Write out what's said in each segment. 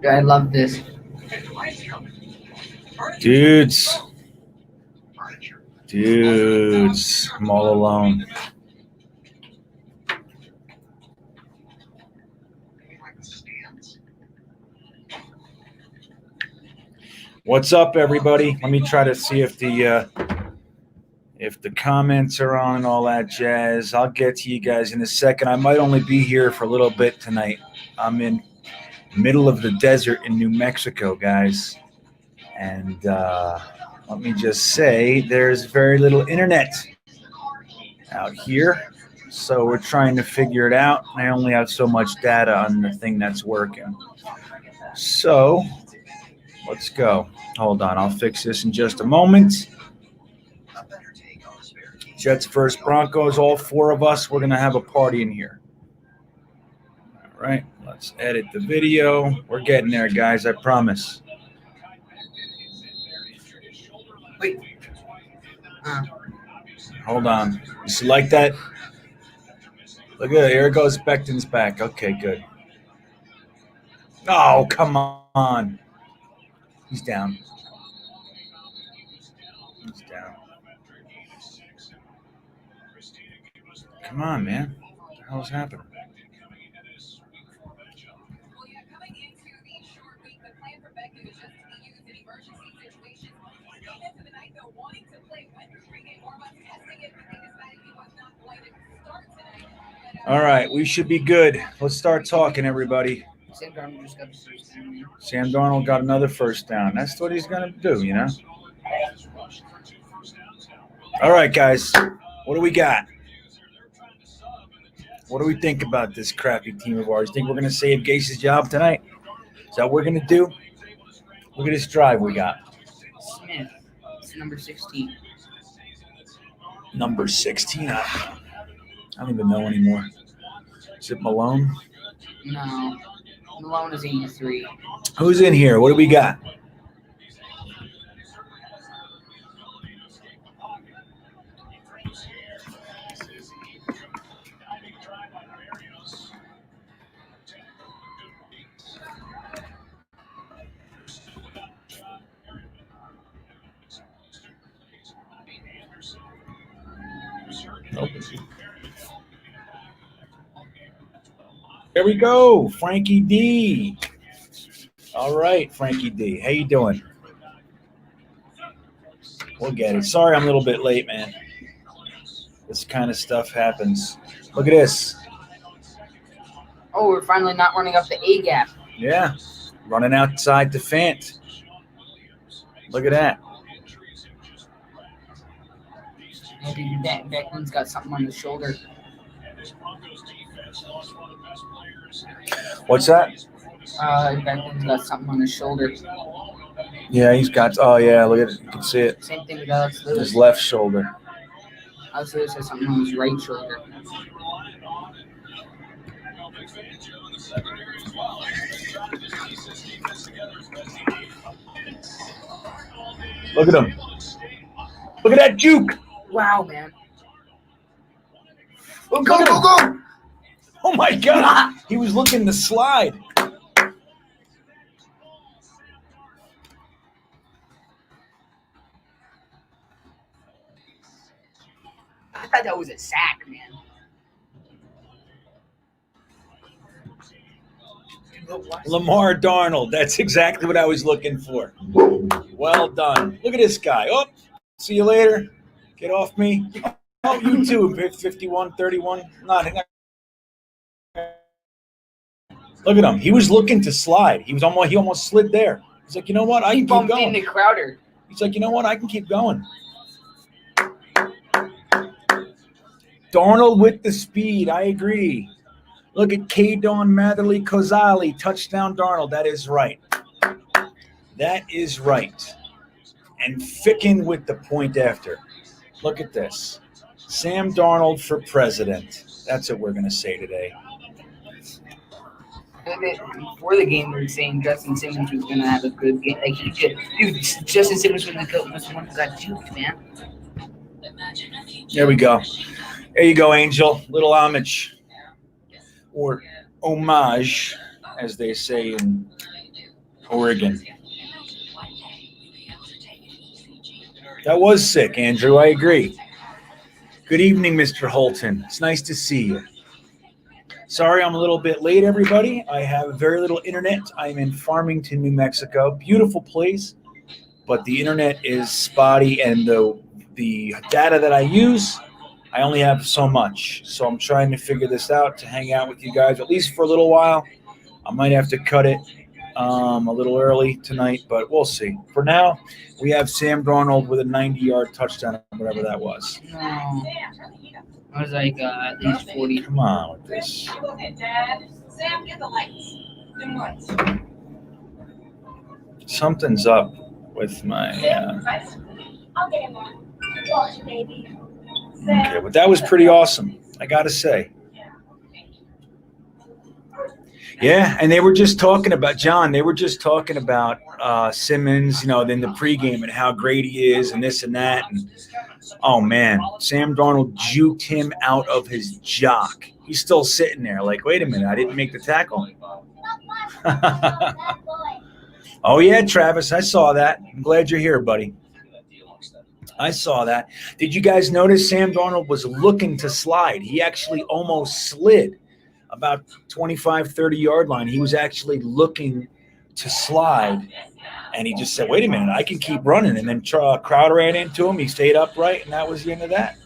I love this. Dudes, I'm all alone. What's up, everybody? Let me try to see if the comments are on and all that jazz. I'll get to you guys in a second. I might only be here for a little bit tonight. I'm in middle of the desert in New Mexico, guys, and let me just say there's very little internet out here, so we're trying to figure it out. I only have so much data on the thing that's working, so let's go. Hold on, I'll fix this in just a moment. Jets versus Broncos, all four of us, we're going to have a party in here. All right, let's edit the video. We're getting there, guys, I promise. Wait. Hold on. You see like that? Look at it. Here it goes. Becton's back. Okay, good. Oh, come on. He's down. He's down. Come on, man. What the hell's happening? All right, we should be good. Let's start talking, everybody. Sam Darnold got another first down. That's what he's going to do, you know? All right, guys, what do we got? What do we think about this crappy team of ours? Think we're going to save Gase's job tonight? Is that what we're going to do? Look at this drive we got. Smith. It's number 16. Number 16? I don't even know anymore. Is it Malone? No. Malone is 83. Who's in here? What do we got? There we go, Frankie D. All right, Frankie D. How you doing? We'll get it. Sorry I'm a little bit late, man. This kind of stuff happens. Look at this. Oh, we're finally not running up the A gap. Yeah, running outside the Fant. Look at that. Maybe Beckman's got something on his shoulder. What's that? Beckman's got something on his shoulder. Yeah, he's got. Oh yeah, look at it. You can see it. Same thing with Alex Lewis. His left shoulder. Alex Lewis has something on his right shoulder. Look at him. Look at that juke. Wow, man. Oh, go. Oh my God. He was looking to slide. I thought that was a sack, man. Lamar Darnold. That's exactly what I was looking for. Well done. Look at this guy. Oh, see you later. Get off me. Oh, you too. 51-31. Look at him. He was looking to slide. He almost slid there. He's like, you know what? I can keep going. Into Crowder. He's like, you know what? I can keep going. Darnold with the speed. I agree. Look at Kadon Matherly Kozali. Touchdown Darnold. That is right. That is right. And Ficken with the point after. Look at this. Sam Darnold for president. That's what we're going to say today. Before the game, we were saying Justin Simmons was going to have a good game. Like Justin Simmons was the one who got juked, man. There we go. There you go, Angel. Little homage. Or homage, as they say in Oregon. That was sick, Andrew. I agree. Good evening, Mr. Holton. It's nice to see you. Sorry I'm a little bit late, everybody. I have very little internet. I'm in Farmington, New Mexico. Beautiful place, but the internet is spotty, and the data that I use, I only have so much. So I'm trying to figure this out to hang out with you guys, at least for a little while. I might have to cut it a little early tonight, but we'll see. For now, we have Sam Darnold with a 90-yard touchdown, whatever that was. No. I was like at least 40. Come on with this. Sam, get the lights. Dim lights. Something's up with my. I'll get him on. Watch, baby. Okay, but that was pretty awesome, I gotta say. Yeah, and they were just talking about John. They were just talking about Simmons, in the pregame and how great he is, and this and that. And oh man, Sam Darnold juked him out of his jock. He's still sitting there, like, wait a minute, I didn't make the tackle. Oh yeah, Travis, I saw that. I'm glad you're here, buddy. I saw that. Did you guys notice Sam Darnold was looking to slide? He actually almost slid about 25, 30-yard line. He was actually looking to slide, and he just said, wait a minute, I can keep running. And then Crowder ran into him. He stayed upright, and that was the end of that.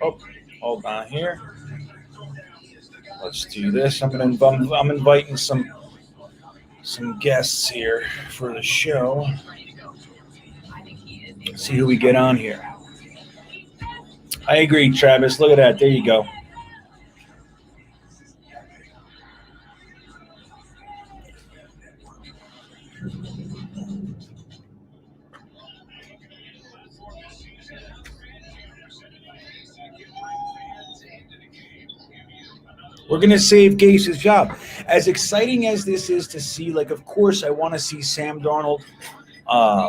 Oh, hold on here. Let's do this. I'm inviting some guests here for the show. See who we get on here. I agree, Travis. Look at that. There you go. We're going to save Gase's job. As exciting as this is to see, of course, I want to see Sam Darnold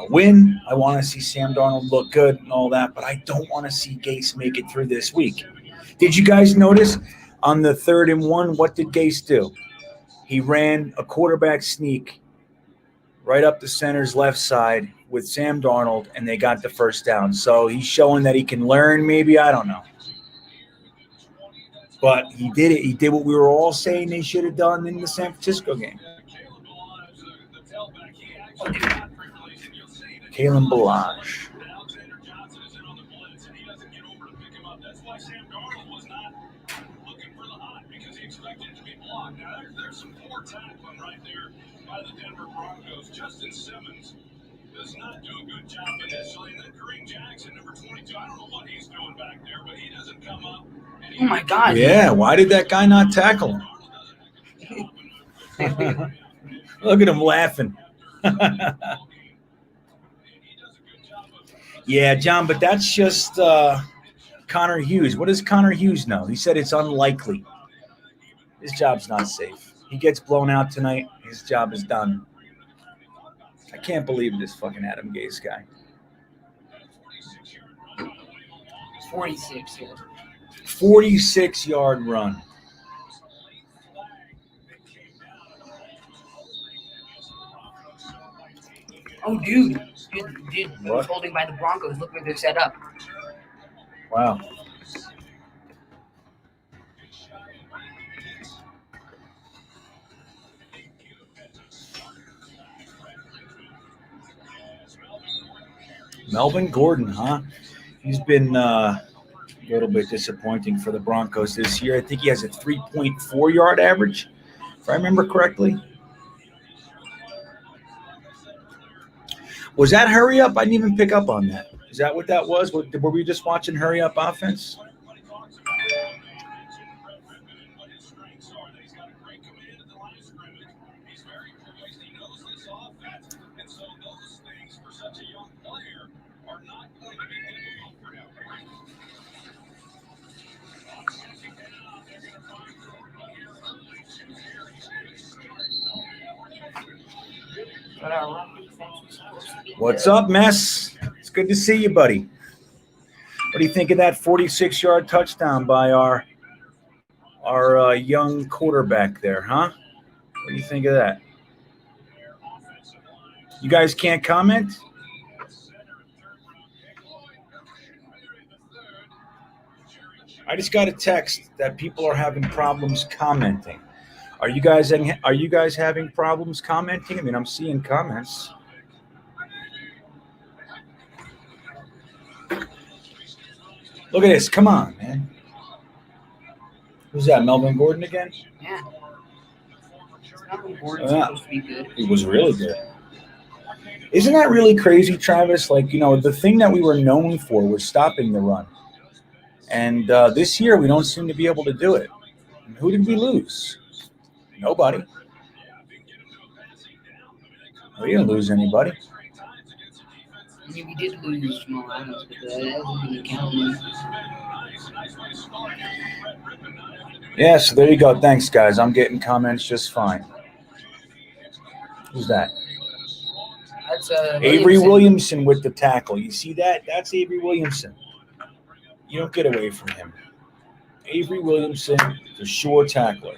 win. I want to see Sam Darnold look good and all that, but I don't want to see Gase make it through this week. Did you guys notice on the 3rd and 1, what did Gase do? He ran a quarterback sneak right up the center's left side with Sam Darnold, and they got the first down. So he's showing that he can learn, maybe. I don't know. But he did it. He did what we were all saying they should have done in the San Francisco game. Kalen Balazs. There's some poor tackling right there by the Denver Broncos. Justin Simmons does not do a good job initially. And then Kareem Jackson, number 22, I don't know what he's doing back there, but he doesn't come up. Oh my God. Yeah, why did that guy not tackle him? Look at him laughing. Yeah, John, but that's just Connor Hughes. What does Connor Hughes know? He said it's unlikely. His job's not safe. He gets blown out tonight. His job is done. I can't believe this fucking Adam Gase guy. 46 here. 46-yard run. Oh, dude, What? who's holding by the Broncos? Look where they're set up. Wow. Melvin Gordon, huh? He's been a little bit disappointing for the Broncos this year. I think he has a 3.4-yard average, if I remember correctly. Was that hurry up? I didn't even pick up on that. Is that what that was? Were we just watching hurry up offense? What's up, Mess? It's good to see you, buddy. What do you think of that 46-yard touchdown by our young quarterback there, huh? What do you think of that? You guys can't comment? I just got a text that people are having problems commenting. Are you guys having problems commenting? I mean, I'm seeing comments. Look at this. Come on, man. Who's that? Melvin Gordon again? Yeah. Melvin Gordon's supposed to be good. He was really good. Isn't that really crazy, Travis? Like, the thing that we were known for was stopping the run. And this year, we don't seem to be able to do it. And who did we lose? Nobody. We didn't lose anybody. I mean, we did lose Jamal Adams, but that doesn't really count. Yeah, so there you go. Thanks, guys. I'm getting comments just fine. Who's that? That's Avery Williamson with the tackle. You see that? That's Avery Williamson. You don't get away from him. Avery Williamson, the sure tackler.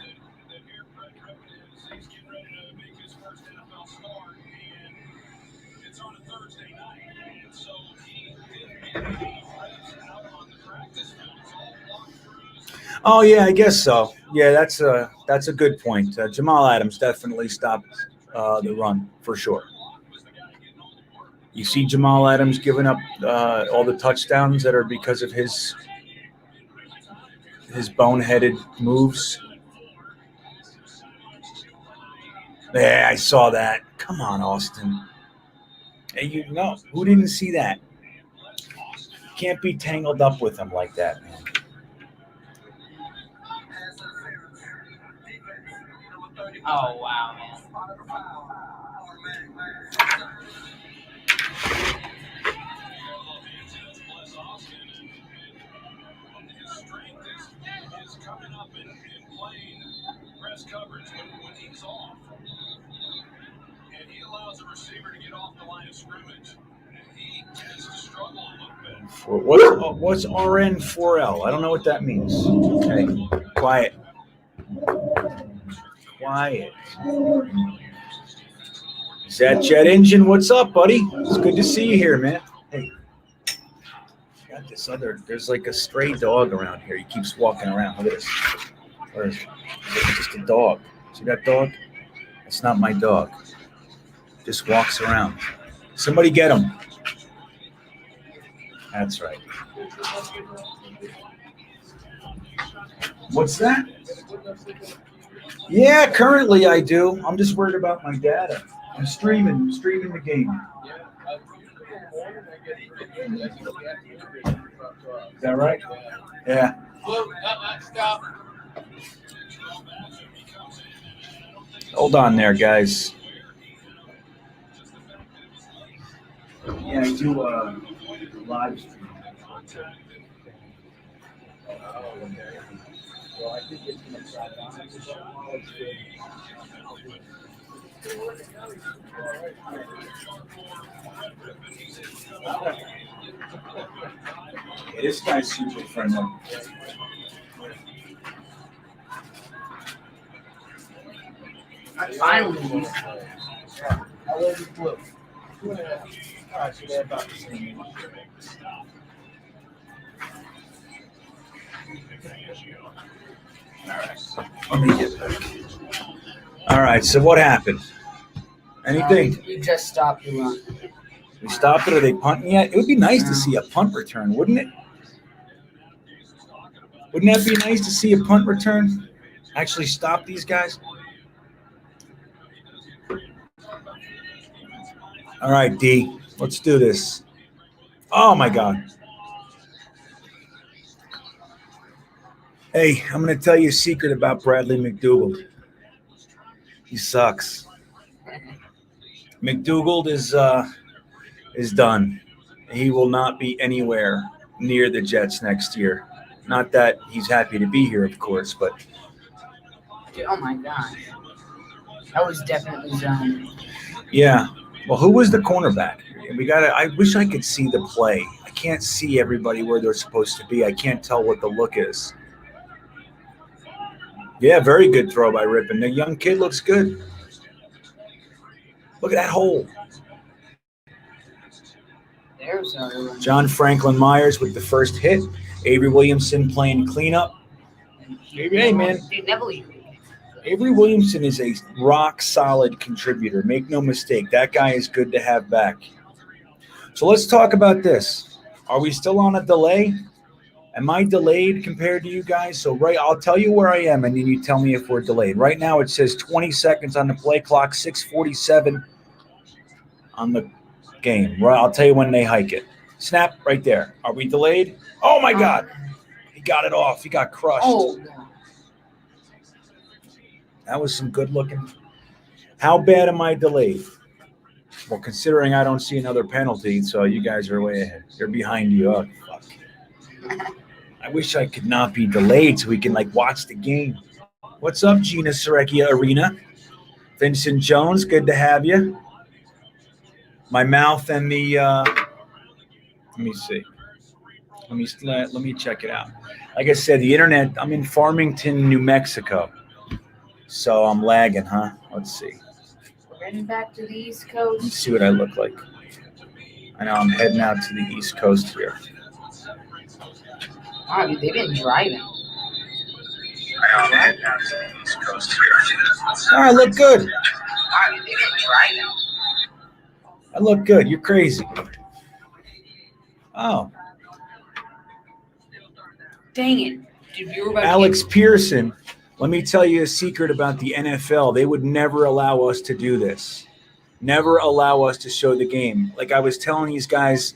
Oh yeah, I guess so. Yeah, that's a good point. Jamal Adams definitely stopped the run for sure. You see Jamal Adams giving up all the touchdowns that are because of his boneheaded moves. Yeah, I saw that. Come on, Austin. Hey, who didn't see that? Can't be tangled up with him like that, man. Oh, wow, man. Coming up and playing press coverage when he's off. And he allows the receiver to get off the line of scrimmage. And he tends to struggle a little bit. What's RN4L? I don't know what that means. Okay, quiet. Is that Jet Engine? What's up, buddy? It's good to see you here, man. Hey, got this there's like a stray dog around here. He keeps walking around. Look at this. Or is it just a dog? See that dog? It's not my dog. Just walks around. Somebody get him. That's right. What's that? Yeah, currently I do. I'm just worried about my data. I'm streaming the game. Is that right? Yeah. Hold on there, guys. Yeah, I do live stream. So I think it's going to track on. Yeah, this guy's super friendly. Finally. How old is Blue? 2.5. All right, so they're about the same. All right. Let me get back. All right, so what happened? Anything? We just stopped the run. We stopped it? Are they punting yet? It would be nice to see a punt return, wouldn't it? Wouldn't that be nice to see a punt return? Actually stop these guys? All right, D, let's do this. Oh, my God. Hey, I'm going to tell you a secret about Bradley McDougald. He sucks. McDougald is done. He will not be anywhere near the Jets next year. Not that he's happy to be here, of course, but... Dude, oh, my God. That was definitely zone. Yeah. Well, who was the cornerback? I wish I could see the play. I can't see everybody where they're supposed to be. I can't tell what the look is. Yeah, very good throw by Rippon. The young kid looks good. Look at that hole. There's another one. John Franklin Myers with the first hit. Avery Williamson playing cleanup. Hey, man. Dude, Neville. Avery Williamson is a rock-solid contributor. Make no mistake. That guy is good to have back. So let's talk about this. Are we still on a delay? Am I delayed compared to you guys? So I'll tell you where I am, and then you tell me if we're delayed. Right now it says 20 seconds on the play clock, 6:47 on the game. Right, I'll tell you when they hike it. Snap right there. Are we delayed? Oh, my God. He got it off. He got crushed. Oh, God. That was some good looking. How bad am I delayed? Well, considering I don't see another penalty, so you guys are way ahead. They're behind you. Oh, fuck. I wish I could not be delayed so we can, watch the game. What's up, Gina Serecchia Arena? Vincent Jones, good to have you. My mouth and the let me see. Let me check it out. Like I said, the internet, I'm in Farmington, New Mexico. So I'm lagging, huh? Let's see. We're heading back to the East Let me Coast. see what I look like. I know I'm heading out to the East Coast here. Wow, dude, they've been driving. I know I'm heading out to the East Coast here. All right, look good. Wow, dude, they've been driving. I look good. You're crazy. Oh. Dang it. Dude, you were about Alex Pearson, let me tell you a secret about the NFL. They would never allow us to do this. Never allow us to show the game. Like I was telling these guys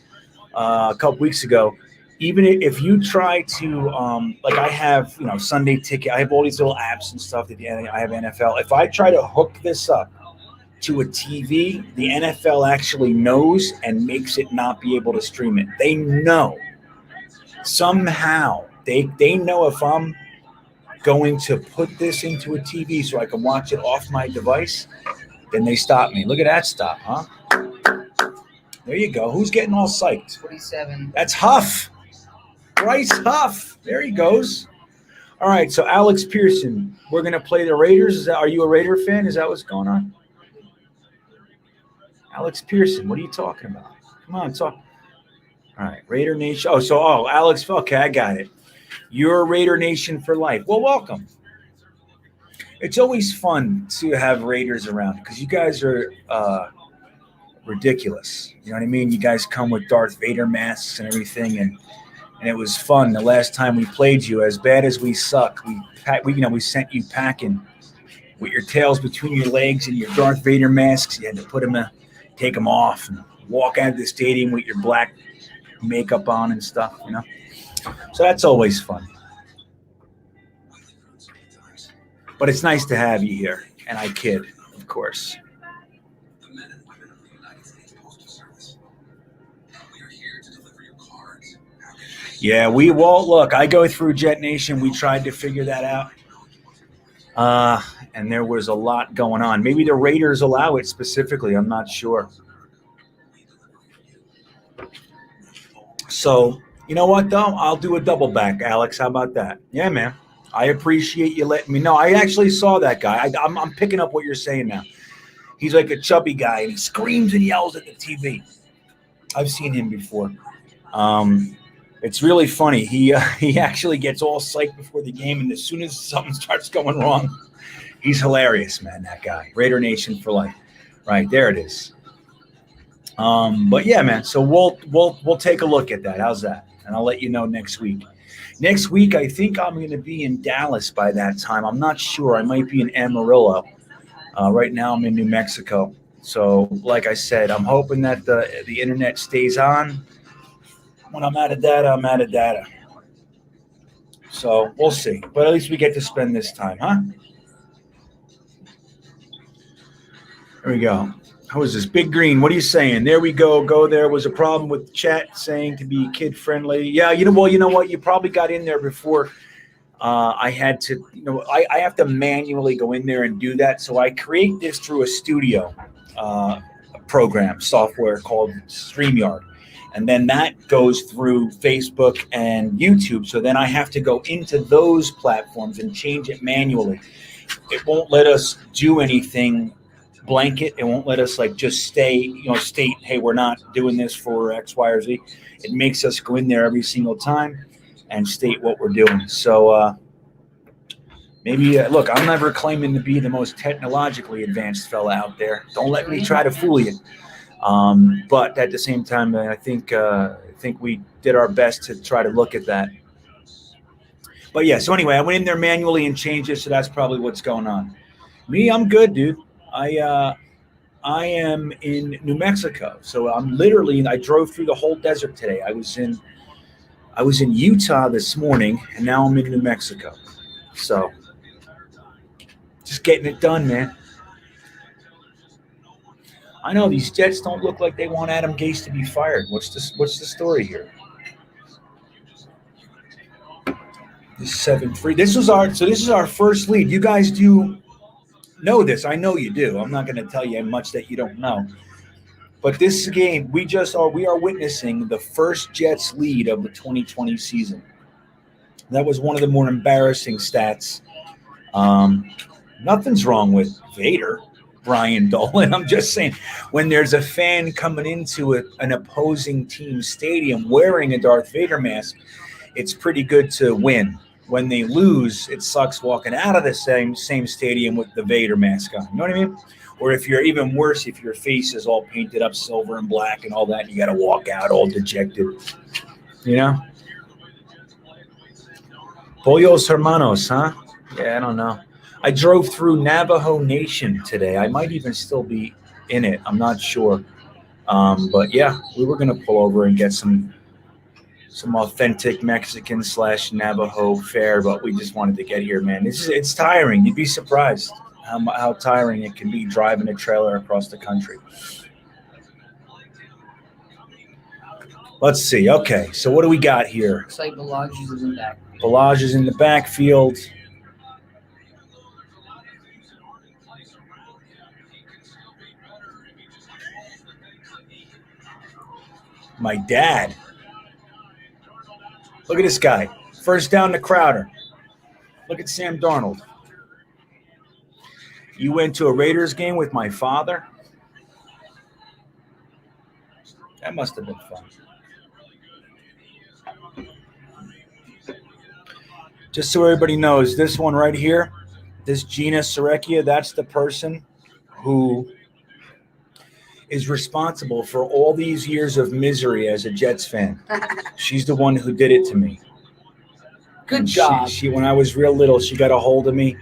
a couple weeks ago, even if you try to, I have, Sunday Ticket, I have all these little apps and stuff that I have NFL. If I try to hook this up to a TV, the NFL actually knows and makes it not be able to stream it. They know. Somehow, they know if I'm going to put this into a TV so I can watch it off my device, then they stop me. Look at that stop, huh? There you go. Who's getting all psyched? 47. That's Huff. Bryce Huff. There he goes. All right, so Alex Pearson, we're going to play the Raiders. Are you a Raider fan? Is that what's going on? Alex Pearson, what are you talking about? Come on, talk. All right, Raider Nation. Alex, okay, I got it. You're a Raider Nation for life. Well, welcome. It's always fun to have Raiders around because you guys are ridiculous. You know what I mean? You guys come with Darth Vader masks and everything, and it was fun. The last time we played you, as bad as we suck, we sent you packing with your tails between your legs and your Darth Vader masks. You had to take them off and walk out of the stadium with your black makeup on and stuff, So that's always fun. But it's nice to have you here. And I kid, of course. The men and women of the United States Postal Service. We are here to deliver your cards. Yeah, we won't look. I go through Jet Nation. We tried to figure that out. And there was a lot going on. Maybe the Raiders allow it specifically. I'm not sure. So, you know what, though? I'll do a double back, Alex. How about that? Yeah, man. I appreciate you letting me know. I actually saw that guy. I'm picking up what you're saying now. He's like a chubby guy, and he screams and yells at the TV. I've seen him before. It's really funny. He actually gets all psyched before the game, and as soon as something starts going wrong, he's hilarious, man, that guy. Raider Nation for life. Right, there it is. But yeah, man, so we'll take a look at that. How's that? And I'll let you know next week. Next week, I think I'm going to be in Dallas by that time. I'm not sure. I might be in Amarillo. Right now, I'm in New Mexico. So, like I said, I'm hoping that the internet stays on. When I'm out of data, I'm out of data. So, we'll see. But at least we get to spend this time, huh? There we go. How is this? Big Green, what are you saying? There we go. Go there. Was a problem with the chat saying to be kid-friendly. Yeah, you know what? You probably got in there before I had to, I have to manually go in there and do that. So I create this through a studio program, software called StreamYard. And then that goes through Facebook and YouTube. So then I have to go into those platforms and change it manually. It won't let us do anything blanket. It won't let us like just state, hey, we're not doing this for X, Y, or Z. It makes us go in there every single time and state what we're doing. So maybe, look, I'm never claiming to be the most technologically advanced fella out there. Don't let me try to fool you. But at the same time, I think we did our best to try to look at that. But yeah, so anyway, I went in there manually and changed it, so that's probably what's going on. Me, I'm good, dude. I am in New Mexico, so I drove through the whole desert today. I was in Utah this morning, and now I'm in New Mexico. So just getting it done, man. I know these Jets don't look like they want Adam Gase to be fired. What's the story here? This 7-3. This is our first lead. You guys do know this. I know you do. I'm not going to tell you much that you don't know. But this game, we are witnessing the first Jets lead of the 2020 season. That was one of the more embarrassing stats. Nothing's wrong with Vader, Brian Dolan. I'm just saying, when there's a fan coming into an opposing team's stadium wearing a Darth Vader mask, it's pretty good to win. When they lose, it sucks walking out of the same stadium with the Vader mask on. You know what I mean? Or if you're even worse, if your face is all painted up silver and black and all that, you got to walk out all dejected. You know? Pollos Hermanos, huh? Yeah, I don't know. I drove through Navajo Nation today. I might even still be in it. I'm not sure. But yeah, we were going to pull over and get some authentic Mexican / Navajo fare, but we just wanted to get here, man. It's tiring. You'd be surprised how tiring it can be driving a trailer across the country. Let's see. Okay, so what do we got here? Looks like Balaj is in the back. Balaj is in the backfield. My dad. Look at this guy. First down to Crowder. Look at Sam Darnold. You went to a Raiders game with my father? That must have been fun. Just so everybody knows, this one right here, this Gina Serecchia, that's the person who is responsible for all these years of misery as a Jets fan. She's the one who did it to me. Good And job. She, when I was real little, she got a hold of me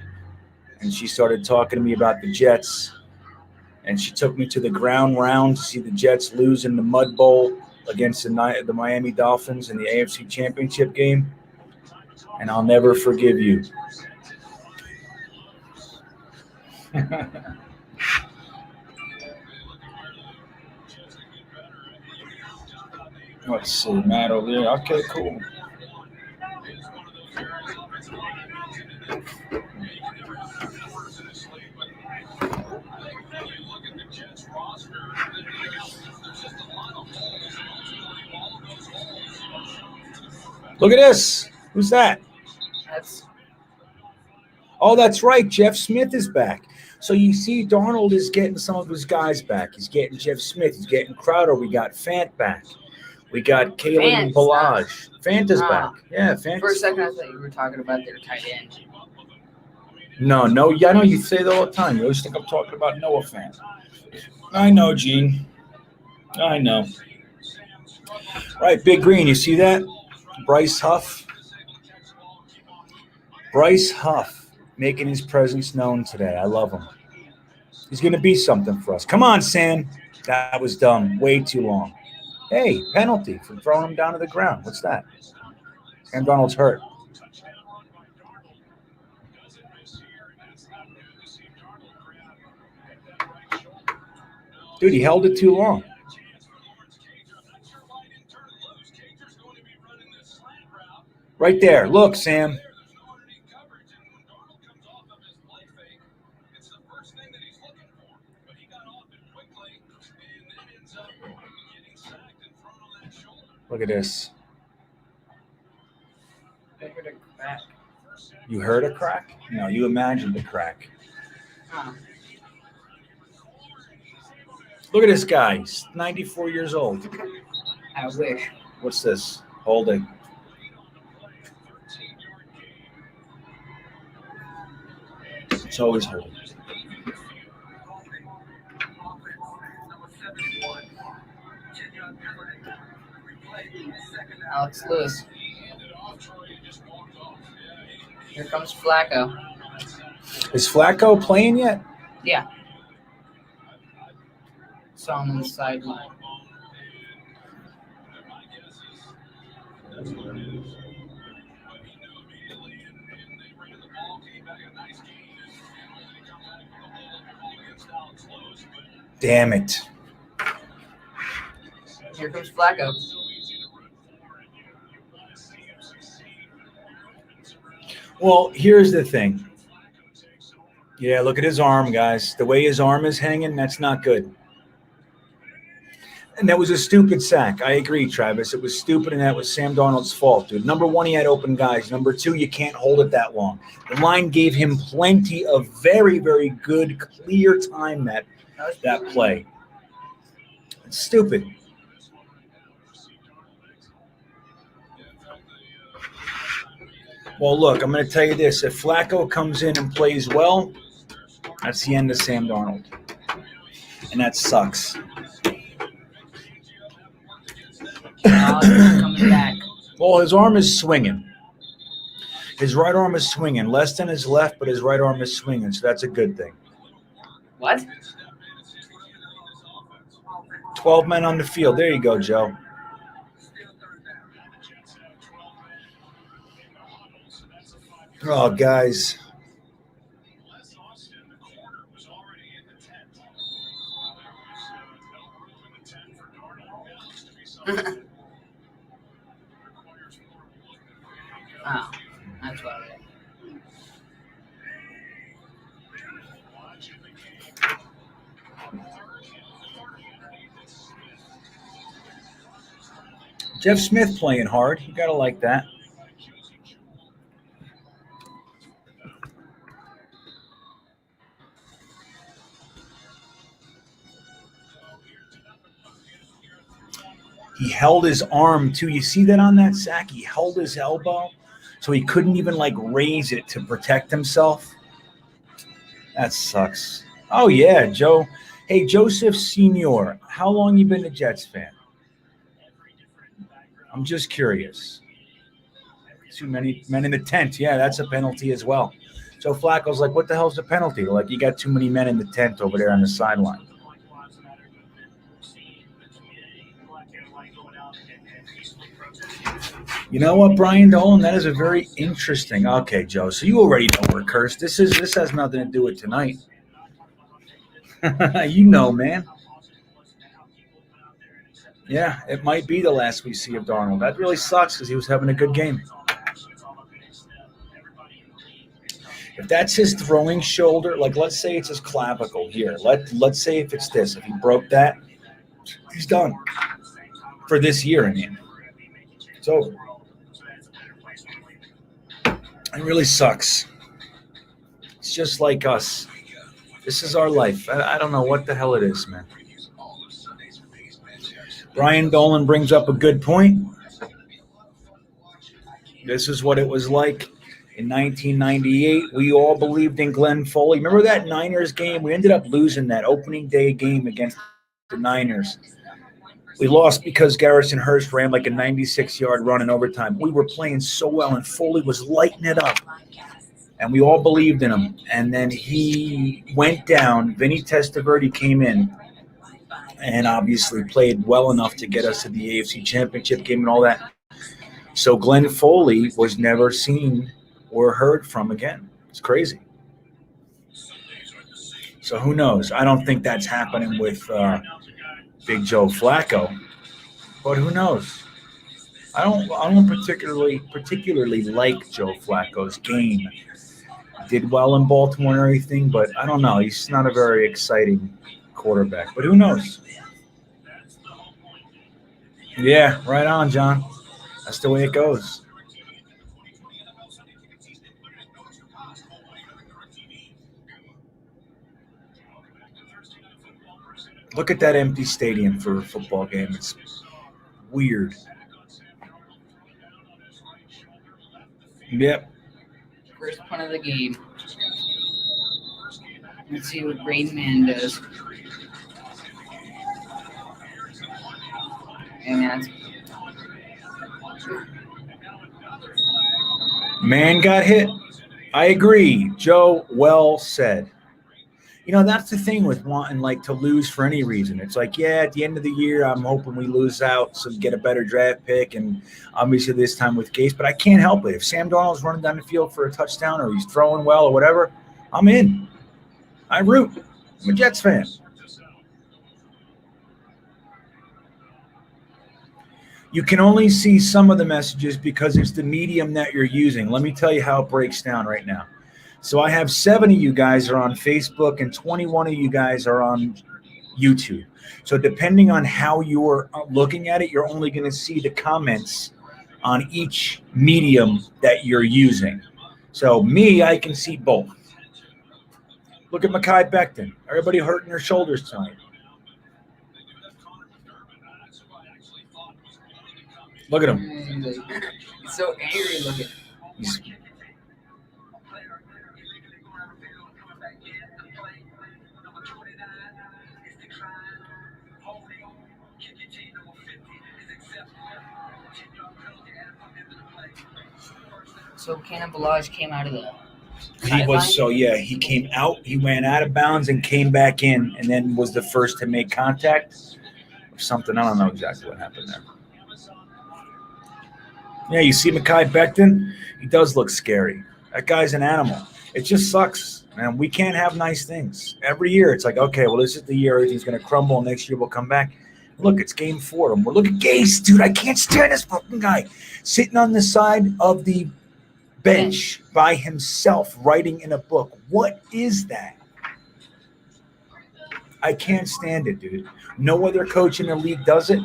and she started talking to me about the Jets. And she took me to the ground round to see the Jets lose in the Mud Bowl against the Miami Dolphins in the AFC Championship game. And I'll never forgive you. Let's see, Matt over there. Okay, cool. Look at this. Who's that? That's right. Jeff Smith is back. So you see, Darnold is getting some of his guys back. He's getting Jeff Smith. He's getting Crowder. We got Fant back. We got Kalen Balaj. Fant is back. Yeah, Fant. For a second, I thought you were talking about their tight end. No. Yeah, I know you say that all the time. You always think I'm talking about Noah Fant. I know, Gene. I know. Right, Big Green. You see that? Bryce Huff making his presence known today. I love him. He's going to be something for us. Come on, Sam. That was dumb. Way too long. Hey, penalty for throwing him down to the ground. What's that? Sam Darnold's hurt. Dude, he held it too long. Right there. Look, Sam. Look at this. I heard a crack. You heard a crack? No, you imagined a crack. Oh. Look at this guy. He's 94 years old. I wish. What's this? Holding. It's always holding. Alex Lewis. Here comes Flacco. Is Flacco playing yet? Yeah. Saw him on the sideline. Damn it. Here comes Flacco. Well, here's the thing. Yeah, look at his arm, guys. The way his arm is hanging, that's not good. And that was a stupid sack. I agree, Travis. It was stupid, and that was Sam Darnold's fault, dude. Number one, he had open guys. Number two, you can't hold it that long. The line gave him plenty of very, very good, clear time that play. It's stupid. Well, look, I'm going to tell you this. If Flacco comes in and plays well, that's the end of Sam Darnold. And that sucks. Coming back. Well, his arm is swinging. His right arm is swinging. Less than his left, but his right arm is swinging, so that's a good thing. What? 12 men on the field. There you go, Joe. Oh, guys. Oh, that's what it is. Jeff Smith playing hard. You got to like that. He held his arm, too. You see that on that sack? He held his elbow, so he couldn't even, raise it to protect himself. That sucks. Oh, yeah, Joe. Hey, Joseph Senior, how long you been a Jets fan? I'm just curious. Too many men in the tent. Yeah, that's a penalty as well. So Flacco's like, what the hell's the penalty? You got too many men in the tent over there on the sideline. You know what, Brian Dolan? That is a very interesting. Okay, Joe. So you already know we're cursed. This has nothing to do with tonight. You know, man. Yeah, it might be the last we see of Darnold. That really sucks because he was having a good game. If that's his throwing shoulder, let's say it's his clavicle here. Let's say if it's this. If he broke that, he's done for this year. I mean, it's over. It really sucks. It's just like us. This is our life. I don't know what the hell it is, man. Brian Dolan brings up a good point. This is what it was like in 1998. We all believed in Glenn Foley. Remember that Niners game? We ended up losing that opening day game against the Niners. We lost because Garrison Hurst ran a 96-yard run in overtime. We were playing so well, and Foley was lighting it up. And we all believed in him. And then he went down. Vinny Testaverde came in and obviously played well enough to get us to the AFC Championship game and all that. So Glenn Foley was never seen or heard from again. It's crazy. So who knows? I don't think that's happening with Big Joe Flacco, but who knows? I don't particularly like Joe Flacco's game. Did well in Baltimore and everything, but I don't know. He's not a very exciting quarterback, but who knows? Yeah, right on, John. That's the way it goes. Look at that empty stadium for a football game. It's weird. Yep. First punt of the game. Let's see what Rain Man does. And that's Man got hit. I agree. Joe, well said. That's the thing with wanting to lose for any reason. It's like, yeah, at the end of the year, I'm hoping we lose out so get a better draft pick, and obviously this time with Gase. But I can't help it. If Sam Darnold's running down the field for a touchdown or he's throwing well or whatever, I'm in. I root. I'm a Jets fan. You can only see some of the messages because it's the medium that you're using. Let me tell you how it breaks down right now. So I have 7 of you guys are on Facebook and 21 of you guys are on YouTube. So depending on how you're looking at it, you're only going to see the comments on each medium that you're using. So me, I can see both. Look at Mekhi Becton. Everybody hurting their shoulders tonight. Look at him. He's so angry looking. He's So Cannon Balaj came out of the he came out, he ran out of bounds and came back in and then was the first to make contact or something. I don't know exactly what happened there. Yeah, you see Mekhi Becton? He does look scary. That guy's an animal. It just sucks, man. We can't have nice things. Every year it's like, okay, well, this is the year everything's going to crumble. Next year we'll come back. Look, it's game 4. And look at Gase, dude. I can't stand this fucking guy. Sitting on the side of the bench by himself writing in a book. What is that? I can't stand it, dude. No other coach in the league does it.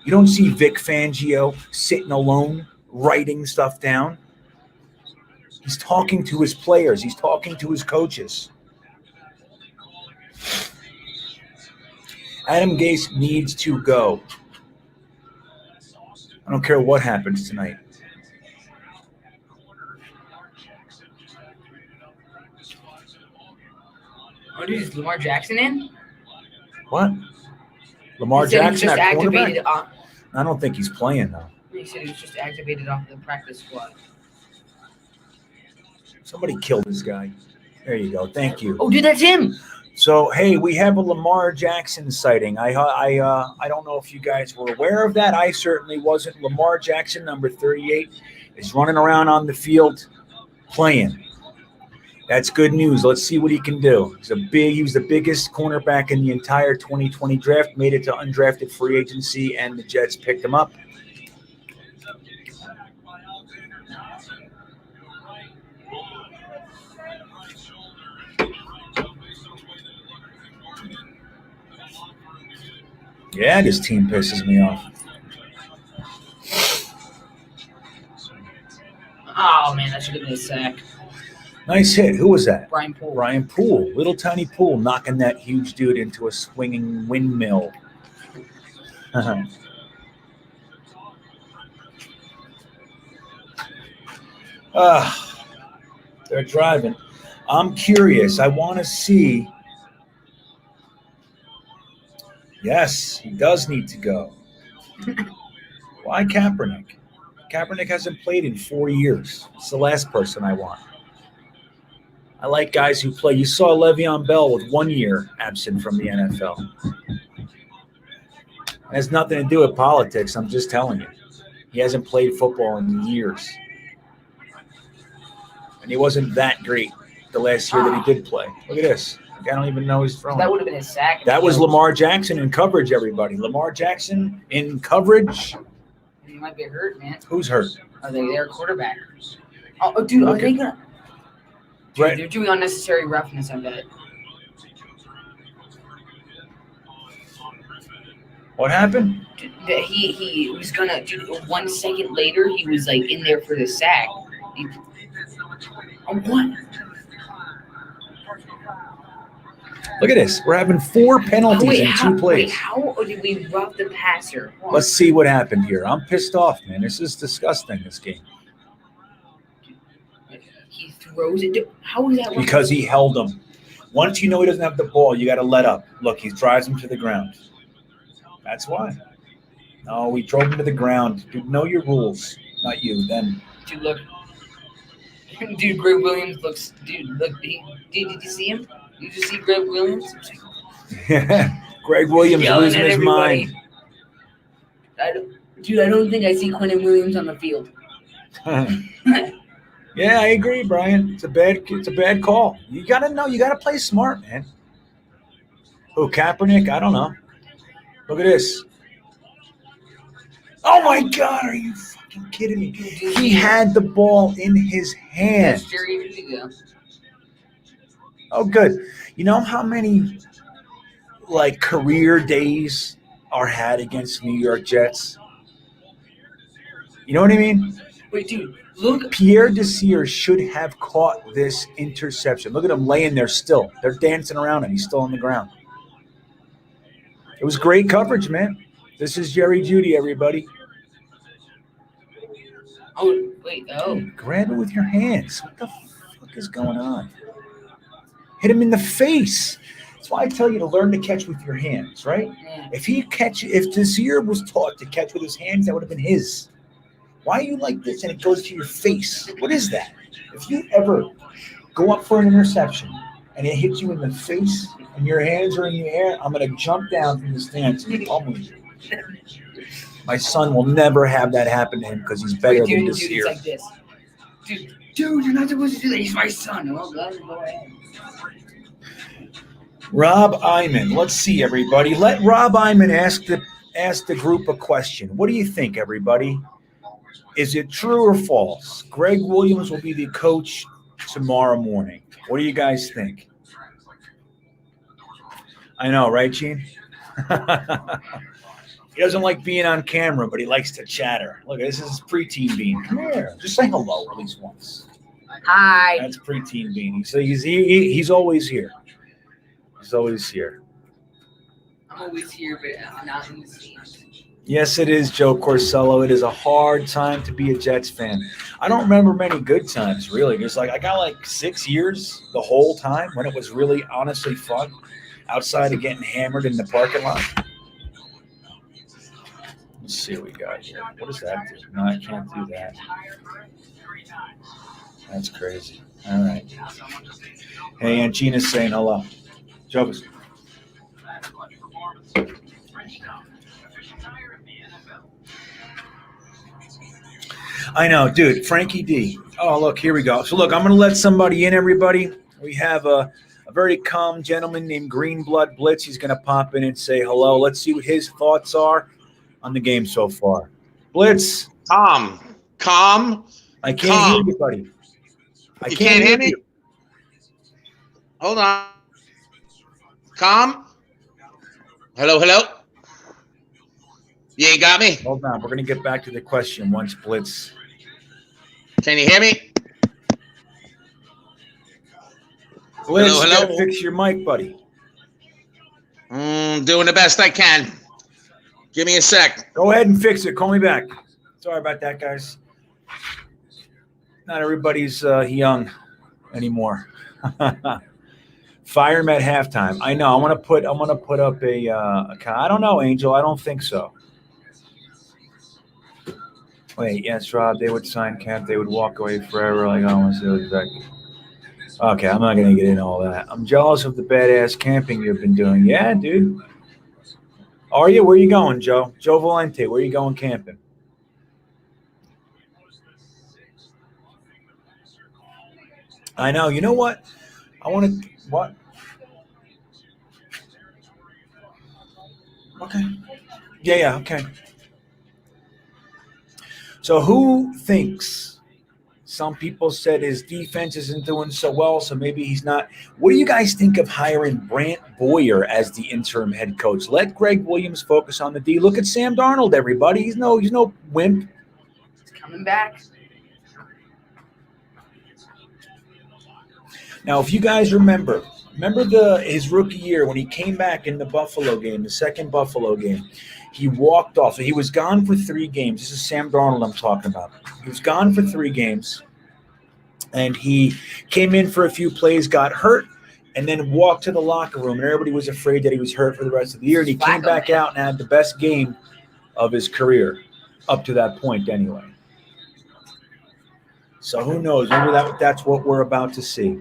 You don't see Vic Fangio sitting alone writing stuff down. He's talking to his players. He's talking to his coaches. Adam Gase needs to go. I don't care what happens tonight. Oh, dude, is Lamar Jackson in? What? Lamar He said he Jackson just at quarterback? activated off. I don't think he's playing, though. He said he was just activated off the practice squad. Somebody killed this guy. There you go. Thank you. Oh, dude, that's him. So, hey, we have a Lamar Jackson sighting. I don't know if you guys were aware of that. I certainly wasn't. Lamar Jackson, number 38, is running around on the field playing. That's good news. Let's see what he can do. He was the biggest cornerback in the entire 2020 draft, made it to undrafted free agency, and the Jets picked him up. Yeah, this team pisses me off. Oh, man, that should have been a sack. Nice hit. Who was that? Brian Poole. Brian Poole. Little tiny Poole knocking that huge dude into a swinging windmill. They're driving. I'm curious. I want to see. Yes, he does need to go. Why Kaepernick? Kaepernick hasn't played in 4 years. It's the last person I want. I like guys who play. You saw Le'Veon Bell with 1 year absent from the NFL. It has nothing to do with politics. I'm just telling you. He hasn't played football in years. And he wasn't that great the last year that he did play. Look at this. I don't even know he's throwing. That would have been a sack. That was Lamar Jackson in coverage, everybody. Lamar Jackson in coverage. He might be hurt, man. Who's hurt? Are they their quarterback? Oh, dude, are they gonna? Dude, Right. they're doing unnecessary roughness, I bet. What happened? That he was gonna. Dude, 1 second later, he was like in there for the sack. He, what? Look at this. We're having 4 penalties in 2 Wait, plays. how did we rob the passer? Let's see what happened here. I'm pissed off, man. This is disgusting, this game. He throws it. How is that? Because he held him. Once you know he doesn't have the ball, you got to let up. Look, he drives him to the ground. That's why. No, we drove him to the ground. Dude, know your rules. Not you, then. Dude, look. Dude, Greg Williams looks. Dude, look. Did you see him? Did you see Greg Williams? Greg Williams Yelling losing at his everybody. mind. I don't think I see Quentin Williams on the field. Yeah, I agree, Brian. It's a bad call. You gotta know. You gotta play smart, man. Who, Kaepernick? I don't know. Look at this. Oh my God! Are you fucking kidding me? He had the ball in his hand. That's Jerry Judy. Oh, good. You know how many like career days are had against New York Jets? You know what I mean? Wait, dude, look. Pierre Desir should have caught this interception. Look at him laying there still. They're dancing around him. He's still on the ground. It was great coverage, man. This is Jerry Judy, everybody. Oh, wait, oh. Dude, grab it with your hands. What the fuck is going on? Hit him in the face. That's why I tell you to learn to catch with your hands, right? Yeah. If Desir was taught to catch with his hands, that would have been his. Why are you like this and it goes to your face? What is that? If you ever go up for an interception and it hits you in the face and your hands are in the air, I'm going to jump down from the stands and pummel you. My son will never have that happen to him because he's better Wait, than dude, this it's year. like this. Dude, you're not supposed to do that. He's my son. Well, go ahead. Rob Iman. Let's see, everybody. Let Rob Iman ask the group a question. What do you think, everybody? Is it true or false? Greg Williams will be the coach tomorrow morning. What do you guys think? I know, right, Gene? He doesn't like being on camera, but he likes to chatter. Look, this is preteen Bean. Come here. Just say hello at least once. Hi. That's preteen Bean. He's always here. He's always here. I'm always here, but I'm not in the stands. Yes, it is, Joe Corsello. It is a hard time to be a Jets fan. I don't remember many good times, really. There's I got 6 years the whole time when it was really honestly fun outside of getting hammered in the parking lot. Let's see what we got here. What does that do? No, I can't do that. That's crazy. All right. Hey, Aunt Gina's saying hello. Jovis. I know, dude. Frankie D. Oh, look, here we go. So, look, I'm going to let somebody in, everybody. We have a very calm gentleman named Greenblood Blitz. He's going to pop in and say hello. Let's see what his thoughts are on the game so far. Blitz. Calm. I can't hear you, buddy. You can't hear me? Hold on. Calm. Hello. You ain't got me? Hold on. We're going to get back to the question once Blitz. Can you hear me? Blitz, hello. you gotta fix your mic, buddy. Doing the best I can. Give me a sec. Go ahead and fix it. Call me back. Sorry about that, guys. Not everybody's young anymore. Fire him at halftime. I know. I'm gonna put up a. I don't know, Angel. I don't think so. Wait, yes, Rob. They would sign Kemp. They would walk away forever. I want to say exactly. Okay, I'm not gonna get into all that. I'm jealous of the badass camping you've been doing. Yeah, dude. Are you? Where you going, Joe? Joe Valente. Where you going camping? I know. You know what? I want to. What? Okay. Yeah. Okay. So who thinks Some people said his defense isn't doing so well, so maybe he's not. What do you guys think of hiring Brant Boyer as the interim head coach? Let Greg Williams focus on the D. Look at Sam Darnold, everybody. He's no wimp. He's coming back. Now, if you guys remember his rookie year when he came back in the Buffalo game, the second Buffalo game, he walked off. He was gone for 3 games. This is Sam Darnold I'm talking about. He was gone for 3 games, and he came in for a few plays, got hurt, and then walked to the locker room, and everybody was afraid that he was hurt for the rest of the year, and he came back out and had the best game of his career up to that point anyway. So who knows? Maybe that's what we're about to see.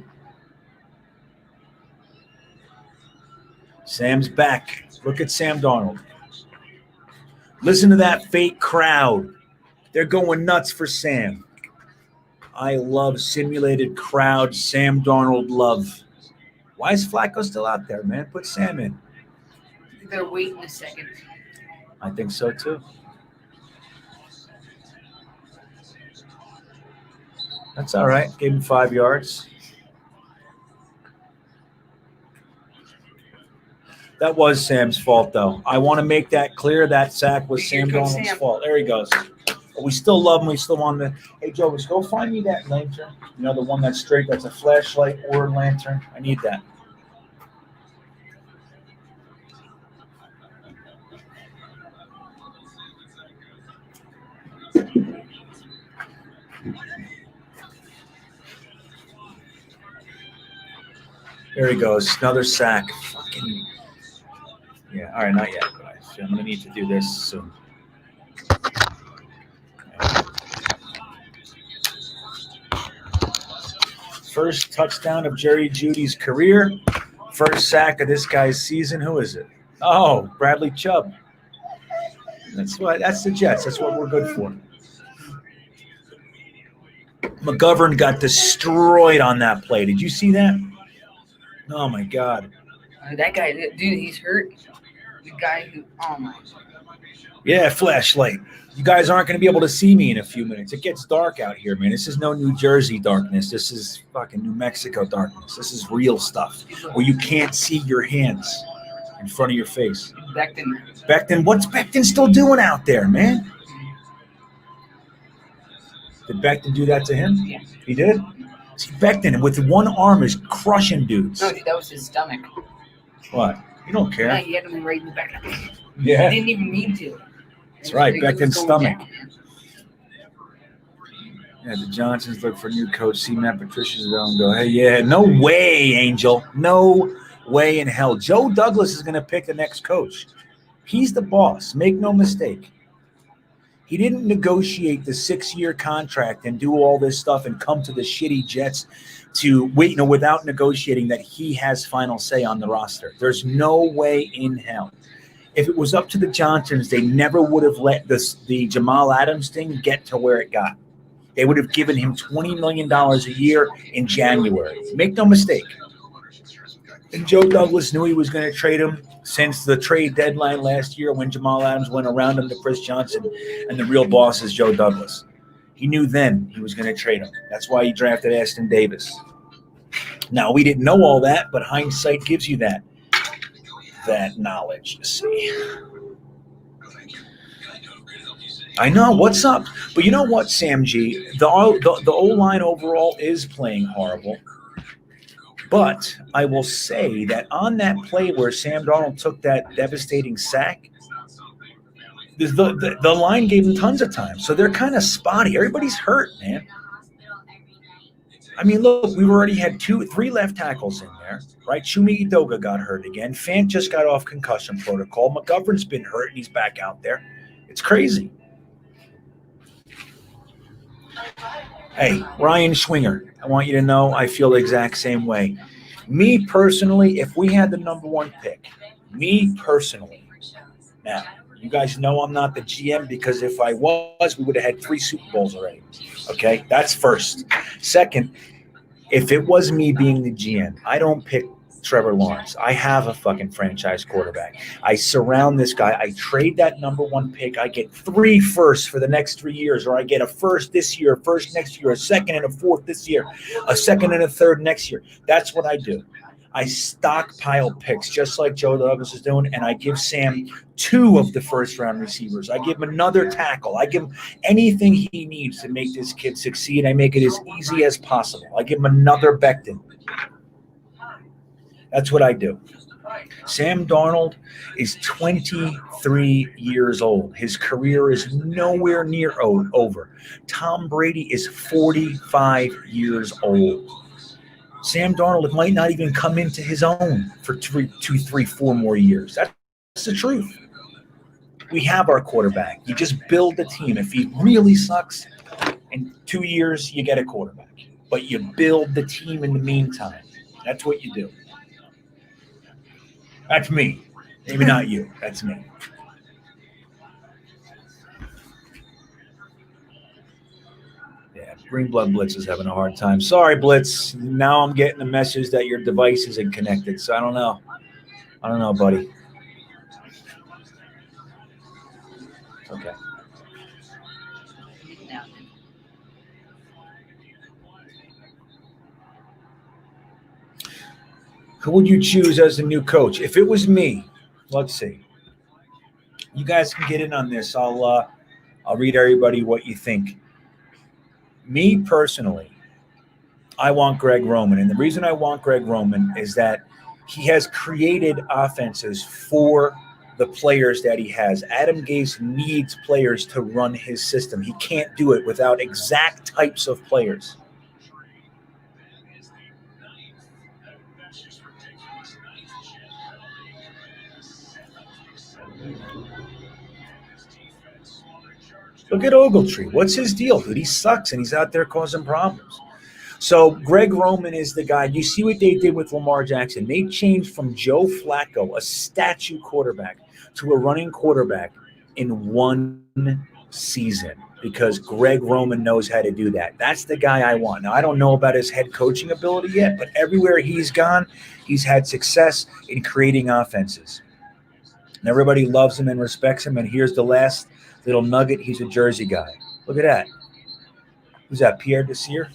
Sam's back. Look at Sam Darnold. Listen to that fake crowd. They're going nuts for Sam. I love simulated crowd, Sam Darnold love. Why is Flacco still out there, man? Put Sam in. They're waiting a second. I think so, too. That's all right. Gave him 5 yards. That was Sam's fault, though. I want to make that clear. That sack was Sam Darnold's fault. There he goes. But we still love him. We still want him. Hey, Joe, just go find me that lantern. You know, the one that's straight. That's a flashlight or lantern. I need that. There he goes. Another sack. Fucking. Yeah, all right, not yet, guys. I'm going to need to do this soon. First touchdown of Jerry Jeudy's career. First sack of this guy's season. Who is it? Oh, Bradley Chubb. That's the Jets. That's what we're good for. McGovern got destroyed on that play. Did you see that? Oh, my God. That guy, dude, he's hurt. The guy who, oh my. Yeah, flashlight. You guys aren't going to be able to see me in a few minutes. It gets dark out here, man. This is no New Jersey darkness. This is fucking New Mexico darkness. This is real stuff where you can't see your hands in front of your face. Becton, what's Becton still doing out there, man? Did Becton do that to him? Yeah. He did? See, Becton with one arm is crushing dudes. No, dude, that was his stomach. What? You don't care. Yeah, he had him right in the back. Yeah. He didn't even mean to. That's right, Becton's stomach. Down. Yeah, the Johnsons look for new coach. See Matt Patricia's and go, hey, yeah, no way, Angel. No way in hell. Joe Douglas is going to pick the next coach. He's the boss. Make no mistake. He didn't negotiate the 6-year contract and do all this stuff and come to the shitty Jets to wait, without negotiating that he has final say on the roster. There's no way in hell. If it was up to the Johnsons, they never would have let the Jamal Adams thing get to where it got. They would have given him $20 million a year in January. Make no mistake. And Joe Douglas knew he was going to trade him since the trade deadline last year when Jamal Adams went around him to Chris Johnson, and the real boss is Joe Douglas. He knew then he was going to trade him. That's why he drafted Aston Davis. Now, we didn't know all that, but hindsight gives you that knowledge, you see. I know. What's up? But you know what, Sam G? The O-line overall is playing horrible. But I will say that on that play where Sam Darnold took that devastating sack, the line gave him tons of time. So they're kind of spotty. Everybody's hurt, man. I mean, look, we've already had 3 left tackles in there, right? Chuma Edoga got hurt again. Fant just got off concussion protocol. McGovern's been hurt, and he's back out there. It's crazy. Hey, Ryan Schwinger, I want you to know I feel the exact same way. Me personally, if we had the number 1 pick, now, you guys know I'm not the GM because if I was, we would have had 3 Super Bowls already. Okay, that's first. Second, if it was me being the GM, I don't pick Trevor Lawrence. I have a fucking franchise quarterback. I surround this guy. I trade that number 1 pick. I get 3 firsts for the next 3 years, or I get a first this year, a first next year, a second and a fourth this year, a second and a third next year. That's what I do. I stockpile picks just like Joe Douglas is doing, and I give Sam 2 of the first-round receivers. I give him another tackle. I give him anything he needs to make this kid succeed. I make it as easy as possible. I give him another Becton. That's what I do. Sam Darnold is 23 years old. His career is nowhere near over. Tom Brady is 45 years old. Sam Darnold might not even come into his own for 2, 3, 4 more years. That's the truth. We have our quarterback. You just build the team. If he really sucks, in 2 years, you get a quarterback. But you build the team in the meantime. That's what you do. That's me. Maybe not you. That's me. Yeah, Green Blood Blitz is having a hard time. Sorry, Blitz. Now I'm getting a message that your device isn't connected. So I don't know. I don't know, buddy. Okay. Who would you choose as the new coach? If it was me, let's see. You guys can get in on this. I'll read everybody what you think. Me personally, I want Greg Roman. And the reason I want Greg Roman is that he has created offenses for the players that he has. Adam Gase needs players to run his system. He can't do it without exact types of players. Look at Ogletree. What's his deal, dude? He sucks, and he's out there causing problems. So Greg Roman is the guy. You see what they did with Lamar Jackson. They changed from Joe Flacco, a statue quarterback, to a running quarterback in 1 season because Greg Roman knows how to do that. That's the guy I want. Now, I don't know about his head coaching ability yet, but everywhere he's gone, he's had success in creating offenses. And everybody loves him and respects him, and here's the last little nugget. He's a Jersey guy. Look at that. Who's that, Pierre Desir?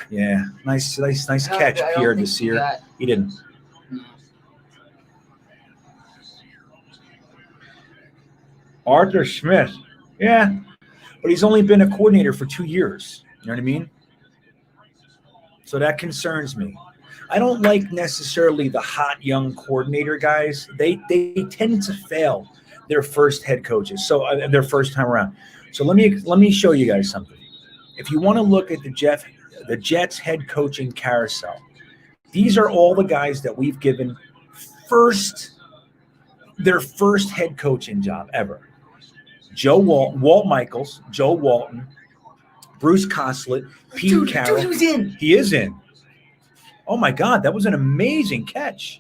Yeah, nice catch, Pierre Desir. He didn't. Arthur Smith. Yeah, but he's only been a coordinator for 2 years. You know what I mean? So that concerns me. I don't like necessarily the hot young coordinator guys. They tend to fail their first head coaches, so their first time around. So let me show you guys something. If you want to look at the Jets head coaching carousel, these are all the guys that we've given their first head coaching job ever. Joe Walton, Walt Michaels, Joe Walton, Bruce Coslett, Pete Carroll. Dude, he was in. He is in. Oh my God, that was an amazing catch.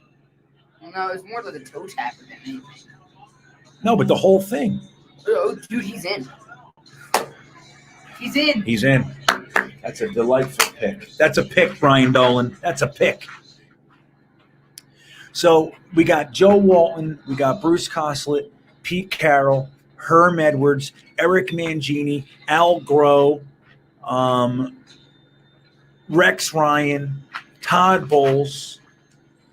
No, it's more like a toe tapper than anything. No, but the whole thing. Oh, dude, he's in. He's in. He's in. That's a delightful pick. That's a pick, Brian Dolan. That's a pick. So we got Joe Walton, we got Bruce Coslett, Pete Carroll, Herm Edwards, Eric Mangini, Al Groh, Rex Ryan, Todd Bowles,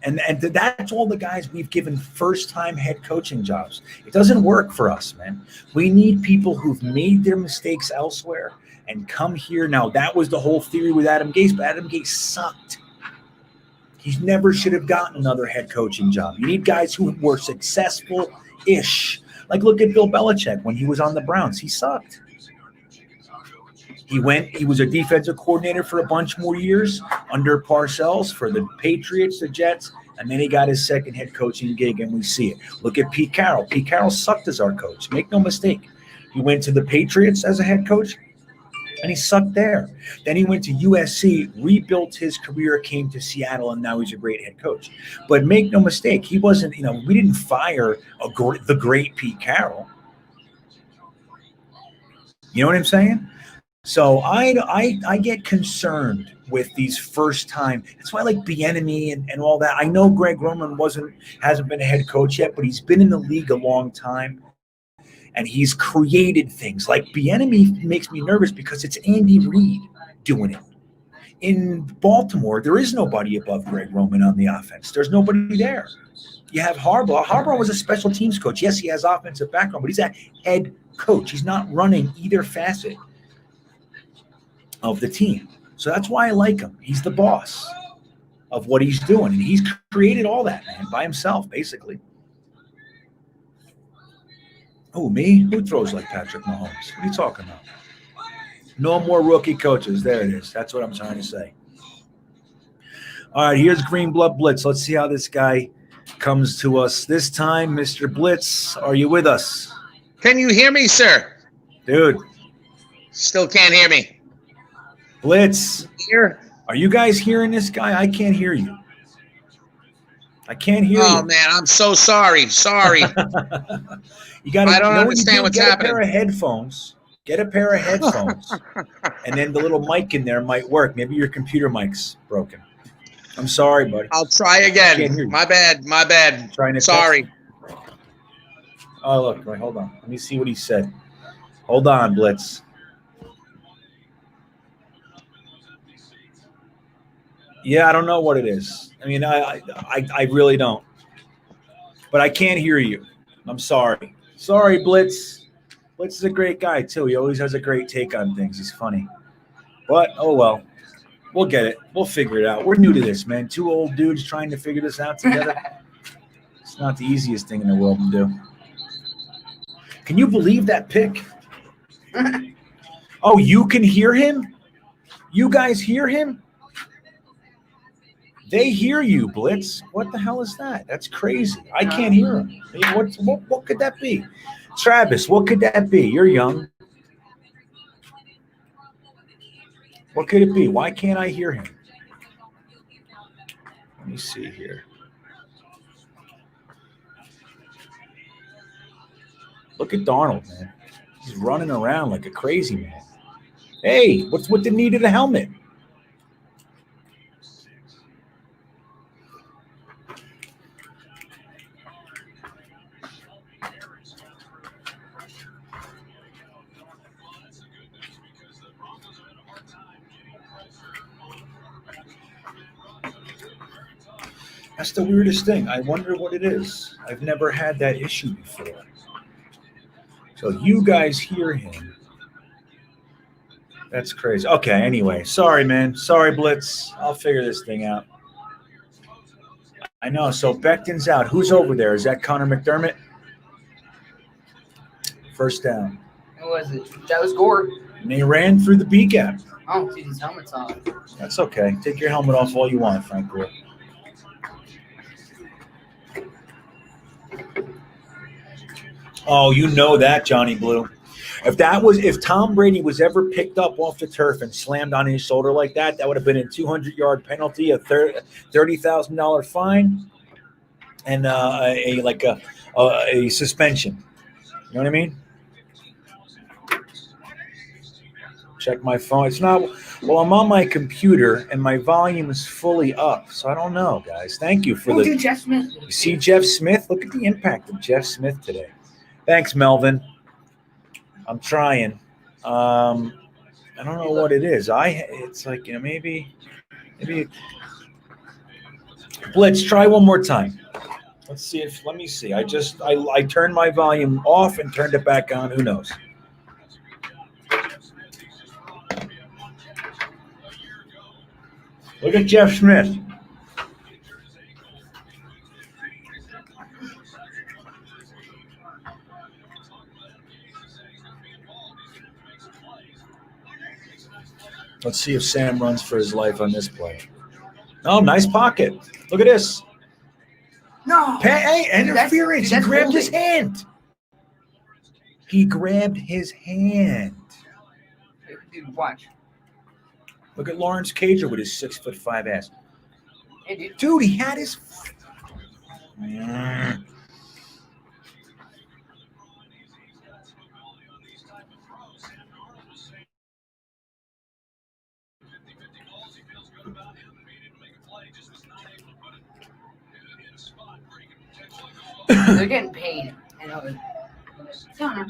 and that's all the guys we've given first-time head coaching jobs. It doesn't work for us, man. We need people who've made their mistakes elsewhere and come here. Now, that was the whole theory with Adam Gase, but Adam Gase sucked. He never should have gotten another head coaching job. You need guys who were successful-ish. Like, look at Bill Belichick when he was on the Browns. He sucked. He was a defensive coordinator for a bunch more years under Parcells for the Patriots, the Jets, and then he got his second head coaching gig, and we see it. Look at Pete Carroll. Pete Carroll sucked as our coach. Make no mistake. He went to the Patriots as a head coach, and he sucked there. Then he went to USC, rebuilt his career, came to Seattle, and now he's a great head coach. But make no mistake, he wasn't, we didn't fire the great Pete Carroll. You know what I'm saying? So I get concerned with these first time. That's why I like Bieniemy and all that. I know Greg Roman hasn't been a head coach yet, but he's been in the league a long time, and he's created things. Like Bieniemy makes me nervous because it's Andy Reid doing it. In Baltimore, there is nobody above Greg Roman on the offense. There's nobody there. You have Harbaugh. Harbaugh was a special teams coach. Yes, he has offensive background, but he's a head coach. He's not running either facet of the team. So that's why I like him. He's the boss of what he's doing. And he's created all that, man, by himself, basically. Oh, me? Who throws like Patrick Mahomes? What are you talking about? No more rookie coaches. There it is. That's what I'm trying to say. All right, here's Green Blood Blitz. Let's see how this guy comes to us this time. Mr. Blitz, are you with us? Can you hear me, sir? Dude. Still can't hear me. Blitz. Here? Are you guys hearing this guy? I can't hear you. I can't hear you. Oh, man, I'm so sorry. Sorry. You got. I don't understand what's happening. Get a pair of headphones. Get a pair of headphones, and then the little mic in there might work. Maybe your computer mic's broken. I'm sorry, buddy. I'll try again. My bad. My bad. Sorry. Oh, look. Wait, hold on. Let me see what he said. Hold on, Blitz. Yeah, I don't know what it is. I mean, I really don't. But I can't hear you. I'm sorry. Sorry, Blitz. Blitz is a great guy, too. He always has a great take on things. He's funny. But, oh, well. We'll get it. We'll figure it out. We're new to this, man. Two old dudes trying to figure this out together. It's not the easiest thing in the world to do. Can you believe that pick? Oh, you can hear him? You guys hear him? They hear you, Blitz. What the hell is that? That's crazy. I can't hear him. What could that be? Travis, what could that be? You're young. What could it be? Why can't I hear him? Let me see here. Look at Darnold, man. He's running around like a crazy man. Hey, what's with the need of the helmet? That's the weirdest thing. I wonder what it is. I've never had that issue before. So you guys hear him. That's crazy. Okay, anyway. Sorry, man. Sorry, Blitz. I'll figure this thing out. I know. So Becton's out. Who's over there? Is that Connor McDermott? First down. Who was it? That was Gore. And they ran through the B gap. Oh, dude, his helmet's off. That's okay. Take your helmet off all you want, Frank Gore. Oh, you know that, Johnny Blue. If Tom Brady was ever picked up off the turf and slammed on his shoulder like that, that would have been a 200-yard penalty, a $30,000 fine, and a suspension. You know what I mean? Check my phone. It's not. Well, I'm on my computer and my volume is fully up, so I don't know, guys. Thank you for Dude, Jeff Smith. You see Jeff Smith? Look at the impact of Jeff Smith today. Thanks, Melvin. I'm trying. I don't know what it is. It's like, maybe. Blitz, try one more time. Let me see. I turned my volume off and turned it back on. Who knows? Look at Jeff Smith. Let's see if Sam runs for his life on this play. Oh, nice pocket. Look at this. No. Hey, interference. He grabbed his hand. He grabbed his hand. Dude, watch. Look at Lawrence Cager with his 6'5" ass. Hey, dude, he had his. They're getting paid. I know. No, no.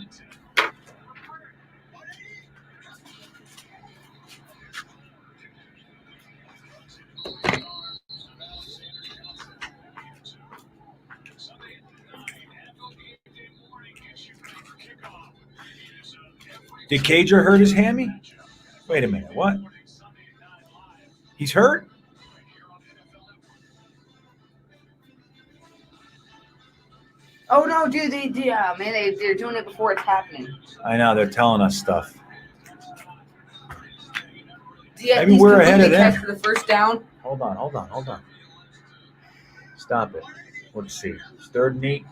Did Cager hurt his hammy? Wait a minute. What? He's hurt? Oh no, dude! Man, they're doing it before it's happening. I know. They're telling us stuff. Yeah, Maybe we're ahead of them. For the first down. Hold on. Stop it. Let's see. It's 3rd and 8.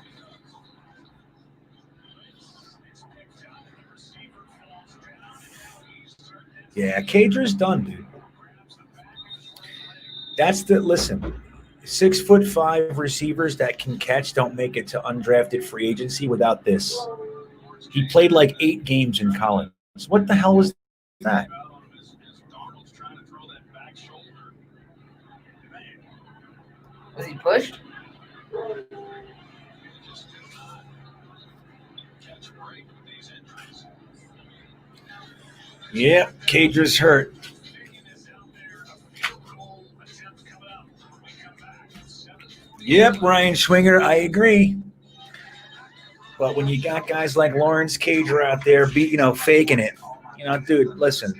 Yeah, Cager's done, dude. Listen, 6'5" receivers that can catch don't make it to undrafted free agency without this. He played like 8 games in college. What the hell was that? Was he pushed? Yeah, Cager's hurt. Yep, Ryan Schwinger, I agree. But when you got guys like Lawrence Cager out there, faking it, dude, listen,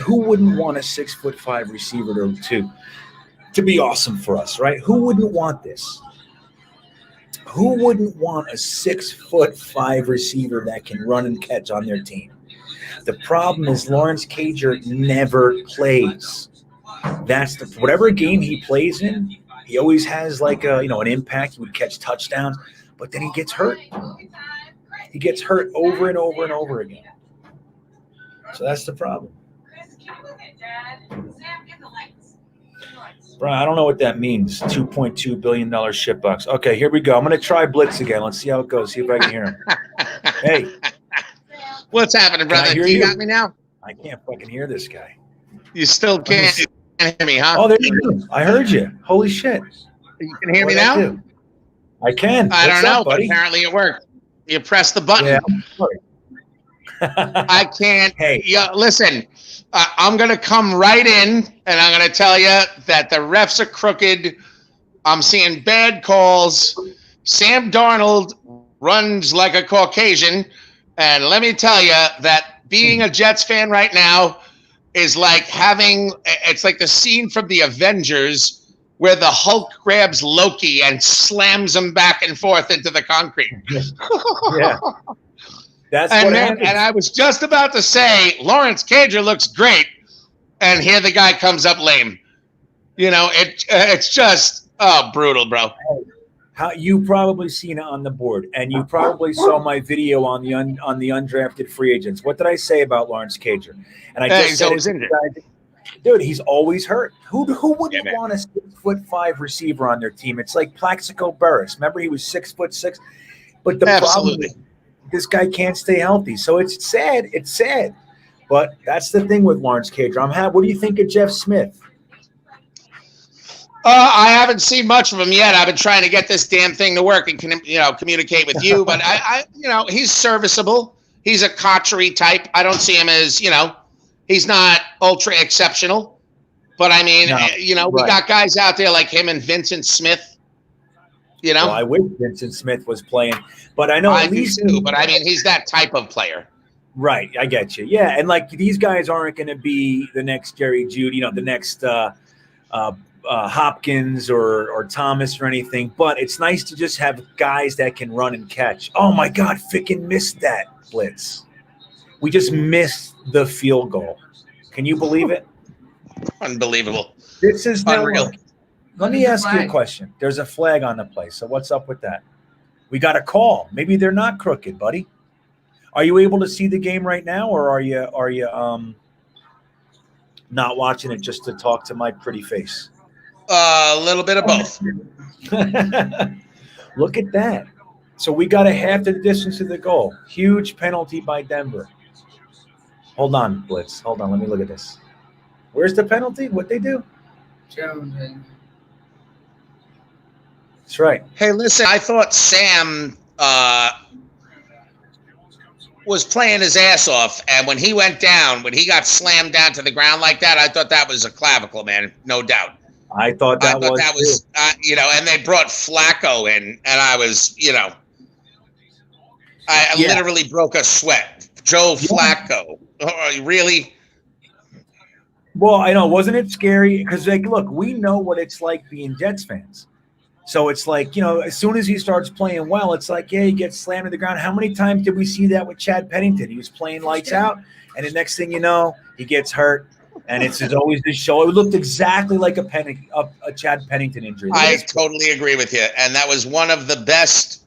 who wouldn't want a 6'5" receiver to be awesome for us, right? Who wouldn't want this? Who wouldn't want a 6'5" receiver that can run and catch on their team? The problem is Lawrence Cager never plays. That's whatever game he plays in, he always has like an impact. He would catch touchdowns, but then he gets hurt. He gets hurt over and over and over again. So that's the problem. Brian, I don't know what that means. $2.2 billion shitbox. Okay, here we go. I'm going to try Blitz again. Let's see how it goes. See if I can hear him. Hey. What's happening, brother? You got me now? I can't fucking hear this guy. You still can't hear me, huh? Oh, there you go. I heard you. Holy shit. You can hear me now? I can. I don't know, buddy? But apparently it worked. You press the button. Yeah. I can't. Hey. Yeah, listen, I'm going to come right in, and I'm going to tell you that the refs are crooked. I'm seeing bad calls. Sam Darnold runs like a Caucasian. And let me tell you that being a Jets fan right now is like it's like the scene from the Avengers where the Hulk grabs Loki and slams him back and forth into the concrete. Yeah. That's what happened. And I was just about to say, Lawrence Cager looks great. And here the guy comes up lame. It's just brutal, bro. How you probably seen it on the board, and you probably saw my video on the undrafted free agents. What did I say about Lawrence Cager? And I just said, dude, he's always hurt. Who wouldn't want a 6'5" receiver on their team? It's like Plaxico Burress. Remember, he was 6'6", but the problem is this guy can't stay healthy. So it's sad. It's sad, but that's the thing with Lawrence Cager. What do you think of Jeff Smith? I haven't seen much of him yet. I've been trying to get this damn thing to work and communicate with you. But he's serviceable. He's a Cotchery type. I don't see him as he's not ultra exceptional. But I mean, we got guys out there like him and Vincent Smith. Well, I wish Vincent Smith was playing, but I know I do too. But I mean, he's that type of player. Right, I get you. Yeah, and like these guys aren't going to be the next Jerry Jeudy, the next. Hopkins or Thomas or anything, but it's nice to just have guys that can run and catch. Oh my God, Ficken missed that blitz. We just missed the field goal. Can you believe it? Unbelievable. This is unreal. Let me ask you a question. There's a flag on the play. So what's up with that? We got a call. Maybe they're not crooked, buddy. Are you able to see the game right now, or are you not watching it just to talk to my pretty face? A little bit of both. Look at that. So we got a half the distance to the goal. Huge penalty by Denver. Hold on, Blitz. Hold on. Let me look at this. Where's the penalty? What'd they do? Jones. That's right. Hey, listen, I thought Sam was playing his ass off, and when he went down, when he got slammed down to the ground like that, I thought that was a clavicle, man, no doubt. I thought that was and they brought Flacco in, and I was, I literally broke a sweat. Joe Flacco, really? Well, I know, wasn't it scary? Because look, we know what it's like being Jets fans. So it's like, as soon as he starts playing well, it's like, he gets slammed to the ground. How many times did we see that with Chad Pennington? He was playing lights out, and the next thing you know, he gets hurt, and it's always this show. It looked exactly like a Chad Pennington injury. I totally agree with you, and that was one of the best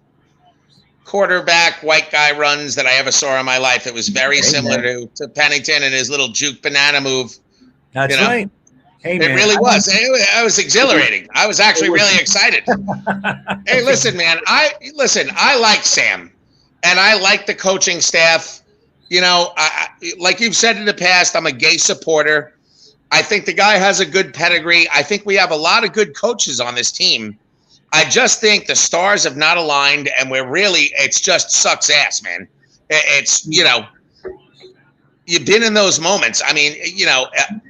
quarterback white guy runs that I ever saw in my life. It was very similar to Pennington and his little juke banana move. That's right. Hey, man, it really was. It was exhilarating. I was actually really excited. Hey, listen, man. I like Sam, and I like the coaching staff. Like you've said in the past, I'm a Gase supporter. I think the guy has a good pedigree. I think we have a lot of good coaches on this team. I just think the stars have not aligned, and it's just sucks ass, man. It's, you've been in those moments. I mean,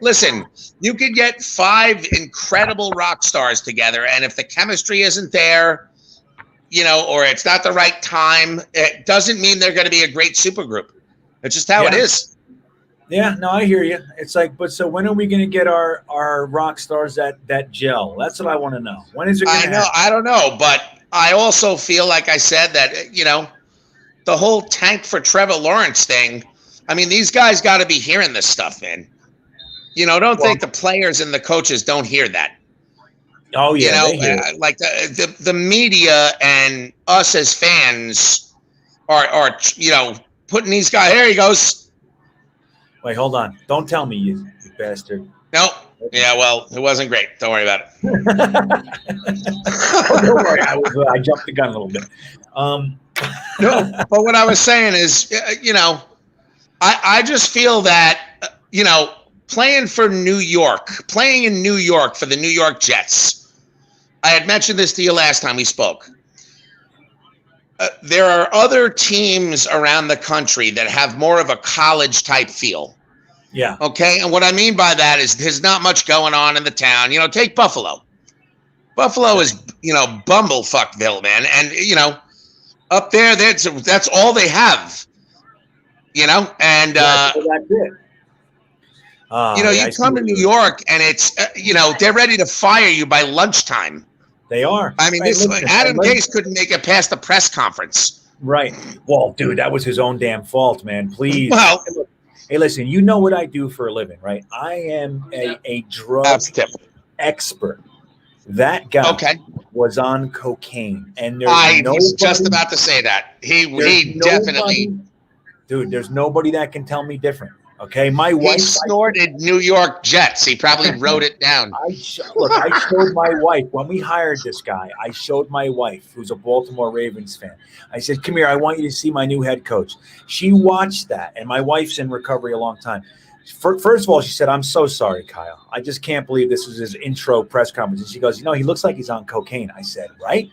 listen, you could get 5 incredible rock stars together, and if the chemistry isn't there, or it's not the right time, it doesn't mean they're going to be a great supergroup. It's just how it is. Yeah, no, I hear you. It's like, but so when are we going to get our rock stars that gel? That's what I want to know. When is it going to happen? I don't know, but I also feel like I said that, the whole tank for Trevor Lawrence thing, I mean, these guys got to be hearing this stuff, man. Don't think the players and the coaches don't hear that. Oh, yeah. Like the media and us as fans are putting these guys, there he goes. Wait, hold on. Don't tell me, you bastard. No. Yeah, well, it wasn't great. Don't worry about it. Don't worry. I jumped the gun a little bit. No, but what I was saying is, I just feel that, playing in New York for the New York Jets. I had mentioned this to you last time we spoke. There are other teams around the country that have more of a college type feel. Yeah. Okay. And what I mean by that is there's not much going on in the town. Take Buffalo. Buffalo is, bumblefuckville, man. And, up there, that's all they have. And that's it. You come to New York and it's, they're ready to fire you by lunchtime. They are. I mean, Adam Gase couldn't make it past the press conference. Right. Well, dude, that was his own damn fault, man. Please. Well, hey, listen, you know what I do for a living, right? I am a drug expert. That guy was on cocaine, and I was just about to say that. He definitely. Dude, there's nobody that can tell me different. Okay, my wife. He snorted New York Jets. He probably wrote it down. I showed my wife when we hired this guy. I showed my wife, who's a Baltimore Ravens fan. I said, "Come here. I want you to see my new head coach." She watched that, and my wife's in recovery a long time. First of all, she said, "I'm so sorry, Kyle. I just can't believe this was his intro press conference." And she goes, "He looks like he's on cocaine." I said, "Right?"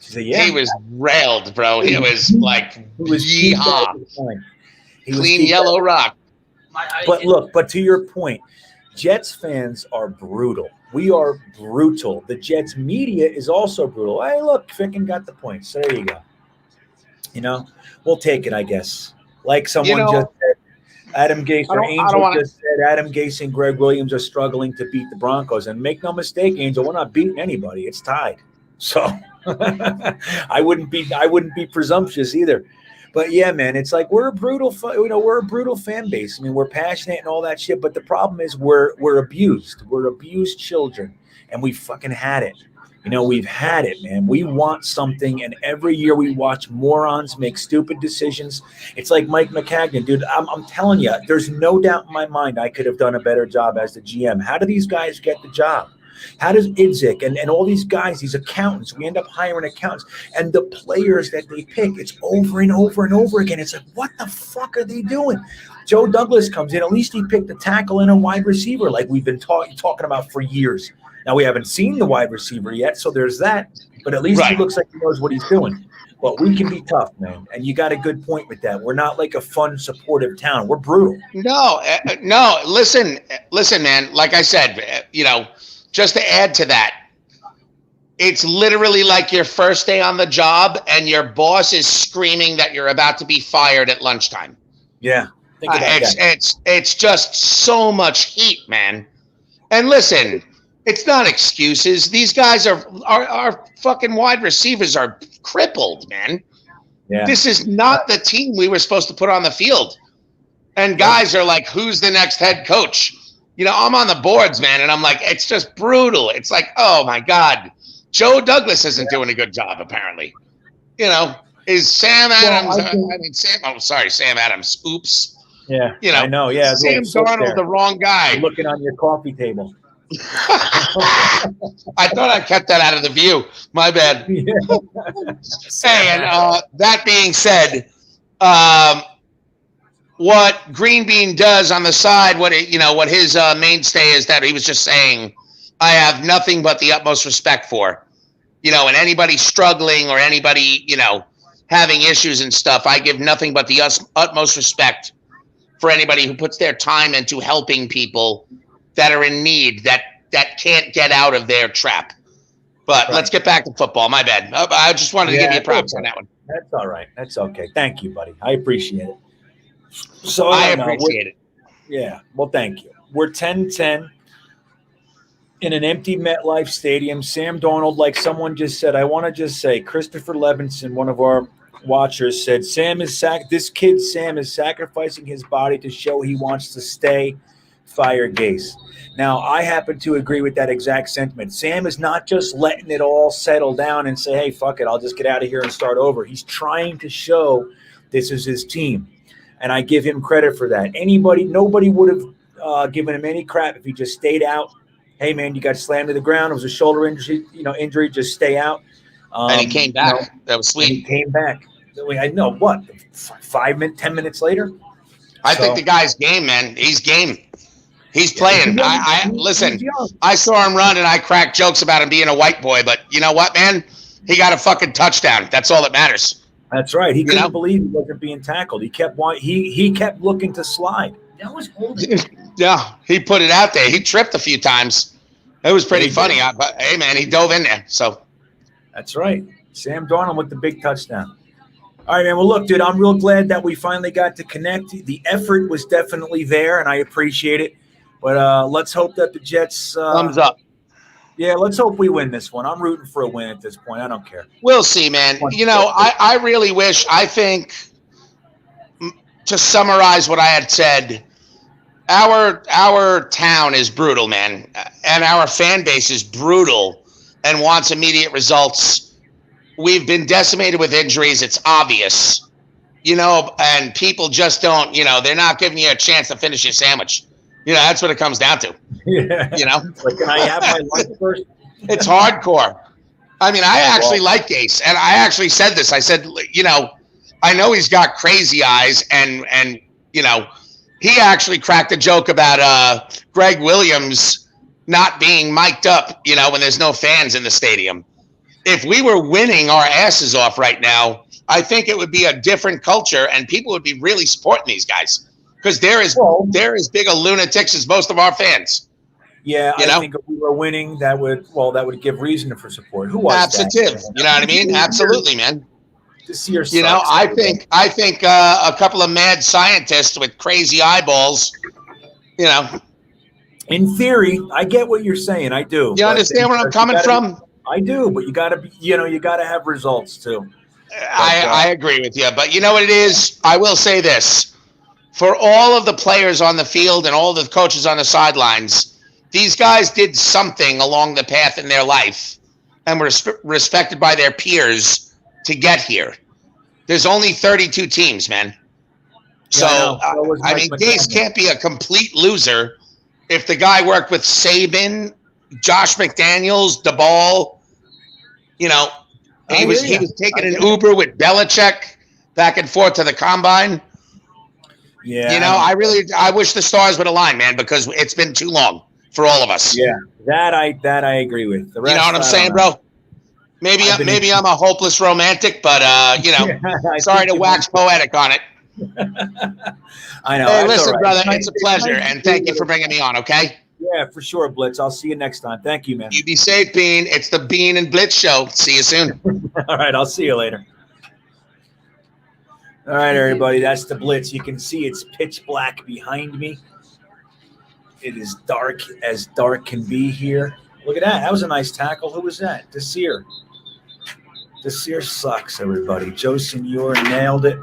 She said, "Yeah." He was railed, bro. He was like, yeehaw. Clean yellow rock. But to your point, Jets fans are brutal. We are brutal. The Jets media is also brutal. Hey, look, Ficken got the point. So there you go. We'll take it, I guess. Like someone just said, Adam Gase or Angel just said Adam Gase and Greg Williams are struggling to beat the Broncos. And make no mistake, Angel, we're not beating anybody. It's tied. So I wouldn't be presumptuous either. But yeah, man, it's like we're a brutal fan base. I mean, we're passionate and all that shit. But the problem is we're abused. We're abused children, and we fucking had it. We've had it, man. We want something, and every year we watch morons make stupid decisions. It's like Mike McCagnon, dude. I'm telling you, there's no doubt in my mind I could have done a better job as the GM. How do these guys get the job? How does Idzik and all these guys, these accountants, we end up hiring accountants, and the players that they pick, it's over and over and over again. It's like, what the fuck are they doing? Joe Douglas comes in. At least he picked a tackle and a wide receiver like we've been talking about for years. Now, we haven't seen the wide receiver yet, so there's that. but at least he Right. looks like he knows what he's doing. But we can be tough, man, and you got a good point with that. We're not like a fun, supportive town. We're brutal. No. Listen, man. Like I said, just to add to that, it's literally like your first day on the job, and your boss is screaming that you're about to be fired at lunchtime. Yeah, think about that. It's just so much heat, man. And listen, it's not excuses. These guys are fucking wide receivers are crippled, man. Yeah. This is not the team we were supposed to put on the field. And guys are like, who's the next head coach? I'm on the boards, man, and I'm like, it's just brutal. It's like, oh my God. Joe Douglas isn't doing a good job, apparently. Is Sam Adams Sam Adams. Oops. Yeah. I know. Yeah. Sam Darnold the wrong guy. You're looking on your coffee table. I thought I kept that out of the view. My bad. Yeah. Hey, and that being said, what Green Bean does on the side, what his mainstay is that he was just saying, I have nothing but the utmost respect for, and anybody struggling or anybody, having issues and stuff, I give nothing but the utmost respect for anybody who puts their time into helping people that are in need, that can't get out of their trap. But Let's get back to football. My bad. I just wanted to give you props on that one. That's all right. That's okay. Thank you, buddy. I appreciate it. So I appreciate it. Yeah. Well, thank you. We're 10-10 in an empty MetLife Stadium. Sam Darnold, like someone just said, I want to just say, Christopher Levinson, one of our watchers, said, this kid Sam is sacrificing his body to show he wants to stay. Fire Gase. Now, I happen to agree with that exact sentiment. Sam is not just letting it all settle down and say, hey, fuck it, I'll just get out of here and start over. He's trying to show this is his team. And I give him credit for that. Nobody would have given him any crap if he just stayed out. Hey, man, you got slammed to the ground. It was a shoulder injury. Just stay out. And he came back. That was sweet. He came back. I know what, 10 minutes later? I think the guy's game, man. He's game. He's playing. Listen, I saw him run and I cracked jokes about him being a white boy, but you know what, man? He got a fucking touchdown. That's all that matters. That's right. He couldn't believe he wasn't being tackled. He kept looking to slide. That was holding. Yeah, he put it out there. He tripped a few times. It was pretty funny. But hey, man, he dove in there. So that's right. Sam Darnold with the big touchdown. All right, man. Well, look, dude, I'm real glad that we finally got to connect. The effort was definitely there, and I appreciate it. But let's hope that the Jets thumbs up. Yeah, let's hope we win this one. I'm rooting for a win at this point. I don't care. We'll see, man. I really wish. I think to summarize what I had said, our town is brutal, man, and our fan base is brutal and wants immediate results. We've been decimated with injuries. It's obvious, and people just don't. They're not giving you a chance to finish your sandwich. That's what it comes down to. Yeah. Like, can I have my lunch first? It's hardcore. I mean, I actually like Gase, and I actually said this. I said, I know he's got crazy eyes, and he actually cracked a joke about Greg Williams not being mic'd up, when there's no fans in the stadium. If we were winning our asses off right now, I think it would be a different culture, and people would be really supporting these guys. Because they're as big a lunatics as most of our fans. Yeah, I think if we were winning, that would give reason for support. Who was Absolute. that? You know what I mean? Absolutely, man. This year sucks. I think a couple of mad scientists with crazy eyeballs. In theory, I get what you're saying. I do. You understand where I'm coming from? I do, but you got to be. You got to have results too. I agree with you, but you know what it is? I will say this. For all of the players on the field and all the coaches on the sidelines, these guys did something along the path in their life and were respected by their peers to get here. There's only 32 teams, man. So, I mean, Gase can't be a complete loser if the guy worked with Saban, Josh McDaniels, DeBall. He was taking an Uber with Belichick back and forth to the combine. Yeah, I wish the stars would align, man, because it's been too long for all of us. Yeah, that I agree with. The rest, you know what I'm saying, bro? Maybe I've been I'm a hopeless romantic, but I sorry think to you wax poetic on it. I know. Hey, That's listen, all right. brother, nice- it's a pleasure, nice to and thank see you for bringing me on. Okay, Yeah, for sure, Blitz. I'll see you next time. Thank you, man. you be safe, Bean. It's the Bean and Blitz show. See you soon. All right, I'll see you later. All right, everybody, that's the Blitz. You can see it's pitch black behind me. It is dark as dark can be here. Look at that. That was a nice tackle. Who was that? Desir. Desir sucks, everybody. Joe Senor nailed it.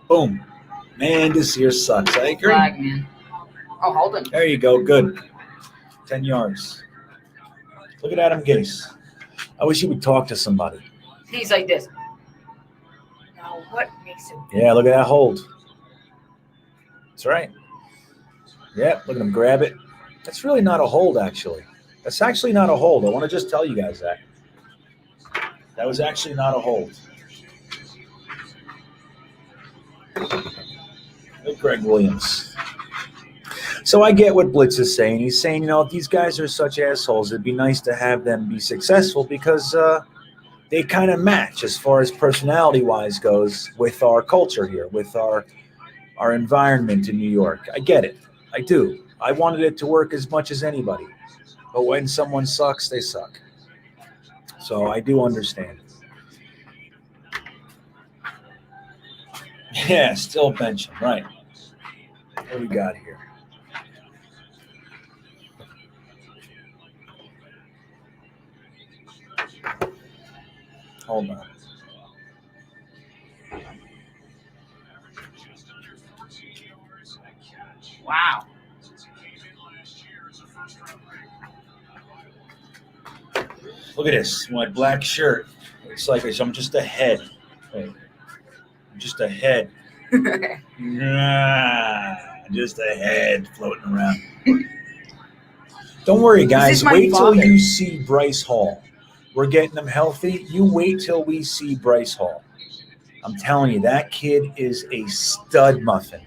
Boom. Man, Desir sucks. I agree. Flag, man. Oh, hold on. There you go. Good. 10 yards. Look at Adam Gase. I wish he would talk to somebody. He's like this. Now, what makes him? Yeah, look at that hold. That's right. Yeah, look at him grab it. That's really not a hold, actually. That's actually not a hold. I want to just tell you guys that. That was actually not a hold. Look, Greg Williams. So I get what Blitz is saying. He's saying, if these guys are such assholes, it'd be nice to have them be successful because they kind of match as far as personality-wise goes with our culture here, with our environment in New York. I get it. I do. I wanted it to work as much as anybody. But when someone sucks, they suck. So I do understand. Yeah, still benching. Right. What do we got here? Hold on. Wow. Look at this. My black shirt. Looks like I'm just ahead. Wait. I'm just ahead. Just ahead floating around. Don't worry, guys. Wait till you see Bryce Hall. We're getting him healthy. You wait till we see Bryce Hall. I'm telling you, that kid is a stud muffin.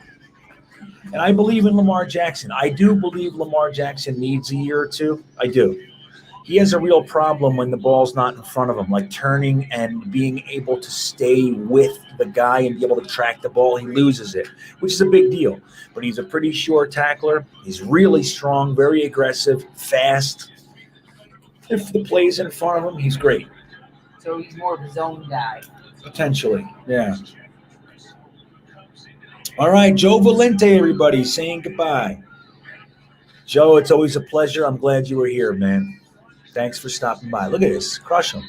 And I believe in Lamar Jackson. I do believe Lamar Jackson needs a year or two. I do. He has a real problem when the ball's not in front of him, like turning and being able to stay with the guy and be able to track the ball. He loses it, which is a big deal. But he's a pretty sure tackler. He's really strong, very aggressive, fast. If the play's in front of him, he's great. So he's more of his own guy. Potentially, yeah. All right, Joe Valente, everybody, saying goodbye. Joe, it's always a pleasure. I'm glad you were here, man. Thanks for stopping by. Look at this. Crush him.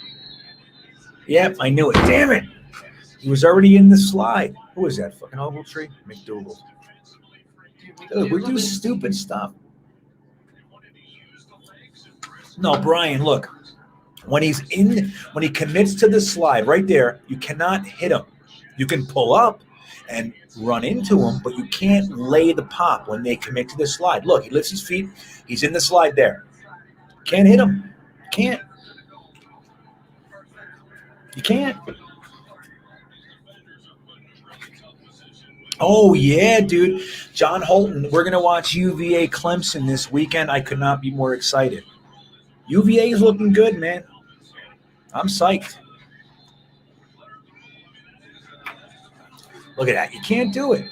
Yep, I knew it. Damn it. He was already in the slide. Who is that? Fucking Ogletree? McDougal. Dude, we do stupid stuff. No, Brian, look. When he commits to the slide right there, you cannot hit him. You can pull up and run into him, but you can't lay the pop when they commit to the slide. Look, he lifts his feet. He's in the slide there. Can't hit him. Can't. You can't. Oh, yeah, dude. John Holton, we're going to watch UVA Clemson this weekend. I could not be more excited. UVA is looking good, man. I'm psyched. Look at that. You can't do it.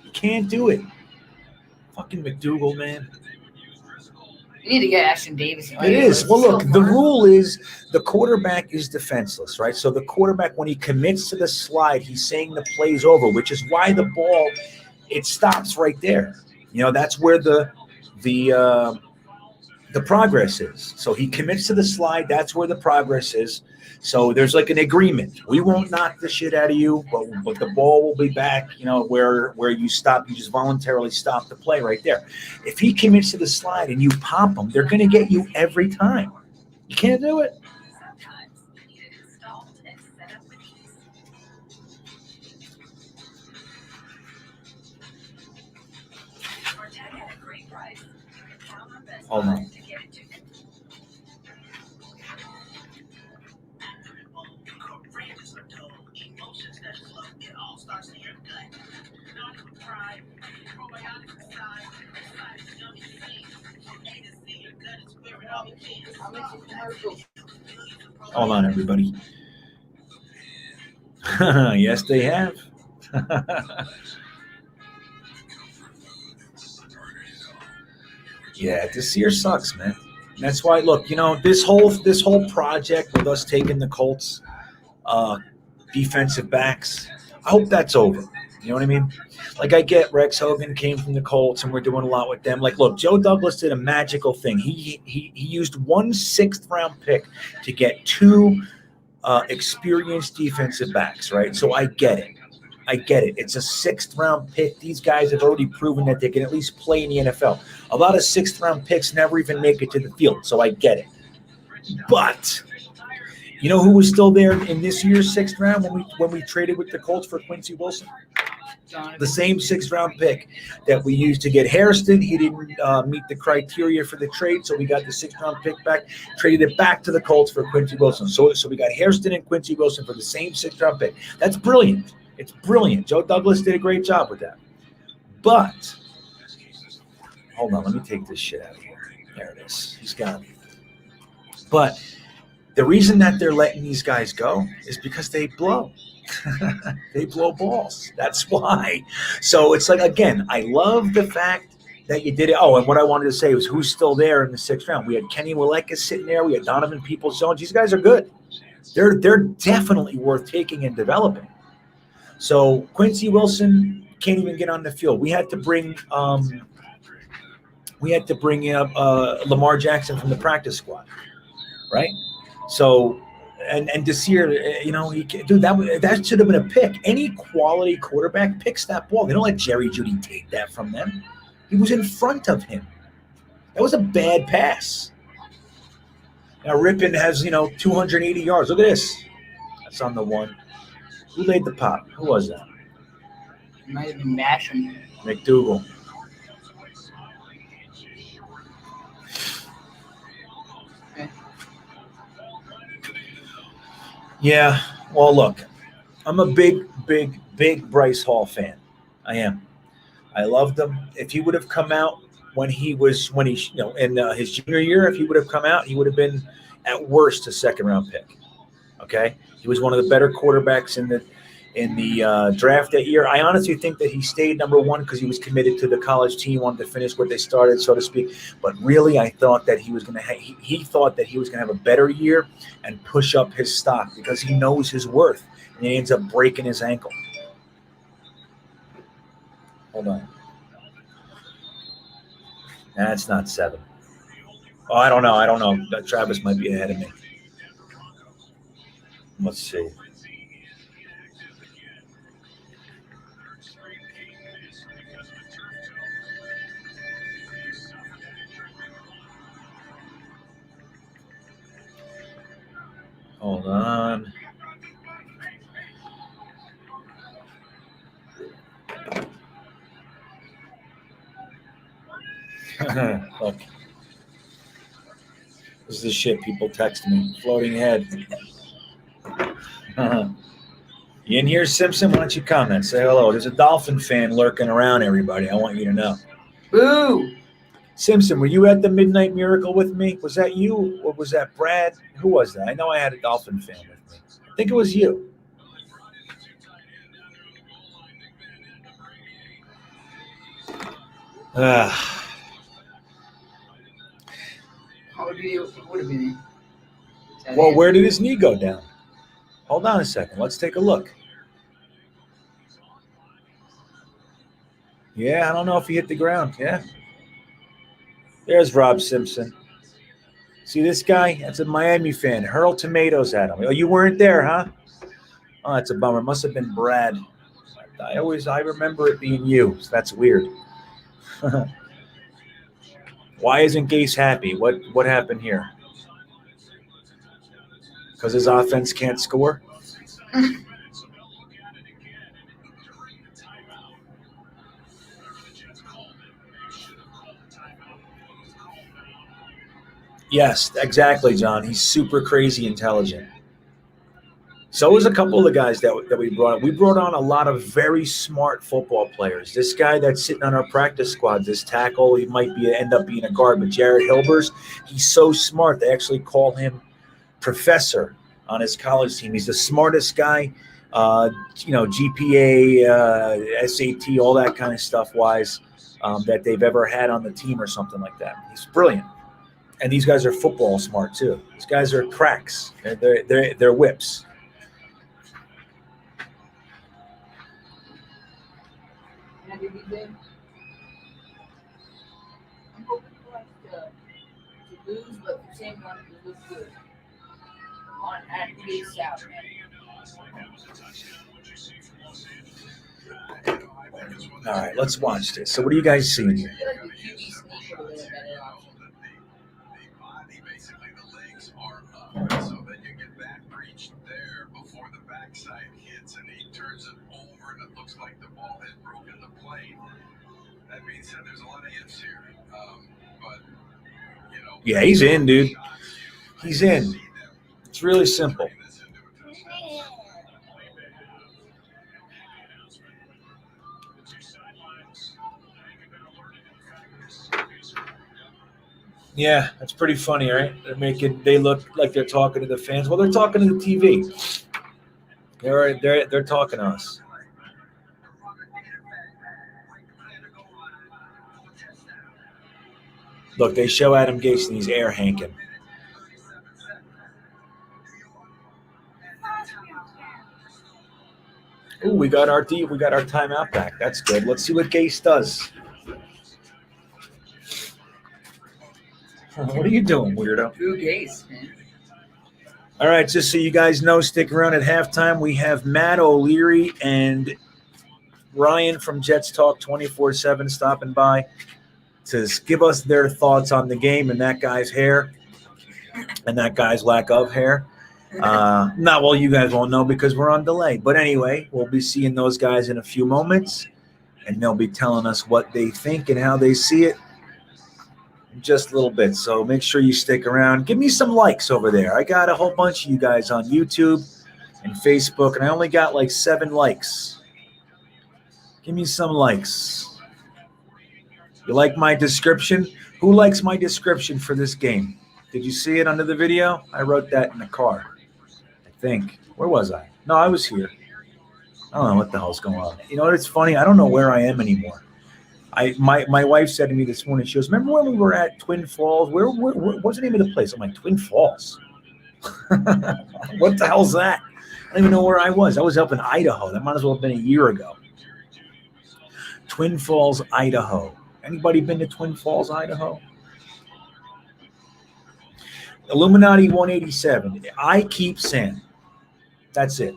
You can't do it. Fucking McDougal, man. You need to get Ashton Davis. It is. Well, look, the rule is the quarterback is defenseless, right? So the quarterback, when he commits to the slide, he's saying the play's over, which is why the ball, it stops right there. That's where the progress is. So he commits to the slide. That's where the progress is. So there's like an agreement. We won't knock the shit out of you, but the ball will be back, where you stop. You just voluntarily stop the play right there. If he commits to the slide and you pop him, they're going to get you every time. You can't do it. Hold on. Hold on, everybody. Yes, they have. Yeah, this year sucks, man. That's why. Look, this whole project with us taking the Colts defensive backs. I hope that's over. You know what I mean? Like, I get Rex Hogan came from the Colts, and we're doing a lot with them. Like, look, Joe Douglas did a magical thing. He used 1/6 round pick to get two experienced defensive backs, right? So I get it. It's a 6th round pick. These guys have already proven that they can at least play in the NFL. A lot of 6th round picks never even make it to the field, so I get it. But you know who was still there in this year's 6th round when we traded with the Colts for Quincy Wilson? The same 6th round pick that we used to get Hairston. He didn't meet the criteria for the trade, so we got the 6th round pick back, traded it back to the Colts for Quincy Wilson. So we got Hairston and Quincy Wilson for the same 6th round pick. That's brilliant. It's brilliant. Joe Douglas did a great job with that. But hold on, let me take this shit out of here. There it is. He's got it. But the reason that they're letting these guys go is because they blow. They blow balls. That's why. So it's like, again, I love the fact that you did it. Oh, and what I wanted to say was who's still there in the 6th round. We had Kenny Willekes sitting there. We had Donovan Peoples-Jones. These guys are good. They're definitely worth taking and developing. So Quincy Wilson can't even get on the field. We had to bring Lamar Jackson from the practice squad, right? So and Desir, that should have been a pick. Any quality quarterback picks that ball. They don't let Jerry Jeudy take that from them. He was in front of him. That was a bad pass. Now Rippon has 280 yards. Look at this. That's on the one. Who laid the pop? Who was that? It might have been Basham. McDougal. Okay. Yeah. Well, look, I'm a big Bryce Hall fan. I am. I loved him. If he would have come out in his junior year, if he would have come out, he would have been at worst a 2nd round pick. Okay. He was one of the better quarterbacks in the draft that year. I honestly think that he stayed number 1 because he was committed to the college team, wanted to finish what they started, so to speak. But really, I thought that he was going to. He thought that he was going to have a better year and push up his stock because he knows his worth, and he ends up breaking his ankle. Hold on. That's not 7. Oh, I don't know. Travis might be ahead of me. Let's see. Hold on. Look. This is the shit people text me. Floating head. You in here, Simpson? Why don't you comment? Say hello. There's a Dolphin fan lurking around, everybody. I want you to know. Boo! Simpson, were you at the Midnight Miracle with me? Was that you or was that Brad? Who was that? I know I had a Dolphin fan with me. I think it was you. How would have been? Well, where did his knee go down? Hold on a second. Let's take a look. Yeah, I don't know if he hit the ground. Yeah. There's Rob Simpson. See this guy? That's a Miami fan. Hurl tomatoes at him. Oh, you weren't there, huh? Oh, that's a bummer. Must have been Brad. I remember it being you. So that's weird. Why isn't Gase happy? What happened here? Because his offense can't score? Yes, exactly, John. He's super crazy intelligent. So is a couple of the guys that we brought on. We brought on a lot of very smart football players. This guy that's sitting on our practice squad, this tackle, he might end up being a guard, but Jared Hilbers, he's so smart. They actually call him professor on his college team. He's the smartest guy, GPA, SAT, all that kind of stuff wise, that they've ever had on the team or something like that. He's brilliant. And these guys are football smart too. These guys are cracks. They're whips. I'm hoping for us to lose, but the same one to look good. On Adam Gase out, man. All right, let's watch this. So what are you guys seeing here? I feel like the QB sneak would have been a better option. Basically, the legs are up, so then you get that breach there before the backside hits, and he turns it over, and it looks like the ball has broken the plane. That being said, there's a lot of ifs here, but Yeah, he's in, dude. He's in. It's really simple. Yeah, that's pretty funny, right? They look like they're talking to the fans. Well, they're talking to the TV. They're talking to us. Look, they show Adam Gase and he's air hanking. Ooh, we got our timeout back. That's good. Let's see what Gase does. What are you doing, weirdo? Drew Gase, man. All right, just so you guys know, stick around at halftime. We have Matt O'Leary and Ryan from Jets Talk 24/7 stopping by to give us their thoughts on the game and that guy's hair and that guy's lack of hair. Not well, you guys won't know because we're on delay. But anyway, we'll be seeing those guys in a few moments, and they'll be telling us what they think and how they see it in just a little bit. So make sure you stick around. Give me some likes over there. I got a whole bunch of you guys on YouTube and Facebook, and I only got like 7 likes. Give me some likes. You like my description? Who likes my description for this game? Did you see it under the video? I wrote that in the car, I think. Where was I? No, I was here. I don't know what the hell's going on. You know what? It's funny. I don't know where I am anymore. My wife said to me this morning, she goes, remember when we were at Twin Falls? Where what's the name of the place? I'm like, Twin Falls? What the hell's that? I don't even know where I was. I was up in Idaho. That might as well have been a year ago. Twin Falls, Idaho. Anybody been to Twin Falls, Idaho? Illuminati 187. I keep Sam. That's it.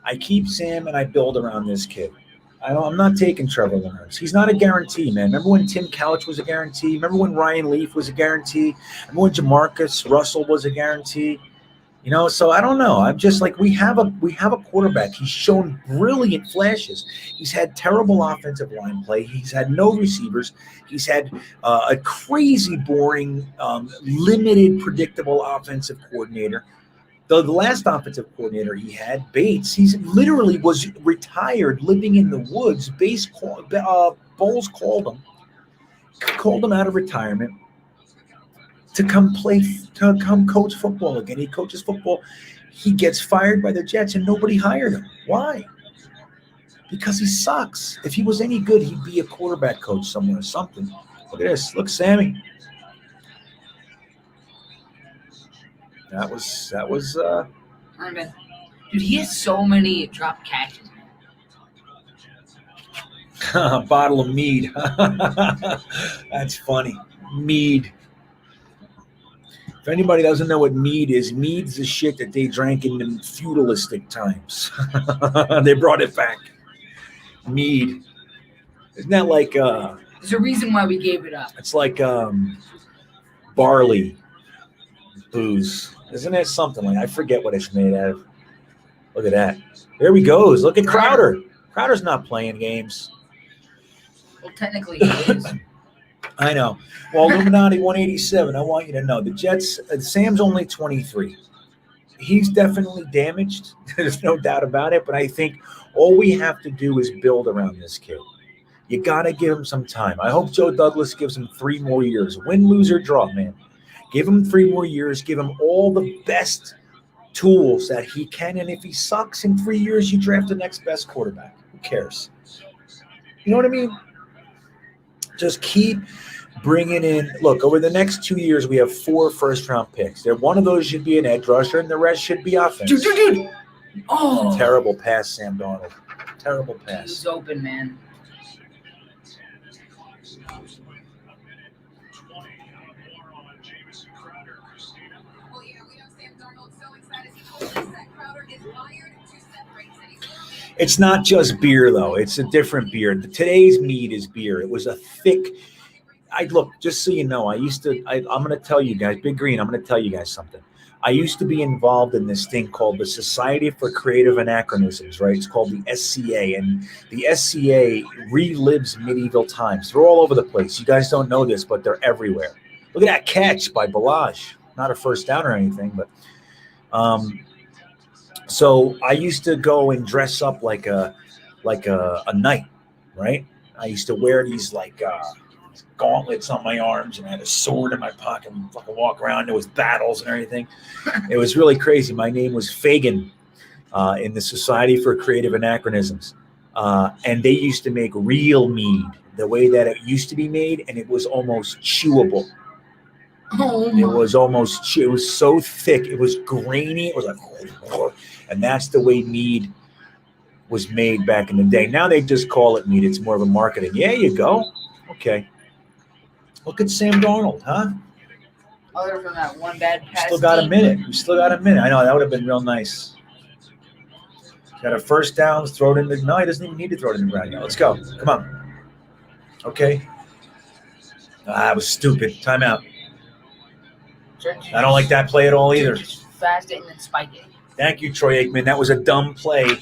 I keep Sam and I build around this kid. I'm not taking Trevor Lawrence. He's not a guarantee, man. Remember when Tim Couch was a guarantee? Remember when Ryan Leaf was a guarantee? Remember when Jamarcus Russell was a guarantee? You know, so I don't know. I'm just like, we have a quarterback. He's shown brilliant flashes. He's had terrible offensive line play. He's had no receivers. He's had a crazy, boring, limited, predictable offensive coordinator. The last offensive coordinator he had, Bates, he's literally was retired, living in the woods. Bowles called him out of retirement to come coach football again. He coaches football. He gets fired by the Jets, and nobody hired him. Why? Because he sucks. If he was any good, he'd be a quarterback coach somewhere or something. Look at this. Look, Sammy. That was. Dude, he has so many drop catches, man. A bottle of mead. That's funny. Mead. If anybody doesn't know what mead is, mead's the shit that they drank in the feudalistic times. They brought it back. Mead. Isn't that like There's a reason why we gave it up. it's like barley booze. Isn't it something like, I forget what it's made out of. Look at that. There he goes. Look at Crowder. Crowder's not playing games. Well, technically he is. I know. Well, Illuminati 187, I want you to know the Jets, Sam's only 23. He's definitely damaged. There's no doubt about it. But I think all we have to do is build around this kid. You got to give him some time. I hope Joe Douglas gives him 3 more years. Win, lose, or draw, man. Give him 3 more years. Give him all the best tools that he can. And if he sucks in 3 years, you draft the next best quarterback. Who cares? You know what I mean? Just keep bringing in. Look, over the next 2 years, we have 4 first-round picks. One of those should be an edge rusher, and the rest should be offense. Dude. Oh. Terrible pass, Sam Darnold. Terrible pass. He's open, man. It's not just beer, though. It's a different beer. Today's mead is beer. It was a thick. Look, just so you know, I'm going to tell you guys, Big Green, I'm going to tell you guys something. I used to be involved in this thing called the Society for Creative Anachronisms, right? It's called the SCA, and the SCA relives medieval times. They're all over the place. You guys don't know this, but they're everywhere. Look at that catch by Balazs. Not a first down or anything, but so I used to go and dress up like a knight, right? I used to wear these gauntlets on my arms, and I had a sword in my pocket and fucking walk around. There was battles and everything. It was really crazy. My name was Fagin in the Society for Creative Anachronisms. And they used to make real mead the way that it used to be made, and it was almost chewable. It was so thick. It was grainy. It was like, and that's the way mead was made back in the day. Now they just call it mead. It's more of a marketing. Yeah, you go. Okay. Look at Sam Darnold, huh? Other from that one bad pass. We still got a minute. I know, that would have been real nice. Got a first down, throw it in the. No, he doesn't even need to throw it in the ground yet. Let's go. Come on. Okay. That was stupid. Timeout. I don't like that play at all either. Fast it and then spike it. Thank you, Troy Aikman. That was a dumb play.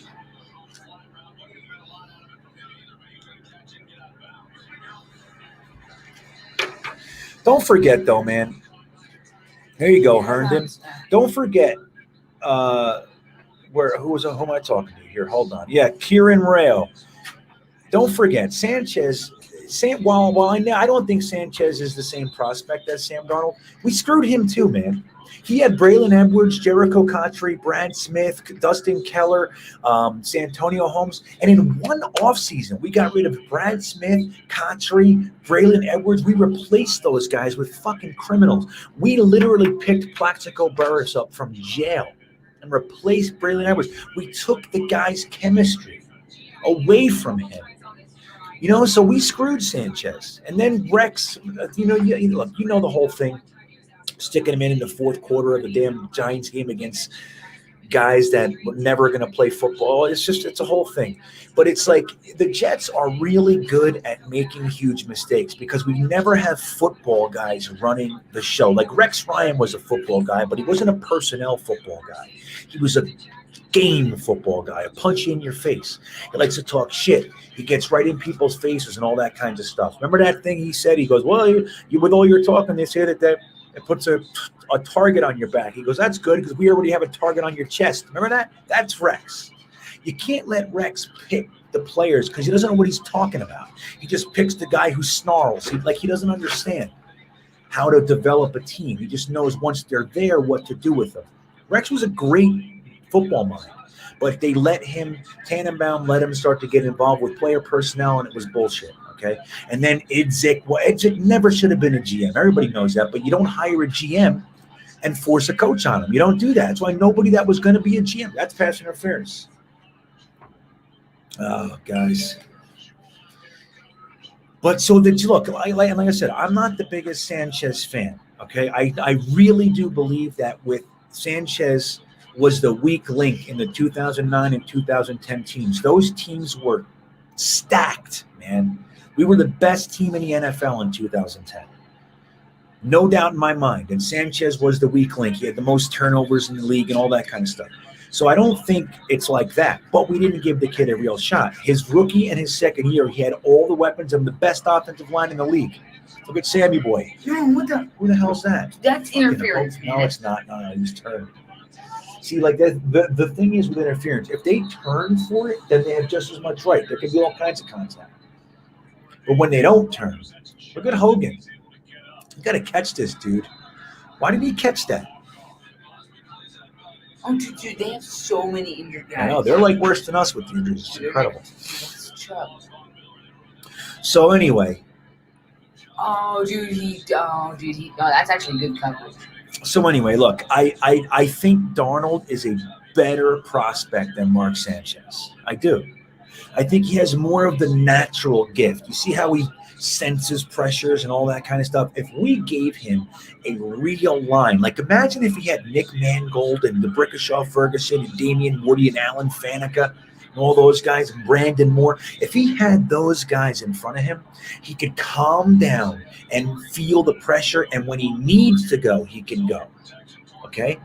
Don't forget, though, man. There you go, Herndon. Don't forget. Who am I talking to here? Hold on. Yeah, Kieran Rayo. Don't forget, Sanchez. While I don't think Sanchez is the same prospect as Sam Darnold, we screwed him too, man. He had Braylon Edwards, Jericho Cotchery, Brad Smith, Dustin Keller, Santonio Holmes. And in one offseason, we got rid of Brad Smith, Cotchery, Braylon Edwards. We replaced those guys with fucking criminals. We literally picked Plaxico Burress up from jail and replaced Braylon Edwards. We took the guy's chemistry away from him. You know, so we screwed Sanchez. And then Rex, look, you know the whole thing. Sticking him in the fourth quarter of the damn Giants game against guys that were never going to play football. It's a whole thing. But it's like the Jets are really good at making huge mistakes because we never have football guys running the show. Like Rex Ryan was a football guy, but he wasn't a personnel football guy. He was a game football guy, a punch you in your face. He likes to talk shit. He gets right in people's faces and all that kinds of stuff. Remember that thing he said? He goes, well, you with all your talking, they say that it puts a target on your back. He goes, that's good because we already have a target on your chest. Remember that? That's Rex. You can't let Rex pick the players because he doesn't know what he's talking about. He just picks the guy who snarls. He doesn't understand how to develop a team. He just knows once they're there what to do with them. Rex was a great football mind, but they let him, Tannenbaum let him start to get involved with player personnel, and it was bullshit. Okay. And then Idzik never should have been a GM. Everybody knows that, but you don't hire a GM and force a coach on him. You don't do that. That's why nobody that was going to be a GM. That's pass interference. Oh, guys. But so look, like I said, I'm not the biggest Sanchez fan. Okay. I really do believe that with Sanchez was the weak link in the 2009 and 2010 teams. Those teams were stacked, man. We were the best team in the NFL in 2010. No doubt in my mind. And Sanchez was the weak link. He had the most turnovers in the league and all that kind of stuff. So I don't think it's like that. But we didn't give the kid a real shot. His rookie and his second year, he had all the weapons of the best offensive line in the league. Look at Sammy Boy. No, who the hell's that? That's interference. No, it's not. No, he's turned. See, like the thing is with interference, if they turn for it, then they have just as much right. There can be all kinds of contact. But when they don't turn, look at Hogan. You got to catch this, dude. Why did he catch that? Oh, dude, they have so many injured guys. I know they're like worse than us with the injuries. It's They're incredible. That's Chubb. So anyway, Oh, dude, no, that's actually good coverage. look, I think Darnold is a better prospect than Mark Sanchez. I do. I think he has more of the natural gift. You see how he senses pressures and all that kind of stuff. If we gave him a real line, like imagine if he had Nick Mangold and the Brickashaw Ferguson and Damian Woody and Alan Faneca and all those guys and Brandon Moore. If he had those guys in front of him, he could calm down and feel the pressure. And when he needs to go, he can go. Okay?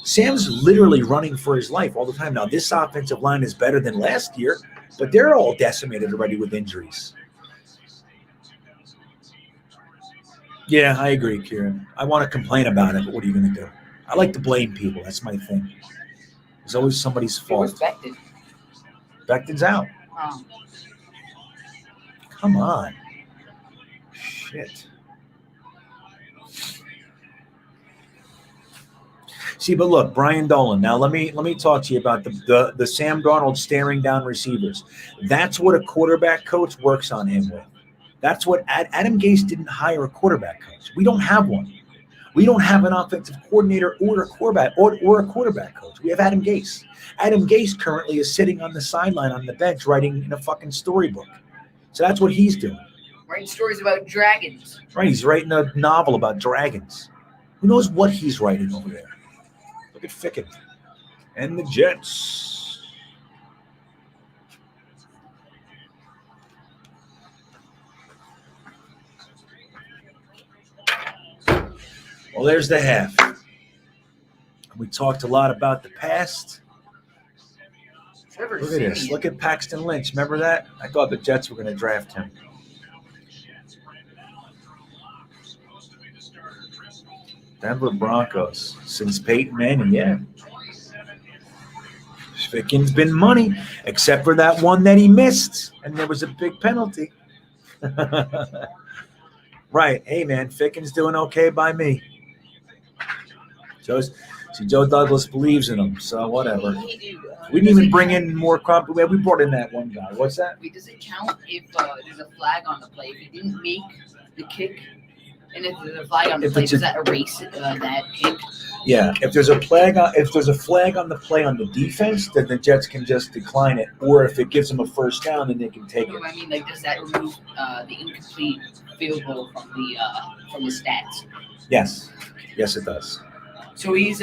Sam's literally running for his life all the time. Now, this offensive line is better than last year, but they're all decimated already with injuries. Yeah, I agree, Kieran. I want to complain about it, but what are you going to do? I like to blame people. That's my thing. There's always somebody's fault. Respected. Becton's out. Oh. Come on. Shit. See, but look, Brian Dolan. Now let me talk to you about the Sam Darnold staring down receivers. That's what a quarterback coach works on him with. That's what Adam Gase didn't hire a quarterback coach. We don't have one. We don't have an offensive coordinator or a quarterback or a quarterback coach. We have Adam Gase. Adam Gase currently is sitting on the sideline on the bench writing in a fucking storybook. So that's what he's doing. Writing stories about dragons. Right, he's writing a novel about dragons. Who knows what he's writing over there? Look at Ficken and the Jets. Well, there's the half. We talked a lot about the past. Look at this. Look at Paxton Lynch. Remember that? I thought the Jets were going to draft him. Denver Broncos. Since Peyton Manning, yeah. Ficken's been money, except for that one that he missed, and there was a big penalty. Right. Hey, man, Ficken's doing okay by me. Joe Douglas believes in him, so whatever. Hey, dude, We didn't even bring in more comp. We brought in that one guy. What's that? Wait, does it count if there's a flag on the play? If he didn't make the kick, and if there's a flag on the play, does that erase that kick? Yeah. If there's a flag on the play on the defense, then the Jets can just decline it. Or if it gives them a first down, then they can take it. I mean, like, does that remove the incomplete field goal from the stats? Yes. Yes, it does. So he's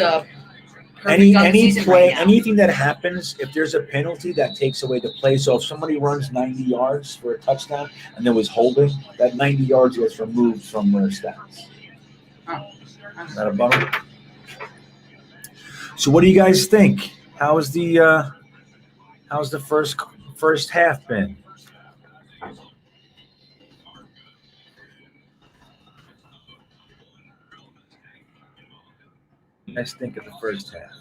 anything that happens, if there's a penalty that takes away the play. So if somebody runs 90 yards for a touchdown and there was holding, that 90 yards was removed from their stats. Is that a bummer? So what do you guys think? How's the first half been? Let's think of the first half.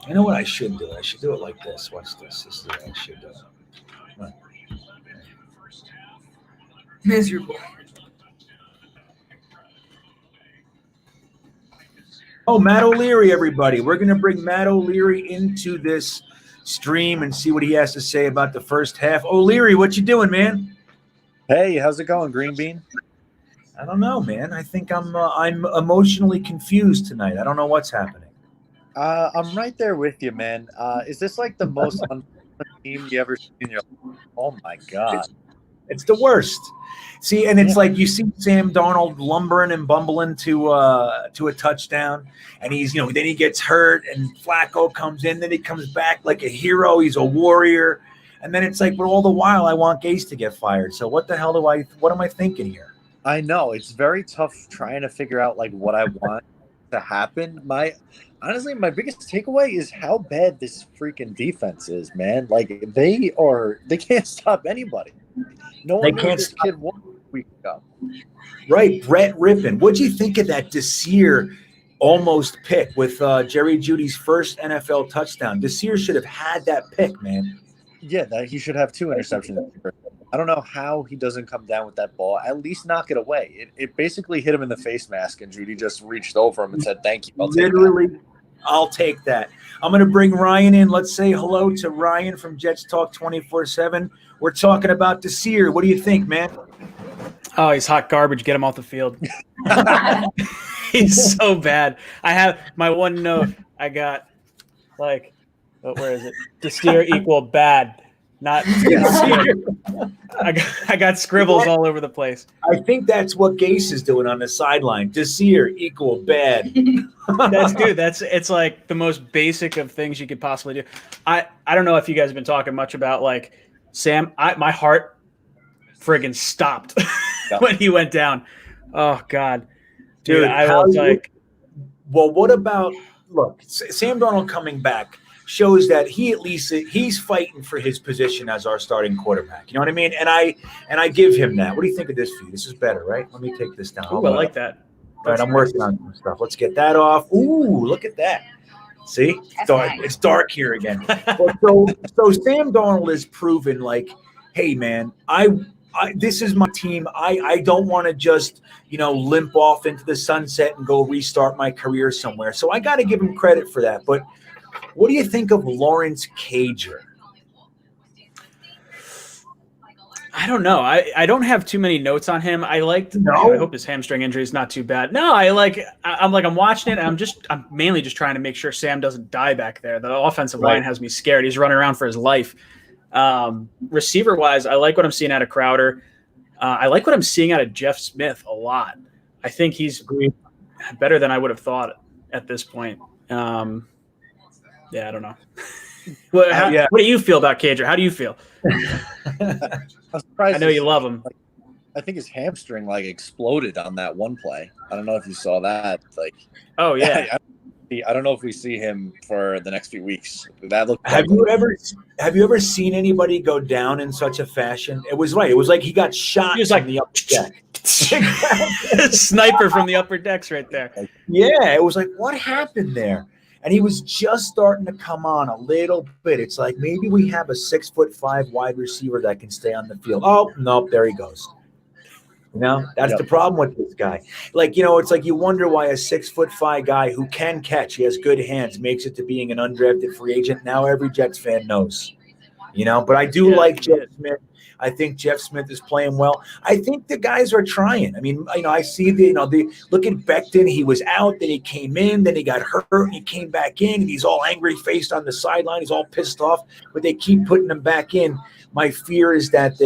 You know what I should do? I should do it like this. Watch this. This is what I should do. Come on. miserable. Oh, Matt O'Leary, everybody. We're going to bring Matt O'Leary into this stream and see what he has to say about the first half. O'Leary, what you doing, man? Hey, how's it going, Green Bean? I don't know, man. I think I'm emotionally confused tonight. I don't know what's happening. I'm right there with you, man. Is this like the most fun team you ever seen in your life? Oh, my God. It's the worst. See, and it's like you see Sam Darnold lumbering and bumbling to a touchdown, and he's, then he gets hurt, and Flacco comes in, then he comes back like a hero. He's a warrior. And then it's like, but all the while I want Gase to get fired. So what am I thinking here? I know. It's very tough trying to figure out like what I want to happen. Honestly, my biggest takeaway is how bad this freaking defense is, man. Like they can't stop anybody. No one knew this kid 1 week ago. Right, Brett Rippon. What'd you think of that Desir almost pick with Jerry Jeudy's first NFL touchdown? Desir should have had that pick, man. Yeah, that he should have 2 interceptions. I don't know how he doesn't come down with that ball. At least knock it away. It basically hit him in the face mask, and Judy just reached over him and said, "Thank you. I'll take that." Literally, I'll take that. I'm going to bring Ryan in. Let's say hello to Ryan from Jets Talk 24/7. We're talking about Desir. What do you think, man? Oh, he's hot garbage. Get him off the field. He's so bad. I have my one note. I got where is it? Desir equal bad. Not good. I got scribbles all over the place. I think that's what Gase is doing on the sideline. Desir equal bad. It's like the most basic of things you could possibly do. I don't know if you guys have been talking much about Sam. My heart friggin' stopped when he went down. Oh God, dude! I was like, well, what about Sam Darnold coming back shows that he's fighting for his position as our starting quarterback. You know what I mean? And I give him that. What do you think of this feed? This is better, right? Let me take this down. Ooh, I like that. All right, I'm working on some stuff. Let's get that off. Ooh, look at that. See? It's dark here again. so Sam Darnold is proven hey man, this is my team. I don't want to just, limp off into the sunset and go restart my career somewhere. So I got to give him credit for that. But what do you think of Lawrence Cager? I don't know. I don't have too many notes on him. I hope his hamstring injury is not too bad. No, I'm watching it. And I'm mainly just trying to make sure Sam doesn't die back there. The offensive line has me scared. He's running around for his life. Receiver wise, I like what I'm seeing out of Crowder. I like what I'm seeing out of Jeff Smith a lot. I think he's better than I would have thought at this point. Yeah, I don't know. What do you feel about Cager? How do you feel? I know you love him. I think his hamstring exploded on that one play. I don't know if you saw that. Oh yeah. I don't know if we see him for the next few weeks. That looked. Have you ever seen anybody go down in such a fashion? It was right. It was like he got shot. He was from the upper deck. Sniper from the upper decks right there. Yeah, it was like, what happened there? And he was just starting to come on a little bit. It's like maybe we have a 6'5" wide receiver that can stay on the field. Oh, nope, there he goes. That's the problem with this guy. It's like you wonder why a 6'5" guy who can catch, he has good hands, makes it to being an undrafted free agent. Now every Jets fan knows. But I do like Jeff Smith. I think Jeff Smith is playing well. I think the guys are trying. I mean, I see the look at Becton. He was out, then he came in, then he got hurt, and he came back in, and he's all angry faced on the sideline. He's all pissed off, but they keep putting him back in. My fear is that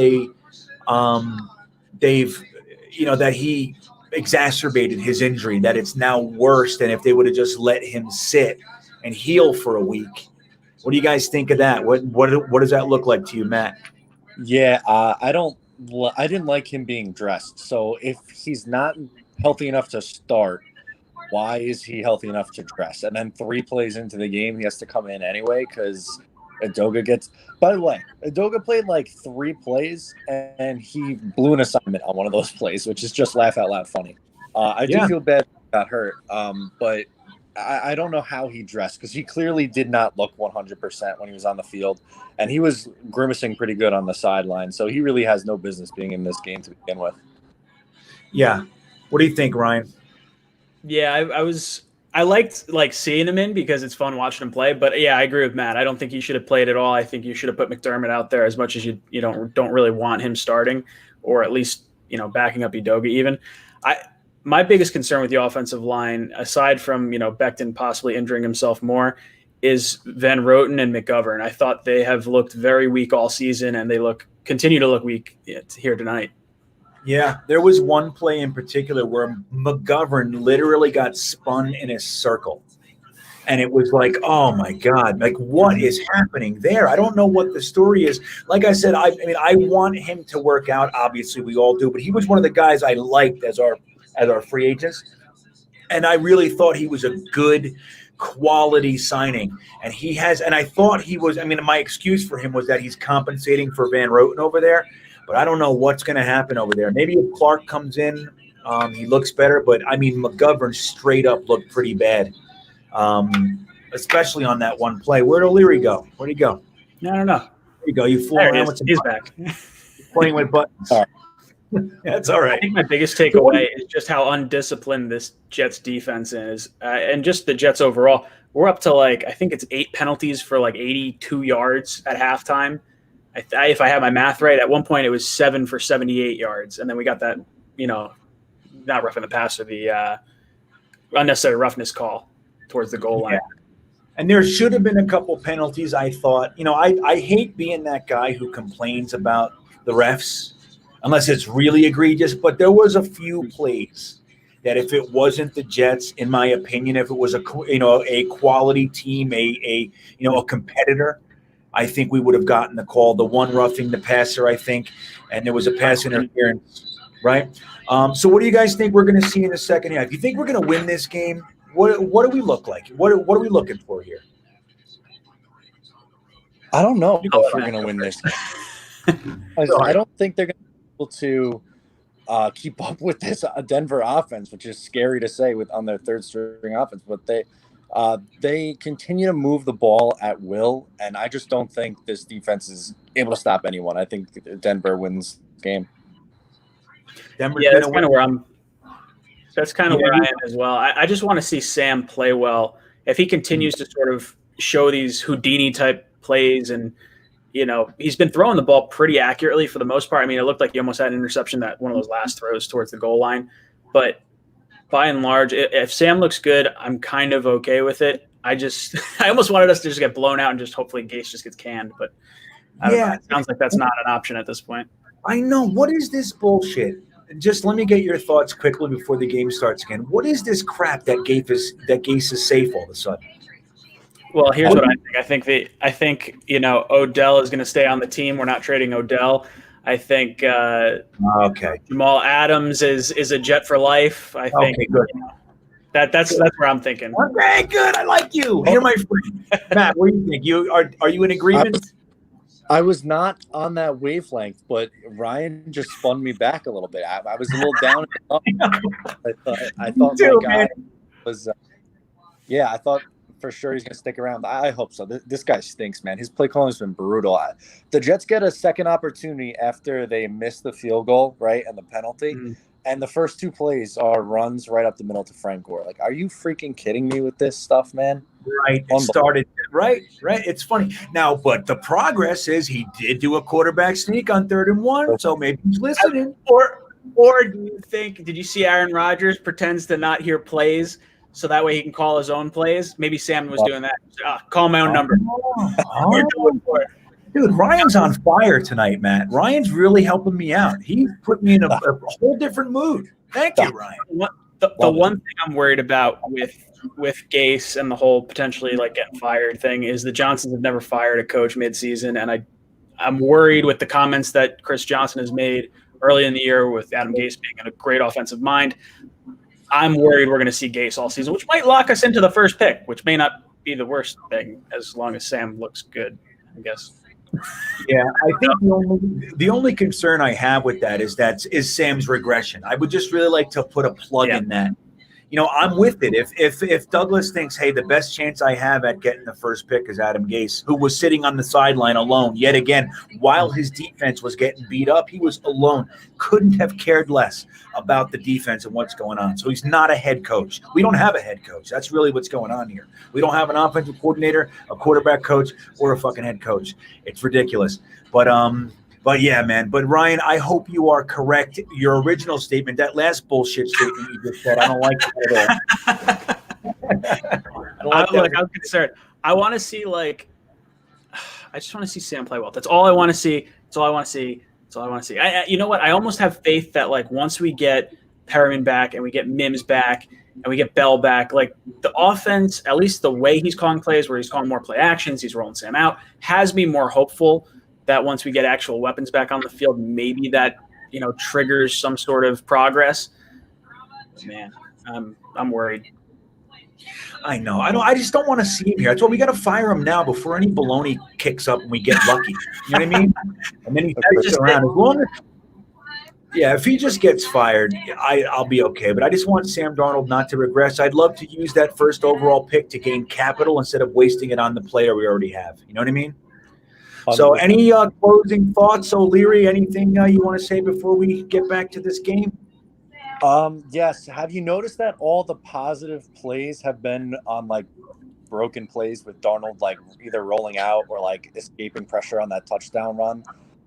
that he exacerbated his injury, that it's now worse than if they would have just let him sit and heal for a week. What do you guys think of that? What does that look like to you, Matt? Yeah, I didn't like him being dressed. So if he's not healthy enough to start, why is he healthy enough to dress? And then 3 plays into the game, he has to come in anyway because Edoga gets. By the way, Edoga played 3 plays and he blew an assignment on one of those plays, which is just laugh out loud funny. I do feel bad he got hurt, but I don't know how he dressed because he clearly did not look 100% when he was on the field, and he was grimacing pretty good on the sideline. So he really has no business being in this game to begin with. Yeah. What do you think, Ryan? Yeah, I liked seeing him in because it's fun watching him play. But yeah, I agree with Matt. I don't think he should have played at all. I think you should have put McDermott out there as much as you don't really want him starting, or at least backing up Edoga even. My biggest concern with the offensive line, aside from Becton possibly injuring himself more, is Van Roten and McGovern. I thought they have looked very weak all season, and they continue to look weak here tonight. Yeah, there was one play in particular where McGovern literally got spun in a circle. And it was like, oh, my God, what is happening there? I don't know what the story is. Like I said, I want him to work out. Obviously, we all do. But he was one of the guys I liked as our free agents. And I really thought he was a good quality signing. And I thought he was, my excuse for him was that he's compensating for Van Roten over there. But I don't know what's going to happen over there. Maybe if Clark comes in, he looks better. But, McGovern straight up looked pretty bad, especially on that one play. Where'd O'Leary go? Where'd he go? I don't know. you go. You fool There he around is. with some He's buttons. back. Playing with buttons. All right. That's all I right. think my biggest takeaway is just how undisciplined this Jets defense is, and just the Jets overall. We're up to I think it's 8 penalties for 82 yards at halftime. If I have my math right, at one point it was 7 for 78 yards, and then we got that, not roughing the passer, the unnecessary roughness call towards the goal line. Yeah. And there should have been a couple penalties. I thought, I hate being that guy who complains about the refs unless it's really egregious. But there was a few plays that if it wasn't the Jets, in my opinion, if it was a quality team, a competitor, I think we would have gotten the call. The one roughing the passer, I think, and there was a pass interference, right? So what do you guys think we're going to see in the second half? You think we're going to win this game? What do we look like? What are we looking for here? I don't know if we're going to win this. I don't think they're going to be able to keep up with this Denver offense, which is scary to say on their third string offense. But they continue to move the ball at will, and I just don't think this defense is able to stop anyone. I think Denver wins the game. That's kind of where I'm. That's kind of where I am as well. I just want to see Sam play well. If he continues to sort of show these Houdini type plays, and he's been throwing the ball pretty accurately for the most part. I mean, it looked like he almost had an interception, that one of those last throws towards the goal line. But by and large, if Sam looks good, I'm kind of okay with it. I almost wanted us to just get blown out and just hopefully Gase just gets canned. But I don't know. It sounds like that's not an option at this point. I know. What is this bullshit? Just let me get your thoughts quickly before the game starts again. What is this crap that Gase is safe all of a sudden? Well, here's what I think. I think Odell is going to stay on the team. We're not trading Odell. I think Jamal Adams is a Jet for life. I think good. That's where I'm thinking. Okay, good. I like you. You're my friend. Matt, what do you think? Are you in agreement? I was not on that wavelength, but Ryan just spun me back a little bit. I was a little down. I thought too, my guy was. I thought for sure he's going to stick around. I hope so. This guy stinks, man. His play calling has been brutal. The Jets get a second opportunity after they miss the field goal, right, and the penalty. Mm-hmm. And the first 2 plays are runs right up the middle to Frank Gore. Are you freaking kidding me with this stuff, man? Right. It started right. It's funny. Now, but the progress is he did do a quarterback sneak on 3rd and 1, so maybe he's listening. Or do you think, did you see Aaron Rodgers pretends to not hear plays so that way he can call his own plays? Maybe Sam was doing that. Call my own number. We're going for it. Dude, Ryan's on fire tonight, Matt. Ryan's really helping me out. He put me in a whole different mood. Thank you, Ryan. The one thing I'm worried about with Gase and the whole potentially getting fired thing is the Johnsons have never fired a coach midseason, and I'm worried with the comments that Chris Johnson has made early in the year with Adam Gase being a great offensive mind. I'm worried we're going to see Gase all season, which might lock us into the first pick, which may not be the worst thing as long as Sam looks good, I guess. Yeah, I think the only concern I have with that is Sam's regression. I would just really like to put a plug in that. I'm with it. If Douglas thinks, hey, the best chance I have at getting the first pick is Adam Gase, who was sitting on the sideline alone yet again while his defense was getting beat up, he was alone. Couldn't have cared less about the defense and what's going on. So he's not a head coach. We don't have a head coach. That's really what's going on here. We don't have an offensive coordinator, a quarterback coach, or a fucking head coach. It's ridiculous. But yeah, man. But Ryan, I hope you are correct. Your original statement, that last bullshit statement you just said, I don't like that at all. I'm concerned. I want to see I just want to see Sam play well. That's all I want to see. That's all I want to see. That's all I want to see. You know what? I almost have faith that once we get Perriman back and we get Mims back and we get Bell back, the offense, at least the way he's calling plays, where he's calling more play actions, he's rolling Sam out, has me more hopeful that once we get actual weapons back on the field, maybe that triggers some sort of progress. Man, I'm worried. I know. I just don't want to see him here. That's why we got to fire him now before any baloney kicks up and we get lucky. You know what I mean? And then he sticks around. As long as, if he just gets fired, I'll be okay. But I just want Sam Darnold not to regress. I'd love to use that first overall pick to gain capital instead of wasting it on the player we already have. You know what I mean? So any closing thoughts, O'Leary? Anything you want to say before we get back to this game? Yes. Have you noticed that all the positive plays have been on like broken plays with Darnold like either rolling out or like escaping pressure on that touchdown run?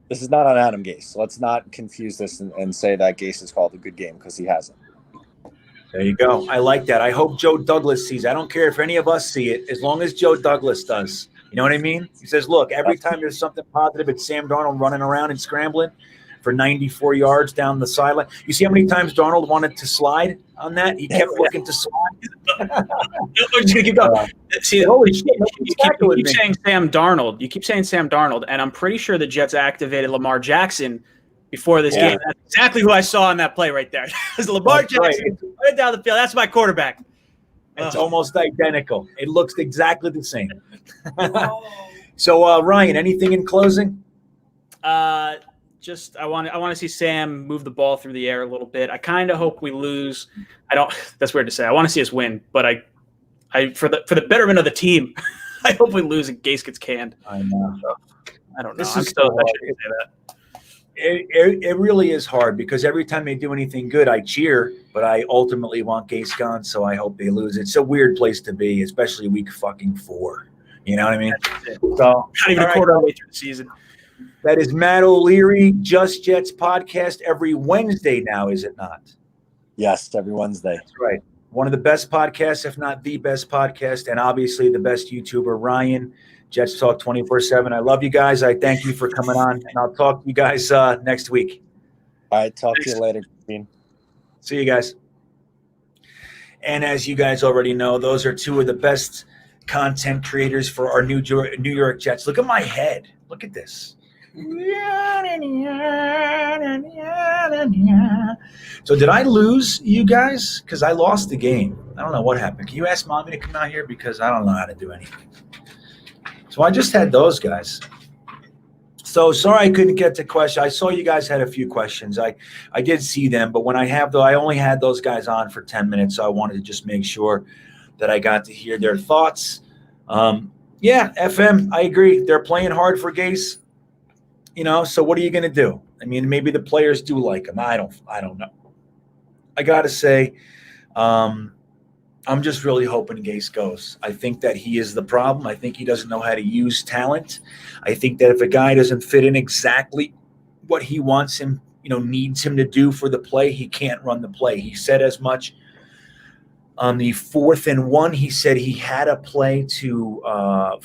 This is not on Adam Gase. So let's not confuse this and say that Gase has called a good game because he hasn't. There you go. I like that. I hope Joe Douglas sees. I don't care if any of us see it, as long as Joe Douglas does. You know what I mean? He says, look, every time there's something positive, it's Sam Darnold running around and scrambling for 94 yards down the sideline. You see how many times Darnold wanted to slide on that? He kept looking to slide. See, holy shit! You keep saying Sam Darnold. You keep saying Sam Darnold, and I'm pretty sure the Jets activated Lamar Jackson before this game. That's exactly who I saw on that play right there. It was Lamar Jackson right down the field. That's my quarterback. It's almost identical. It looks exactly the same. So, Ryan, anything in closing? Just I want to see Sam move the ball through the air a little bit. I kind of hope we lose. I don't. That's weird to say. I want to see us win, but I for the betterment of the team, I hope we lose and Gase gets canned. I know. I don't know. This I is shouldn't say that. It really is hard because every time they do anything good, I cheer, but I ultimately want Gase gone, so I hope they lose. It's a weird place to be, especially week fucking 4. You know what I mean? So Not even a quarter of the way through the season. That is Matt O'Leary, Just Jets podcast every Wednesday now, is it not? Yes, every Wednesday. That's right. One of the best podcasts, if not the best podcast, and obviously the best YouTuber, Ryan, Jets Talk 24/7. I love you guys. I thank you for coming on, and I'll talk to you guys next week. All right, talk to you later, Dean. See you guys. And as you guys already know, those are two of the best content creators for our New York Jets. Look at my head. Look at this. So did I lose you guys? Because I lost the game. I don't know what happened. Can you ask Mommy to come out here? Because I don't know how to do anything. So I just had those guys. So sorry I couldn't get to question. I saw you guys had a few questions. I did see them, but when I only had those guys on for 10 minutes, so I wanted to just make sure that I got to hear their thoughts. Yeah, FM, I agree. They're playing hard for Gase. You know, so what are you going to do? I mean, maybe the players do like him. I don't know. I got to say, I'm just really hoping Gase goes. I think that he is the problem. I think he doesn't know how to use talent. I think that if a guy doesn't fit in exactly what he wants him, needs him to do for the play, he can't run the play. He said as much on the 4th and 1. He said he had a play to a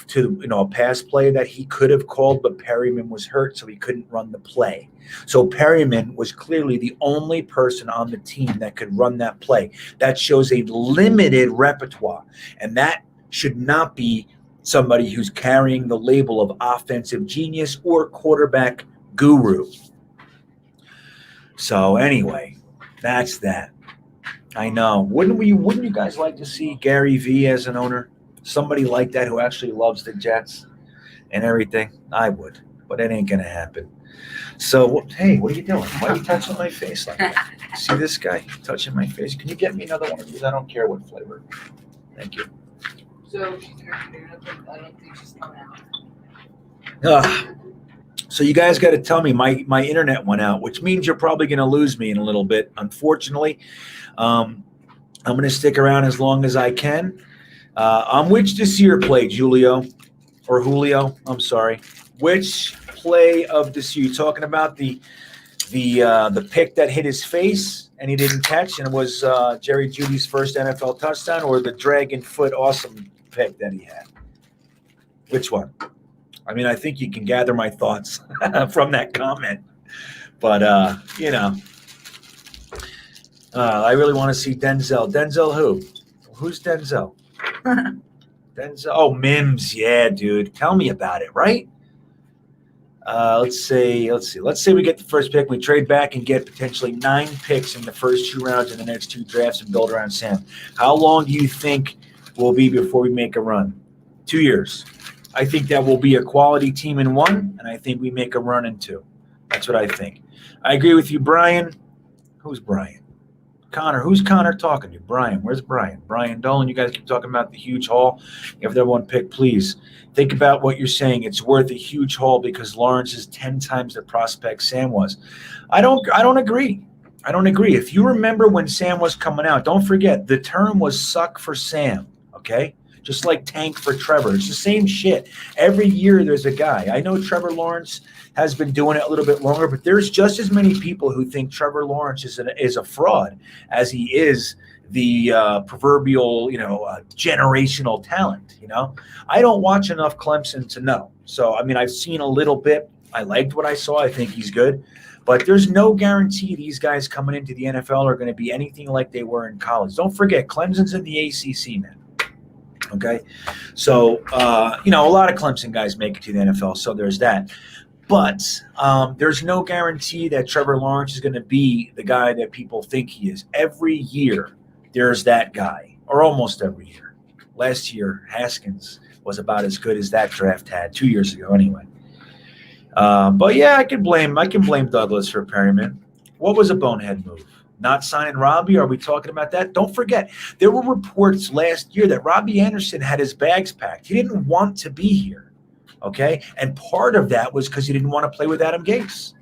pass play that he could have called, but Perryman was hurt, so he couldn't run the play. So Perryman was clearly the only person on the team that could run that play. That shows a limited repertoire, and that should not be somebody who's carrying the label of offensive genius or quarterback guru. So anyway, that's that. I know. Wouldn't you guys like to see Gary V as an owner? Somebody like that who actually loves the Jets and everything? I would, but it ain't going to happen. So, hey, what are you doing? Why are you touching my face like that? See this guy touching my face? Can you get me another one of these? I don't care what flavor. Thank you. So she's I don't think she's coming out. So you guys got to tell me my internet went out, which means you're probably going to lose me in a little bit, unfortunately. I'm going to stick around as long as I can. On which this year play, Julio? I'm sorry. Which play of this year? You talking about the pick that hit his face and he didn't catch, and it was Jerry Jeudy's first NFL touchdown, or the dragon foot awesome pick that he had? Which one? I mean, I think you can gather my thoughts from that comment, but I really want to see Denzel. Denzel who? Who's Denzel? Denzel. Oh, Mims. Yeah, dude. Tell me about it, right? Let's see. Let's say we get the first pick. We trade back and get potentially 9 picks in the first 2 rounds in the next 2 drafts and build around Sam. How long do you think will be before we make a run? 2 years. I think that will be a quality team in 1, and I think we make a run in 2. That's what I think. I agree with you, Brian. Who's Brian? Connor, who's Connor talking to? Brian, where's Brian? Brian Dolan, you guys keep talking about the huge haul. If there one pick, please think about what you're saying. It's worth a huge haul because Lawrence is 10 times the prospect Sam was. I don't agree. I don't agree. If you remember when Sam was coming out, don't forget the term was suck for Sam, okay? Just like tank for Trevor. It's the same shit. Every year there's a guy. I know Trevor Lawrence has been doing it a little bit longer, but there's just as many people who think Trevor Lawrence is a fraud as he is the proverbial, generational talent, I don't watch enough Clemson to know. So, I mean, I've seen a little bit. I liked what I saw. I think he's good. But there's no guarantee these guys coming into the NFL are going to be anything like they were in college. Don't forget, Clemson's in the ACC, man. Okay? So, a lot of Clemson guys make it to the NFL, so there's that. But there's no guarantee that Trevor Lawrence is going to be the guy that people think he is. Every year, there's that guy, or almost every year. Last year, Haskins was about as good as that draft had 2 years ago anyway. But yeah, I can blame Douglas for Perryman. What was a bonehead move? Not signing Robbie? Are we talking about that? Don't forget, there were reports last year that Robbie Anderson had his bags packed. He didn't want to be here, okay? And part of that was because he didn't want to play with Adam Gase.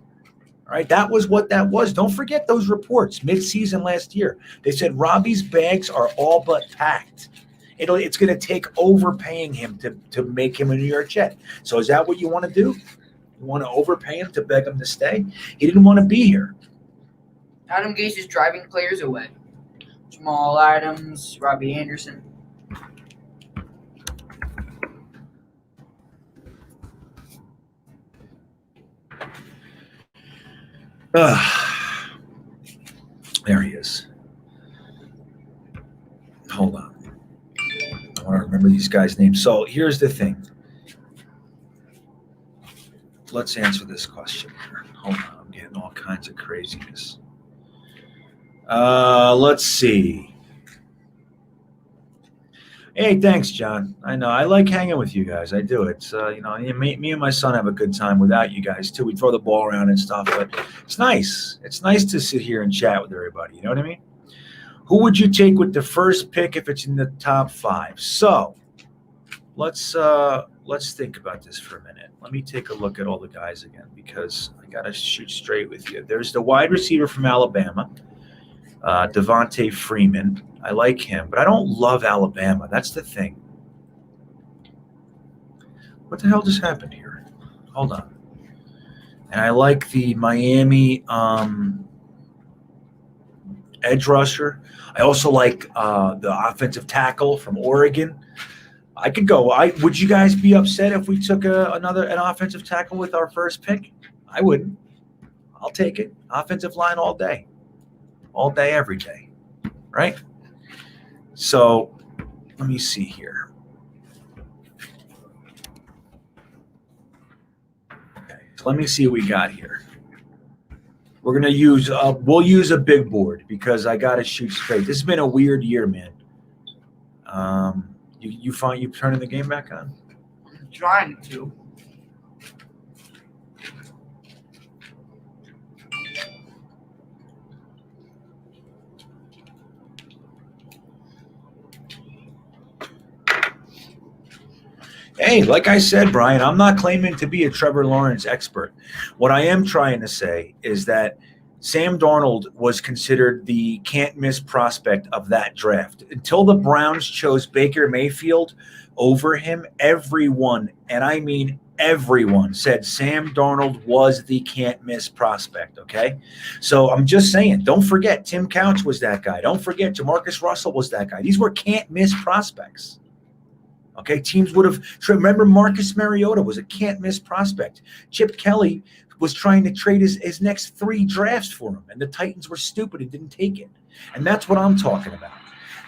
All right, that was what that was. Don't forget those reports mid-season last year. They said Robbie's bags are all but packed. It's going to take overpaying him to make him a New York Jet. So is that what you want to do? You want to overpay him to beg him to stay? He didn't want to be here. Adam Gase is driving players away. Jamal Adams, Robbie Anderson. There he is. Hold on. I want to remember these guys' names. So here's the thing. Let's answer this question here. Hold on. I'm getting all kinds of craziness. Let's see. Hey, thanks, John. I know. I like hanging with you guys. I do. It's, me and my son have a good time without you guys, too. We throw the ball around and stuff, but it's nice. It's nice to sit here and chat with everybody. You know what I mean? Who would you take with the first pick if it's in the top 5? So let's think about this for a minute. Let me take a look at all the guys again because I got to shoot straight with you. There's the wide receiver from Alabama, Devontae Freeman. I like him, but I don't love Alabama. That's the thing. What the hell just happened here? Hold on. And I like the Miami edge rusher. I also like the offensive tackle from Oregon. I could go. Would you guys be upset if we took an offensive tackle with our first pick? I wouldn't. I'll take it. Offensive line all day, every day, right? So let me see here. Okay, so let me see what we got here. We're gonna use we'll use a big board because I gotta shoot straight. This has been a weird year, man. You find you turning the game back on? I'm trying to. Hey, like I said, Brian, I'm not claiming to be a Trevor Lawrence expert. What I am trying to say is that Sam Darnold was considered the can't-miss prospect of that draft. Until the Browns chose Baker Mayfield over him, everyone, and I mean everyone, said Sam Darnold was the can't-miss prospect, okay? So I'm just saying, don't forget Tim Couch was that guy. Don't forget Jamarcus Russell was that guy. These were can't-miss prospects. Okay, teams would have – remember Marcus Mariota was a can't-miss prospect. Chip Kelly was trying to trade his next 3 drafts for him, and the Titans were stupid and didn't take it. And that's what I'm talking about.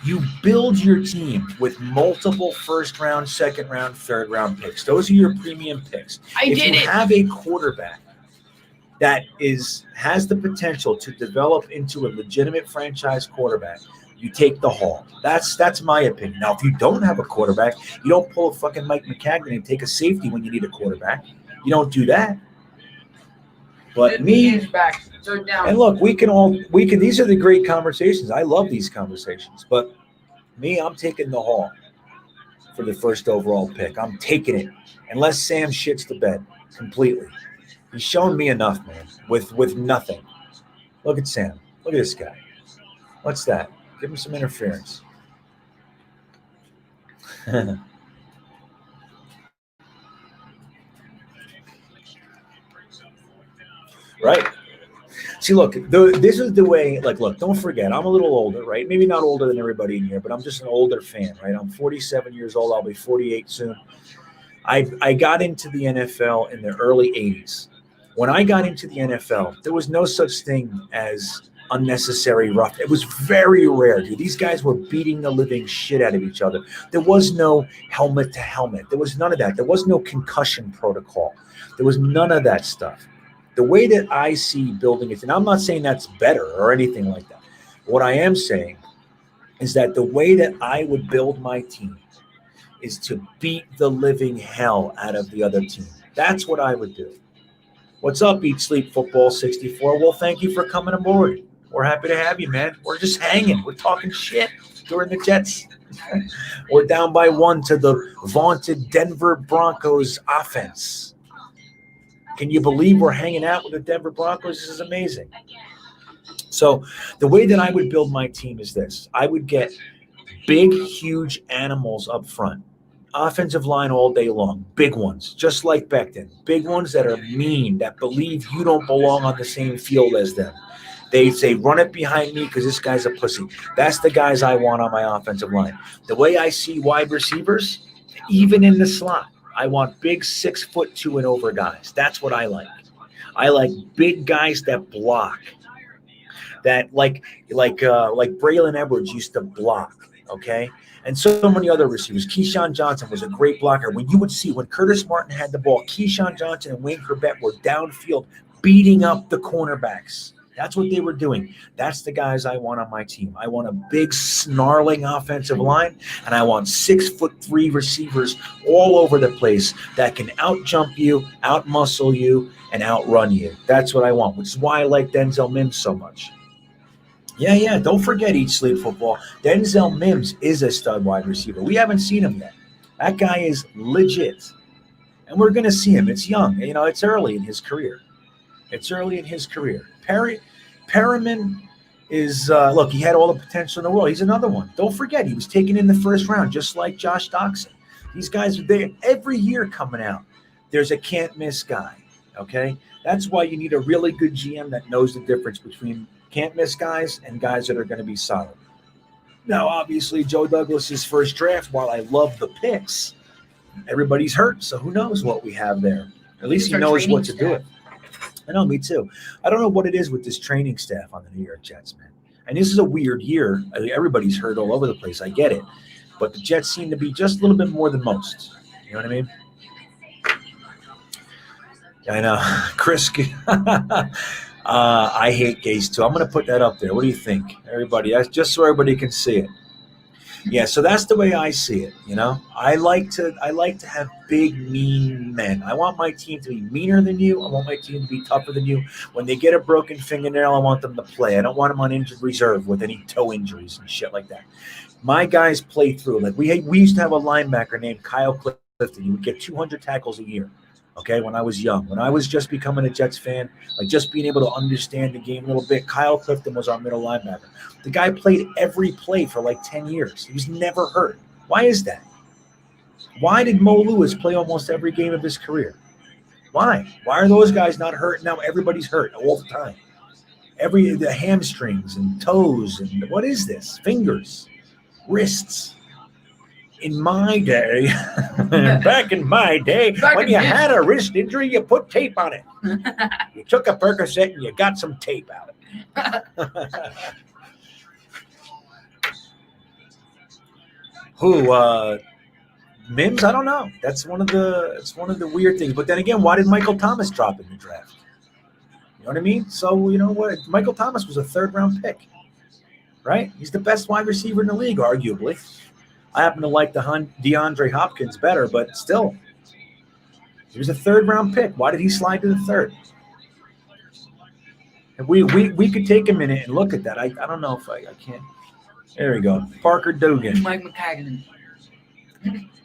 You build your team with multiple first-round, second-round, third-round picks. Those are your premium picks. If you have a quarterback that has the potential to develop into a legitimate franchise quarterback – you take the haul. That's my opinion. Now, if you don't have a quarterback, you don't pull a fucking Mike McCagnon and take a safety when you need a quarterback. You don't do that. But me, Game's back. Third down. and look, we can. These are the great conversations. I love these conversations. But me, I'm taking the Hall for the first overall pick. I'm taking it, unless Sam shits the bed completely. He's shown me enough, man. With nothing. Look at Sam. Look at this guy. What's that? Give him some interference. Right. See, look, this is the way, like, look, don't forget, I'm a little older, right? Maybe not older than everybody in here, but I'm just an older fan, right? I'm 47 years old. I'll be 48 soon. I got into the NFL in the early 80s. When I got into the NFL, there was no such thing as unnecessary rough. It was very rare, dude. These guys were beating the living shit out of each other. There was no helmet to helmet. There was none of that. There was no concussion protocol. There was none of that stuff. The way that I see building it, and I'm not saying that's better or anything like that. What I am saying is that the way that I would build my team is to beat the living hell out of the other team. That's what I would do. What's up, Eat Sleep Football 64? Well, thank you for coming aboard. We're happy to have you, man. We're just hanging. We're talking shit during the Jets. We're down by 1 to the vaunted Denver Broncos offense. Can you believe we're hanging out with the Denver Broncos? This is amazing. So the way that I would build my team is this. I would get big, huge animals up front. Offensive line all day long. Big ones, just like Becton. Big ones that are mean, that believe you don't belong on the same field as them. They say, run it behind me because this guy's a pussy. That's the guys I want on my offensive line. The way I see wide receivers, even in the slot, I want big 6'2" and over guys. That's what I like. I like big guys that block. That like Braylon Edwards used to block. Okay, and so many other receivers. Keyshawn Johnson was a great blocker. When you would see when Curtis Martin had the ball, Keyshawn Johnson and Wayne Corbett were downfield beating up the cornerbacks. That's what they were doing. That's the guys I want on my team. I want a big, snarling offensive line, and I want 6'3" receivers all over the place that can out-jump you, out-muscle you, and outrun you. That's what I want, which is why I like Denzel Mims so much. Yeah, don't forget Eat Sleep Football. Denzel Mims is a stud wide receiver. We haven't seen him yet. That guy is legit, and we're going to see him. It's young. You know, it's early in his career. Perriman is, look, he had all the potential in the world. He's another one. Don't forget, he was taken in the first round, just like Josh Doxson. These guys, they every year coming out, there's a can't-miss guy, okay? That's why you need a really good GM that knows the difference between can't-miss guys and guys that are going to be solid. Now, obviously, Joe Douglas's first draft, while I love the picks, everybody's hurt, so who knows what we have there. At least he knows what to do it. I know, me too. I don't know what it is with this training staff on the New York Jets, man. And this is a weird year. I mean, everybody's hurt all over the place. I get it. But the Jets seem to be just a little bit more than most. You know what I mean? I know. Chris, I hate Gase too. I'm going to put that up there. What do you think, everybody? That's just so everybody can see it. Yeah, so that's the way I see it. You know, I like to have big, mean men. I want my team to be meaner than you. I want my team to be tougher than you. When they get a broken fingernail, I want them to play. I don't want them on injured reserve with any toe injuries and shit like that. My guys play through. Like we used to have a linebacker named Kyle Clifton. He would get 200 tackles a year. Okay, when I was young, when I was just becoming a Jets fan, like just being able to understand the game a little bit, Kyle Clifton was our middle linebacker. The guy played every play for like 10 years. He was never hurt. Why is that? Why did Mo Lewis play almost every game of his career? Why? Why are those guys not hurt? Now everybody's hurt all the time. The hamstrings and toes and what is this? Fingers, wrists. In my day, back in my day, when you had a wrist injury, you put tape on it. You took a Percocet and you got some tape out of it. Who? Mims? I don't know. It's one of the weird things. But then again, why did Michael Thomas drop in the draft? You know what I mean? So you know what? Michael Thomas was a 3rd-round pick, right? He's the best wide receiver in the league, arguably. I happen to like the DeAndre Hopkins better, but still, he was a 3rd-round pick. Why did he slide to the 3rd? And we could take a minute and look at that. I don't know if I can't. There we go. Parker Dugan. Mike McCagnon.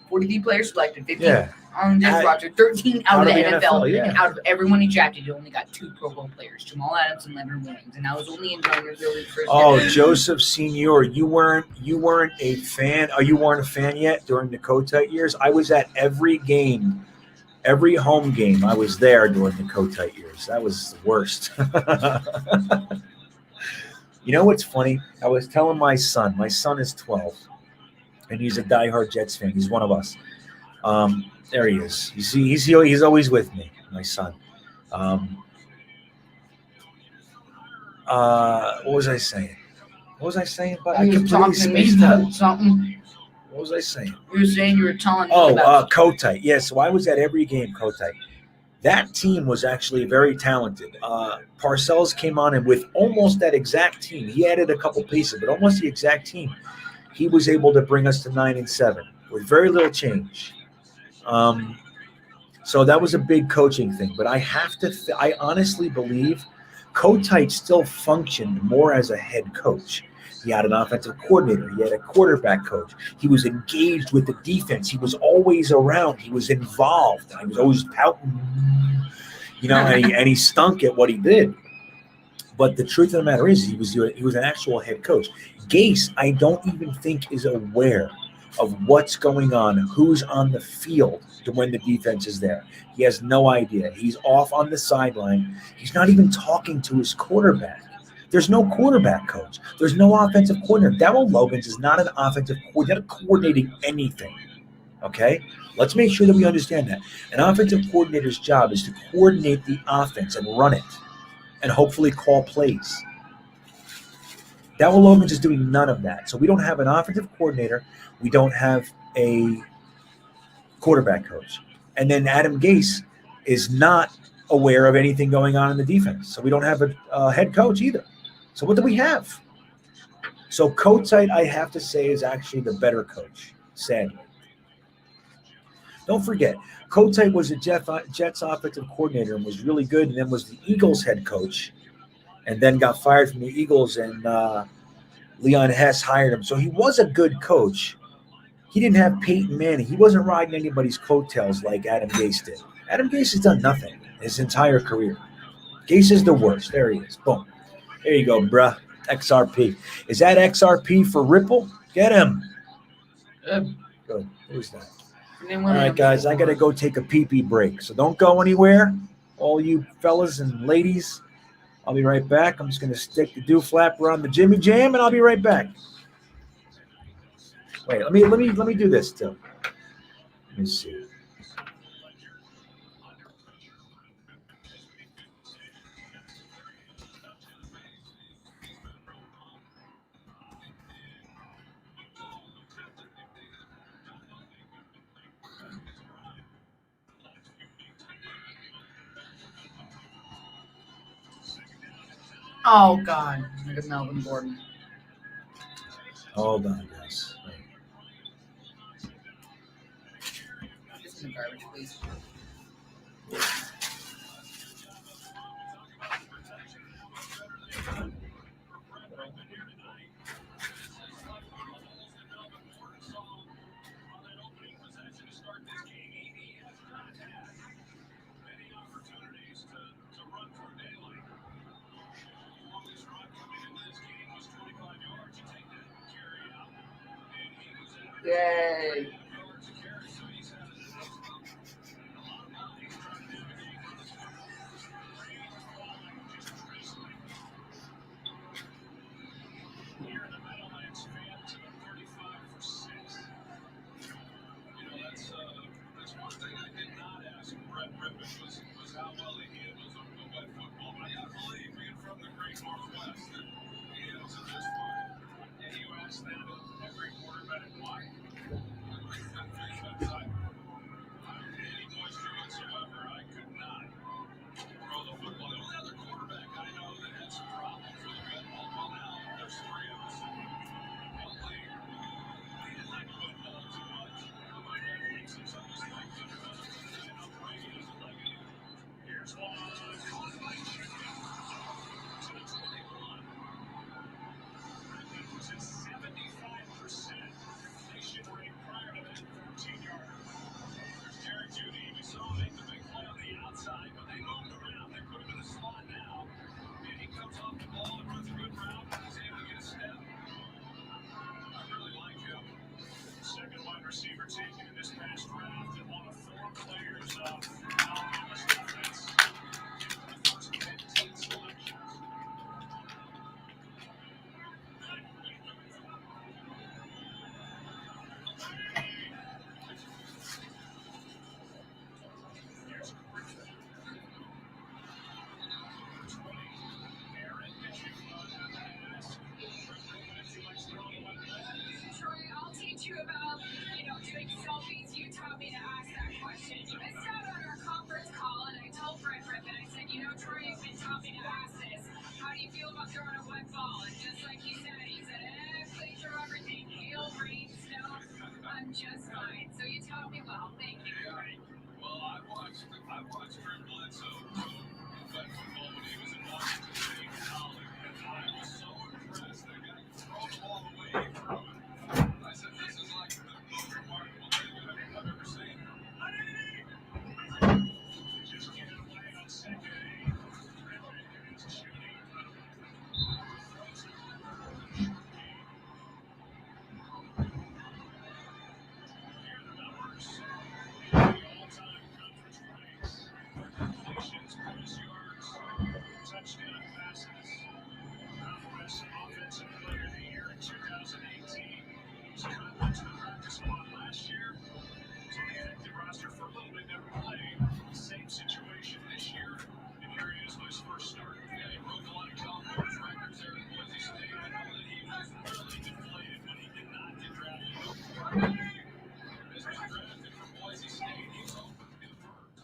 43 players selected, 15 Yeah. on this Out- roster, 13 out of the NFL. yeah. And out of everyone he drafted, he only got 2 Pro Bowl players, Jamal Adams and Leonard Williams. And I was only in Gunner's League first. Oh, Joseph Senior, you weren't a fan. Oh, you weren't a fan yet during the Kotite years. I was at every game, every home game. I was there during the Kotite years. That was the worst. You know what's funny? I was telling my son. My son is 12, and he's a diehard Jets fan. He's one of us. There he is. You see, he's always with me. My son. What was I saying? But I You were completely talking to me spaced out. about something. What was I saying? You were saying you were telling me Oh, about Kotite. Yeah, so I was at every game Kotite. That team was actually very talented. Parcells came on, and with almost that exact team, he added a couple pieces, but almost the exact team, he was able to bring us to 9-7 with very little change. So that was a big coaching thing. But I have to, I honestly believe Kotite still functioned more as a head coach. He had an offensive coordinator. He had a quarterback coach. He was engaged with the defense. He was always around. He was involved. He was always pouting, and he stunk at what he did. But the truth of the matter is, he was an actual head coach. Gase, I don't even think is aware of what's going on, who's on the field when the defense is there. He has no idea. He's off on the sideline. He's not even talking to his quarterback. There's no quarterback coach. There's no offensive coordinator. Darryl Logans is not an offensive coordinator coordinating anything. Okay? Let's make sure that we understand that. An offensive coordinator's job is to coordinate the offense and run it and hopefully call plays. Darryl Logans is doing none of that. So we don't have an offensive coordinator. We don't have a quarterback coach. And then Adam Gase is not aware of anything going on in the defense. So we don't have a head coach either. So what do we have? So Kotite, I have to say, is actually the better coach, sadly. Don't forget, Kotite was a Jets offensive coordinator and was really good, and then was the Eagles head coach, and then got fired from the Eagles, and Leon Hess hired him. So he was a good coach. He didn't have Peyton Manning. He wasn't riding anybody's coattails like Adam Gase did. Adam Gase has done nothing his entire career. Gase is the worst. There he is. Boom. There you go, bruh. XRP. Is that XRP for Ripple? Get him. Good. Who's that? All right, guys, I got to go take a pee-pee break. So don't go anywhere, all you fellas and ladies. I'll be right back. I'm just going to stick the dooflapper on the Jimmy Jam, and I'll be right back. Wait, let me do this too. Let me see. Oh, God. Look at Melvin Gordon. Hold on, guys. Just in the garbage, please. Yay. Just fine. So you taught me well. Thank you. Well, I watched Drew Bledsoe play football when he was in Washington State College, and I was so impressed. That guy could throw the ball away from him. I said, this is like the most remarkable thing I've ever seen. Just get away on second. Touchdown passes. Offensive player of the year in 2018. Was cut into the practice squad last year. So the active roster for a little bit never played. Same situation this year. And here he is, his first start. Yeah, he broke a lot of college records there at Boise State. I know that he was really deflated when he did not get drafted. As was drafted from Boise State, he was open to the first.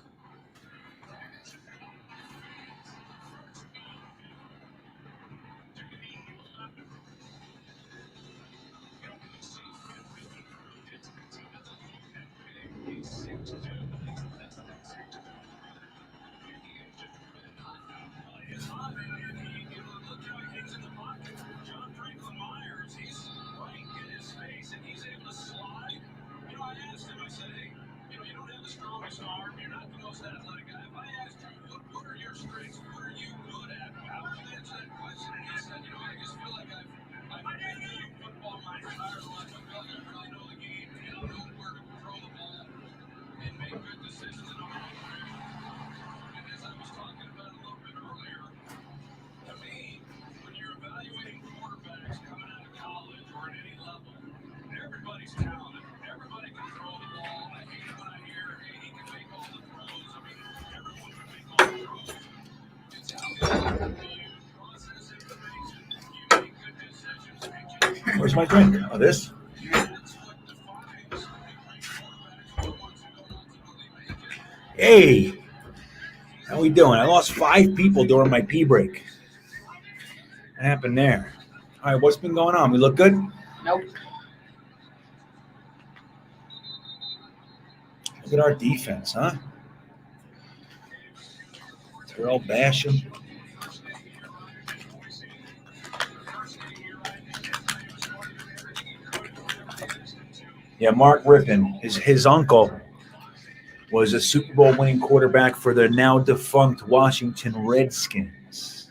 Everybody's talented. Everybody can throw the ball. I hate it when I hear, hey, he can make all the throws. I mean, everyone can make all the throws. It's how you process information. You make good decisions. Where's my drink? Oh, this? That's what defines great quarterbacks, the ones who don't ultimately make it. Hey, how we doing? I lost 5 people during my pee break. What happened there? All right, what's been going on? We look good? Nope. Look at our defense, huh? Terrell Basham. Yeah, Mark Rippon, his uncle was a Super Bowl winning quarterback for the now defunct Washington Redskins.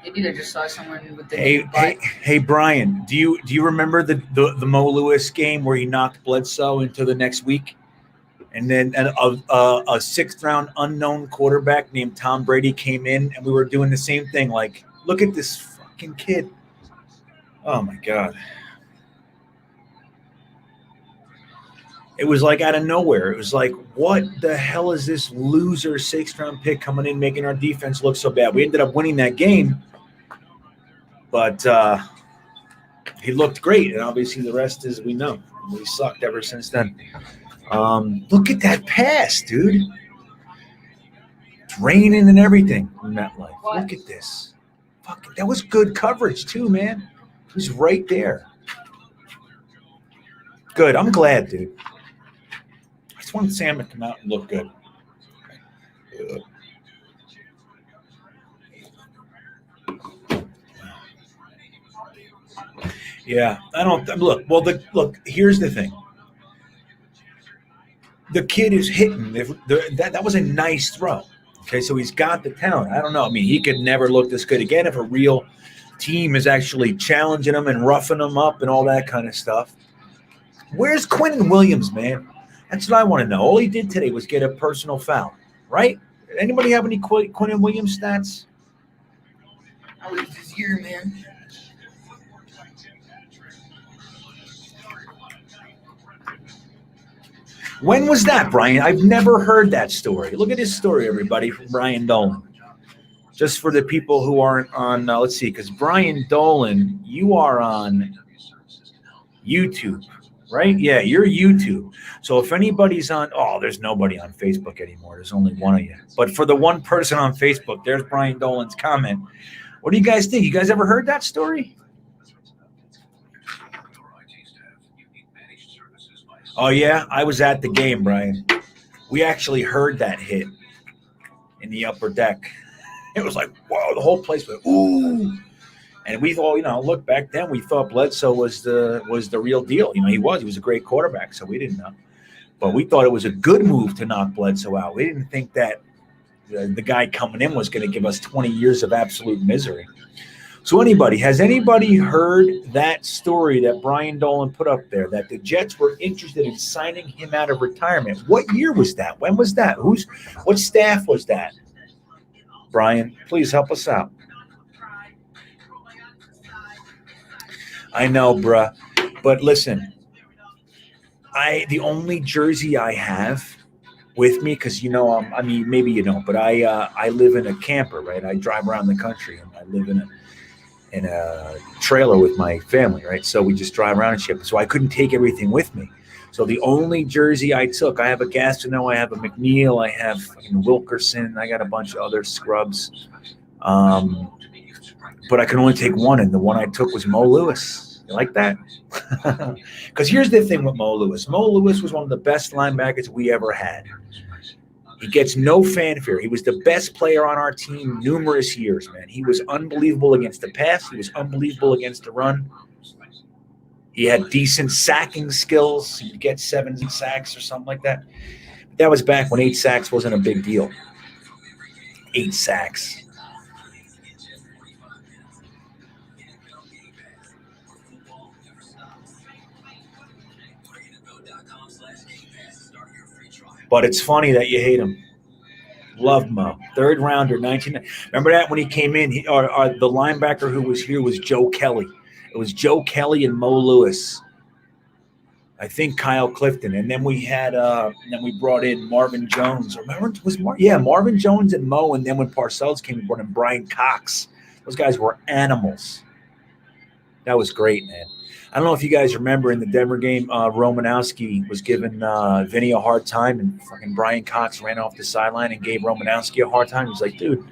Maybe they just saw someone with the Hey, Brian, do you remember the Mo Lewis game where he knocked Bledsoe into the next week, and then a 6th round unknown quarterback named Tom Brady came in, and we were doing the same thing. Like, look at this fucking kid. Oh my God. It was like out of nowhere. It was like, what the hell is this loser 6th round pick coming in, making our defense look so bad? We ended up winning that game, but he looked great. And obviously the rest is, we know, we sucked ever since then. Look at that pass, dude. It's raining and everything in that life. Look at this. Fucking, that was good coverage too, man. He was right there. Good. I'm glad, dude. I just want Sam to come out and look good. Yeah, I don't look. Well, look. Here's the thing. The kid is hitting. That was a nice throw. Okay, so he's got the talent. I don't know. I mean, he could never look this good again if a real team is actually challenging him and roughing him up and all that kind of stuff. Where's Quinnen Williams, man? That's what I want to know. All he did today was get a personal foul, right? Anybody have any Quinnen Williams stats? How was this year, man? When was that, Brian? I've never heard that story. Look at his story, everybody, from Brian Dolan. Just for the people who aren't on, let's see, because Brian Dolan, you are on YouTube, right? Yeah, you're YouTube. So if anybody's on, there's nobody on Facebook anymore. There's only one of you. But for the one person on Facebook, there's Brian Dolan's comment. What do you guys think? You guys ever heard that story? Oh yeah, I was at the game, Brian. We actually heard that hit in the upper deck. It was like, whoa, the whole place went, ooh. And we thought, look, back then we thought Bledsoe was the real deal. He was a great quarterback, so we didn't know. But we thought it was a good move to knock Bledsoe out. We didn't think that the guy coming in was going to give us 20 years of absolute misery. So has anybody heard that story that Brian Dolan put up there, that the Jets were interested in signing him out of retirement? What year was that? When was that? What staff was that? Brian, please help us out. I know, bruh. But listen, the only jersey I have with me, because maybe you don't, but I live in a camper, right? I drive around the country, and I live in a trailer with my family, right? So we just drive around and ship. So I couldn't take everything with me. So the only jersey I took, I have a Gastineau, I have a McNeil, I have Wilkerson, I got a bunch of other scrubs. But I could only take one, and the one I took was Mo Lewis. You like that? Because here's the thing with Mo Lewis. Mo Lewis was one of the best linebackers we ever had. He gets no fanfare. He was the best player on our team numerous years, man. He was unbelievable against the pass. He was unbelievable against the run. He had decent sacking skills. He'd get 7 sacks or something like that. That was back when 8 sacks wasn't a big deal. 8 sacks. But it's funny that you hate him. Love Mo. 3rd rounder, 19. Remember that when he came in? The linebacker who was here was Joe Kelly. It was Joe Kelly and Mo Lewis. I think Kyle Clifton. And then we had then we brought in Marvin Jones. Remember, Marvin Jones and Mo. And then when Parcells came, we brought in Brian Cox. Those guys were animals. That was great, man. I don't know if you guys remember in the Denver game, Romanowski was giving Vinny a hard time, and fucking Brian Cox ran off the sideline and gave Romanowski a hard time. He's like, dude,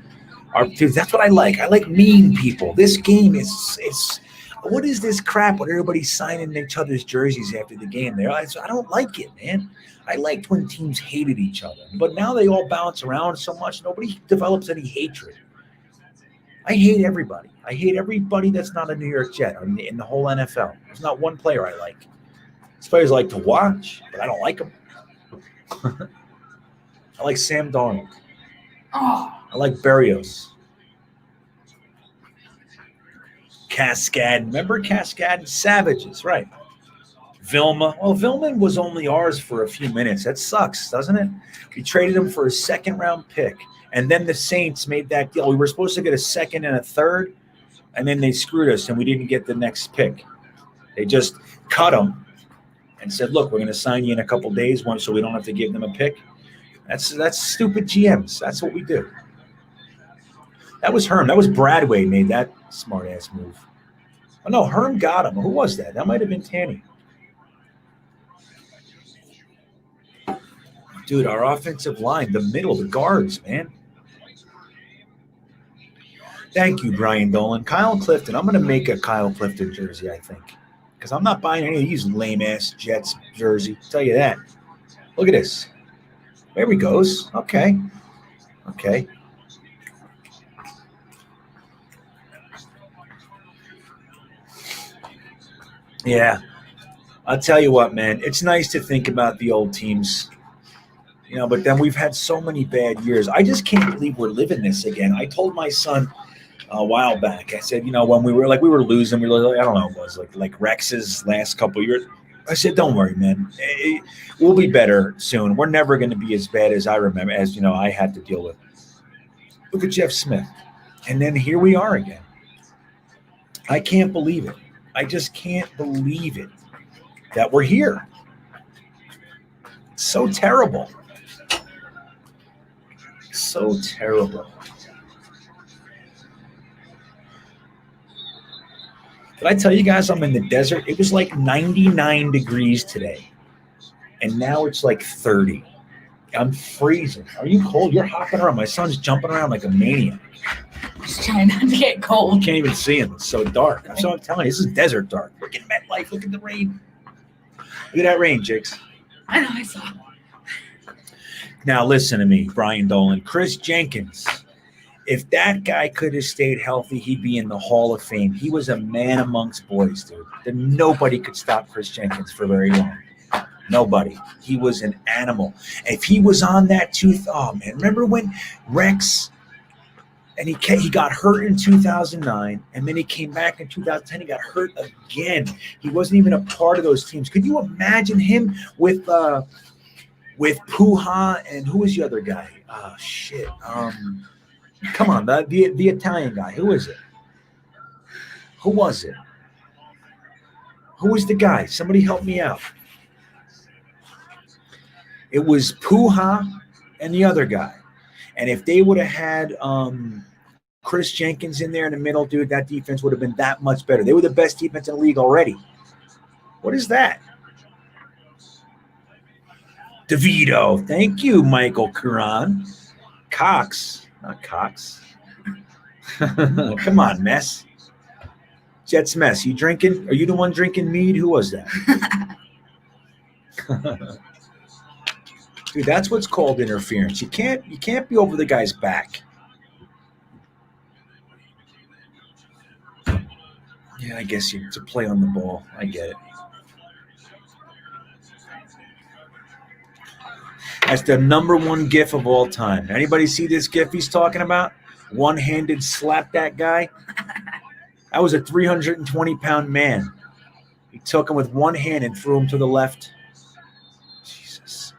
that's what I like. I like mean people. This game is what is this crap when everybody's signing each other's jerseys after the game? I don't like it, man. I liked when teams hated each other. But now they all bounce around so much, nobody develops any hatred. I hate everybody. I hate everybody that's not a New York Jet in the whole NFL. There's not one player I like. These players I like to watch, but I don't like them. I like Sam Darnold. I like Berrios. Cascade. Remember Cascade? Savages, right. Vilma. Well, Vilman was only ours for a few minutes. That sucks, doesn't it? We traded him for a 2nd-round pick. And then the Saints made that deal. We were supposed to get a 2nd and a 3rd, and then they screwed us, and we didn't get the next pick. They just cut him and said, look, we're going to sign you in a couple days so we don't have to give them a pick. That's stupid GMs. That's what we do. That was Herm. That was Bradway made that smart-ass move. Oh, no, Herm got him. Who was that? That might have been Tanny. Dude, our offensive line, the middle, the guards, man. Thank you, Brian Dolan. Kyle Clifton. I'm going to make a Kyle Clifton jersey, I think. Because I'm not buying any of these lame-ass Jets jersey. I'll tell you that. Look at this. There he goes. Okay. Yeah. I'll tell you what, man. It's nice to think about the old teams. But then we've had so many bad years. I just can't believe we're living this again. I told my son a while back, I said, when we were losing, I don't know, it was like Rex's last couple of years. I said, don't worry, man. We'll be better soon. We're never going to be as bad as I remember, as, I had to deal with. Look at Jeff Smith. And then here we are again. I can't believe it. I just can't believe it that we're here. It's so terrible. So terrible. Did I tell you guys I'm in the desert? It was like 99 degrees today. And now it's like 30. I'm freezing. Are you cold? You're hopping around. My son's jumping around like a maniac. Just trying not to get cold. You can't even see him. It's so dark. So I'm telling you, this is desert dark. Look at MetLife. Look at the rain. Look at that rain, Jakes. I know, I saw. Now listen to me, Brian Dolan. Chris Jenkins. If that guy could have stayed healthy, he'd be in the Hall of Fame. He was a man amongst boys, dude. Then nobody could stop Chris Jenkins for very long. Nobody. He was an animal. If he was on that tooth, oh man, remember when Rex and he got hurt in 2009, and then he came back in 2010. He got hurt again. He wasn't even a part of those teams. Could you imagine him with Puha and who was the other guy? Oh shit. Come on, the Italian guy. Who is it? Who was it? Who was the guy? Somebody help me out. It was Puha and the other guy. And if they would have had Chris Jenkins in there in the middle, dude, that defense would have been that much better. They were the best defense in the league already. What is that? DeVito. Thank you, Michael Curran. Cox. Not Cox. Come on, Mess. Jets Mess. You drinking? Are you the one drinking mead? Who was that? Dude, that's what's called interference. You can't be over the guy's back. Yeah, I guess you to play on the ball. I get it. That's the number one GIF of all time. Anybody see this GIF he's talking about? One-handed slap that guy. That was a 320-pound man. He took him with one hand and threw him to the left. Jesus.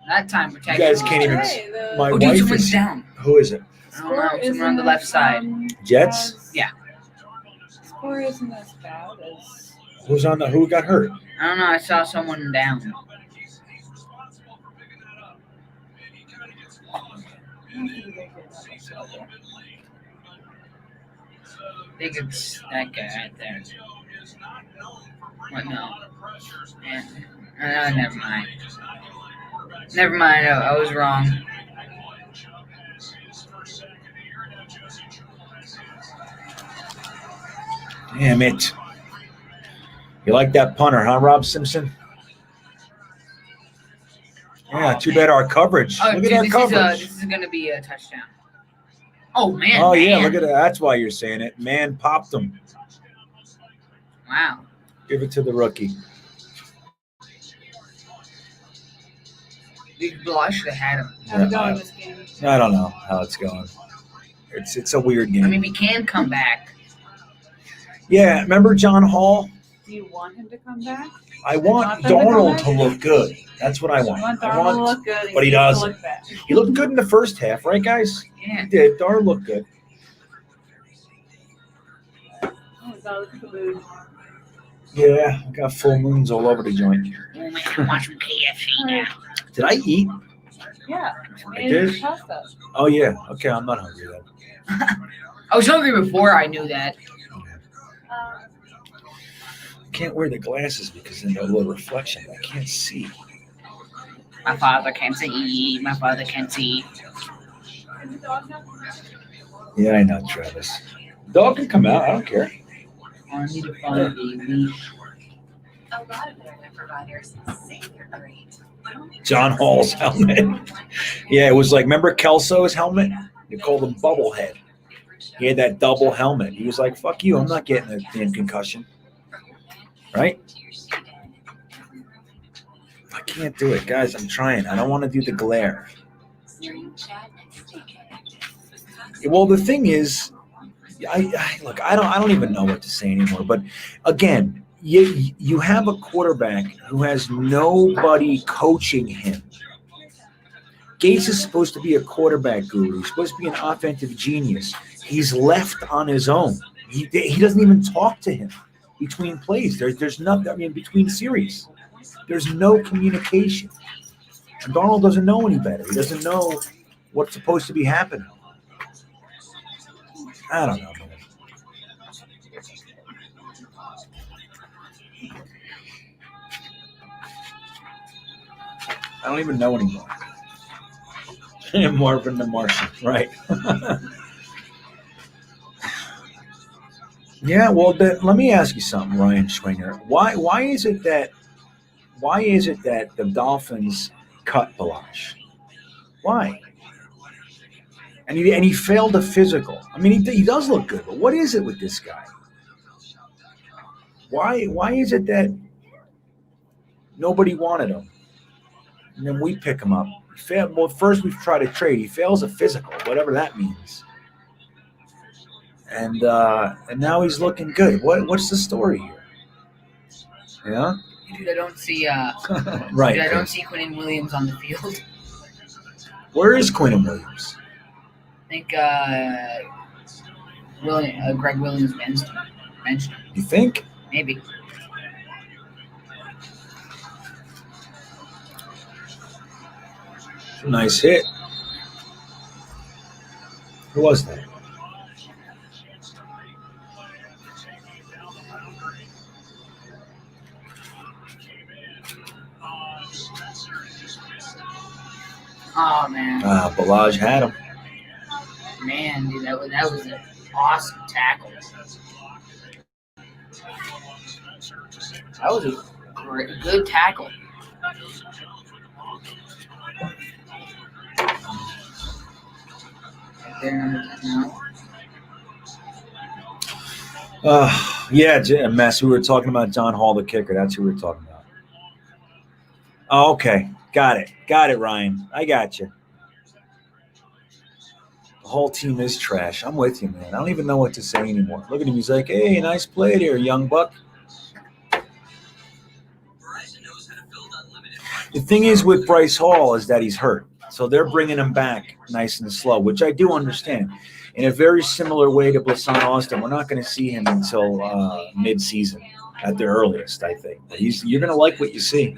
That time You protection. guys can't even. My Oh, dude, wife someone's is. down. Who is it? I don't know. Someone on the left side. Jets? Yeah. Score isn't as bad as. Who's on the? Who got hurt? I don't know. I saw someone down. I think it's that guy right there. What? No. Yeah. Never mind. Never mind. I was wrong. Damn it. You like that punter, huh, Rob Simpson? Yeah, too bad our coverage. Oh, Look dude, at our coverage. this is gonna be a touchdown. Oh man. Oh, yeah, man. look at that. That's why you're saying it. Man popped him. Wow. Give it to the rookie. I should have had him. How's it going this game? I don't know how it's going. It's a weird game. I mean, we can come back. Yeah, remember John Hall? Do you want him to come back? I want them to come Darnold back? to look good. That's what I You want. want I Darnold to want. look good, but he needs to doesn't. look bad. He looked good in the first half, right, guys? Yeah. He did. Darnold looked good. Oh, that was the mood. Yeah, I got full moons all over the joint. Oh man, I want some KFC now. Did I eat? Yeah. I And did? pasta. Oh yeah. Okay, I'm not hungry then. I was hungry before I knew that. Can't wear the glasses because then they'll little reflection. I can't see. My father can't see. My father can't see. Yeah, I know, Travis. Dog can come out. I don't care. I need to find a leash. A lot of internet providers say they're great. John Hall's helmet. Yeah, it was like, remember Kelso's helmet? They called him Bubblehead. He had that double helmet. He was like, fuck you, I'm not getting a damn concussion. Right? I can't do it, guys. I'm trying. I don't want to do the glare. Well, the thing is, look, I don't even know what to say anymore. But again, you have a quarterback who has nobody coaching him. Gase is supposed to be a quarterback guru. He's supposed to be an offensive genius. He's left on his own. He doesn't even talk to him between plays. There's nothing. I mean, between series, there's no communication. And Darnold doesn't know any better. He doesn't know what's supposed to be happening. I don't know, man. I don't even know anymore. Marvin the Martian, right? Yeah, well, let me ask you something, Ryan Schwinger. Why is it that Why is it that the Dolphins cut Balazs? Why? And he failed a physical. I mean, he does look good, but what is it with this guy? Why is it that nobody wanted him, and then we pick him up? Well, first we try to trade. He fails a physical, whatever that means, and now he's looking good. What's the story here? Yeah, Dude, I don't see. right. Dude, I don't see Quinn Williams on the field. Where is Quinn Williams? I think Greg Williams benched him. You think? Maybe. Nice hit. Who was that? Oh man. Balazs had him. Man, dude, that was an awesome tackle. That was a good tackle. Right there, number 10 now. Yeah, mess. We were talking about John Hall, the kicker. That's who we were talking about. Oh, okay. Got it, Ryan. I got you. The whole team is trash. I'm with you, man. I don't even know what to say anymore. Look at him. He's like, hey, nice play there, young buck. The thing is with Bryce Hall is that he's hurt. So they're bringing him back nice and slow, which I do understand. In a very similar way to Blasson Austin, we're not going to see him until mid-season at the earliest, I think. But you're going to like what you see.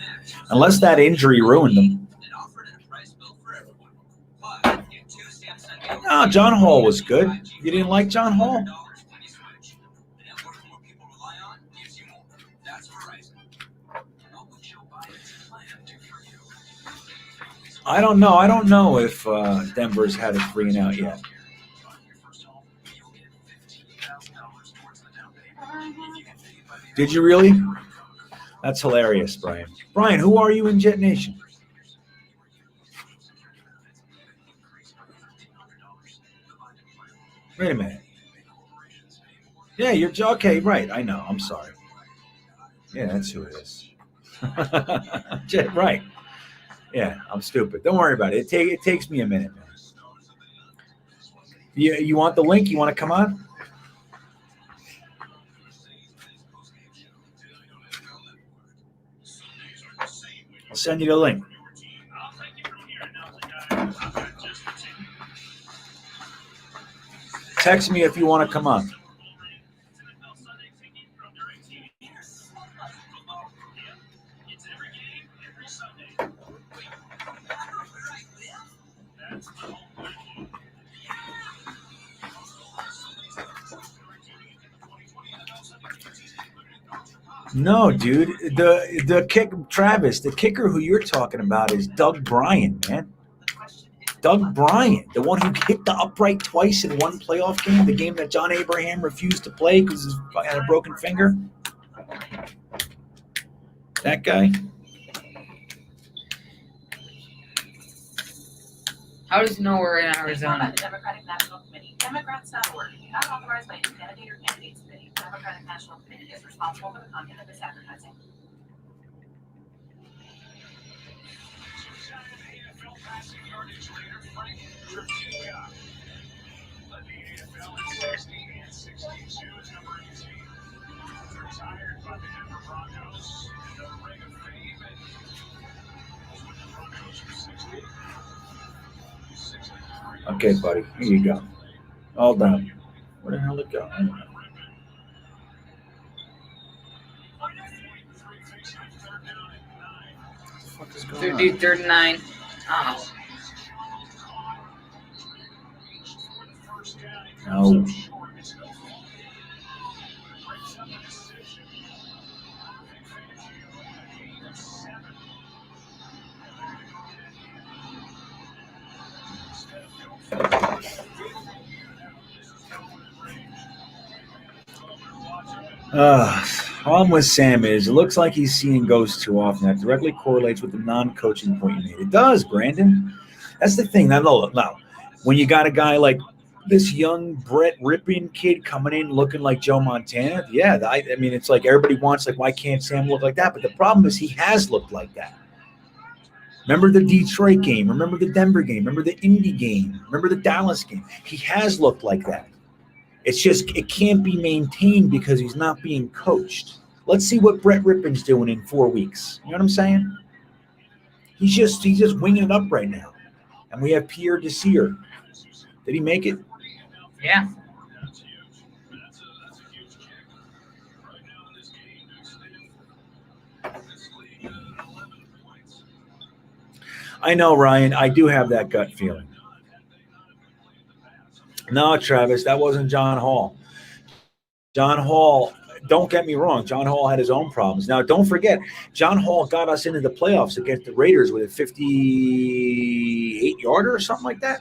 Unless that injury ruined him. No, John Hall was good. You didn't like John Hall? I don't know. I don't know if Denver's had a 3-and-out yet. Did you really? That's hilarious, Brian. Brian, who are you in Jet Nation? Wait a minute. Yeah, you're okay. Right. I know. I'm sorry. Yeah, that's who it is. Right. Yeah, I'm stupid. Don't worry about it. It takes me a minute, man. You want the link? You want to come on? I'll send you the link. Text me if you want to come on. No, dude. The kicker who you're talking about is Doug Bryan, man. Doug Bryan, the one who hit the upright twice in one playoff game, the game that John Abraham refused to play because he had a broken finger. That guy. How does he know we're in Arizona? The Democratic National Committee, Democrats.org, not authorized by any candidate or candidates committee. The Democratic National Committee is responsible for the content of this advertising. Retired by the Denver Broncos in the ring of fame and with the Broncos for 60. Okay, buddy. Here you go. All done. Where the hell did it go? What the fuck is going on? Dude, 3rd and 9. Oh. No. Problem with Sam is it looks like he's seeing ghosts too often. That directly correlates with the non-coaching point you made. It does, Brandon. That's the thing. Now, when you got a guy like this young Brett Ripping kid coming in looking like Joe Montana, yeah, I mean, it's like everybody wants, like, why can't Sam look like that? But the problem is he has looked like that. Remember the Detroit game. Remember the Denver game. Remember the Indy game. Remember the Dallas game. He has looked like that. It's just it can't be maintained because he's not being coached. Let's see what Brett Rippin's doing in 4 weeks. You know what I'm saying? He's just winging it up right now. And we have Pierre Desir. Did he make it? Yeah. That's huge. That's a huge kick. Right now in this game, to extend this lead 11 points. I know, Ryan. I do have that gut feeling. No, Travis, that wasn't John Hall. John Hall, don't get me wrong, John Hall had his own problems. Now, don't forget, John Hall got us into the playoffs against the Raiders with a 58-yarder or something like that.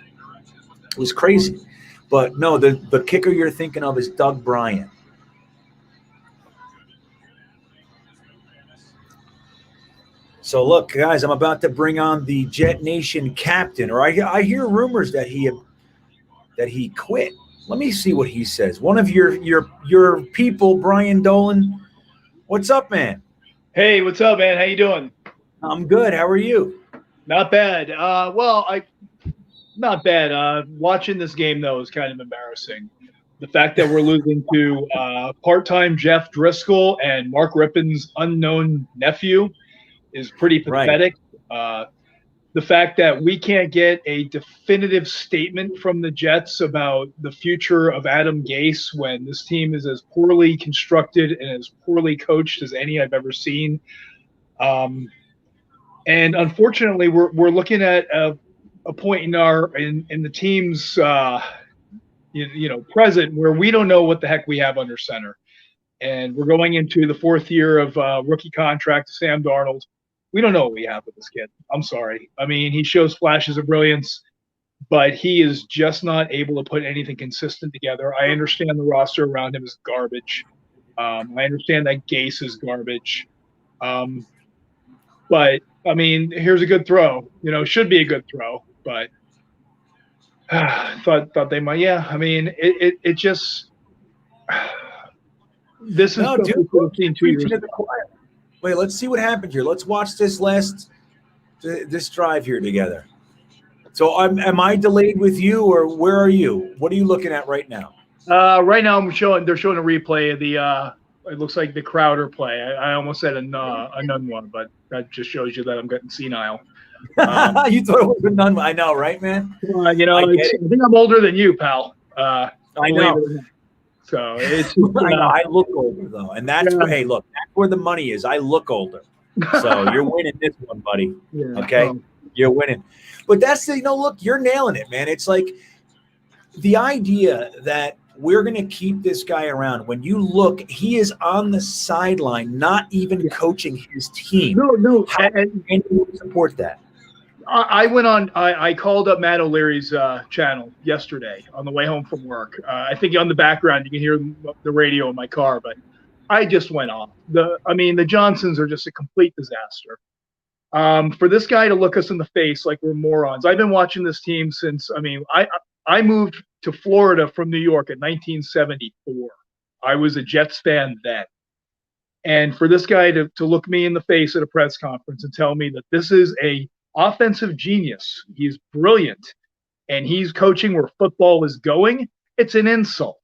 It was crazy. But no, the kicker you're thinking of is Doug Bryant. So look, guys, I'm about to bring on the Jet Nation captain, or I hear rumors that he quit. Let me see what he says. One of your people, Brian Dolan. What's up, man? Hey, what's up, man? How you doing? I'm good. How are you? Not bad. Not bad. Watching this game though is kind of embarrassing. The fact that we're losing to part-time Jeff Driscoll and Mark Rippin's unknown nephew is pretty pathetic. Right. The fact that we can't get a definitive statement from the Jets about the future of Adam Gase when this team is as poorly constructed and as poorly coached as any I've ever seen. And unfortunately, we're looking at a point in the team's present where we don't know what the heck we have under center, and we're going into the fourth year of rookie contract to Sam Darnold. We don't know what we have with this kid. I'm sorry. I mean, he shows flashes of brilliance, but he is just not able to put anything consistent together. I understand the roster around him is garbage. I understand that Gase is garbage. But, I mean, here's a good throw. Should be a good throw, but thought they might. Yeah, I mean, it just – this is something we could have seen 2 years ago. Wait, let's see what happened here. Let's watch this drive here together. So am I delayed with you, or where are you? What are you looking at right now? Right now they're showing a replay of the it looks like the Crowder play. I almost said a none one, but that just shows you that I'm getting senile. You thought it was a none. I know, right, man? I think I'm older than you, pal. I know. So it's I look older though, and that's where, hey, look, that's where the money is. I look older, so you're winning this one, buddy. Yeah, okay, you're winning. But that's look, you're nailing it, man. It's like the idea that we're going to keep this guy around. When you look, he is on the sideline, not even coaching his team. No, How can you support that? I went on. I called up Matt O'Leary's channel yesterday on the way home from work. I think on the background you can hear the radio in my car, but I just went off. The Johnsons are just a complete disaster. For this guy to look us in the face like we're morons. I've been watching this team since. I moved to Florida from New York in 1974. I was a Jets fan then. And for this guy to look me in the face at a press conference and tell me that this is a offensive genius, he's brilliant, and he's coaching where football is going, it's an insult.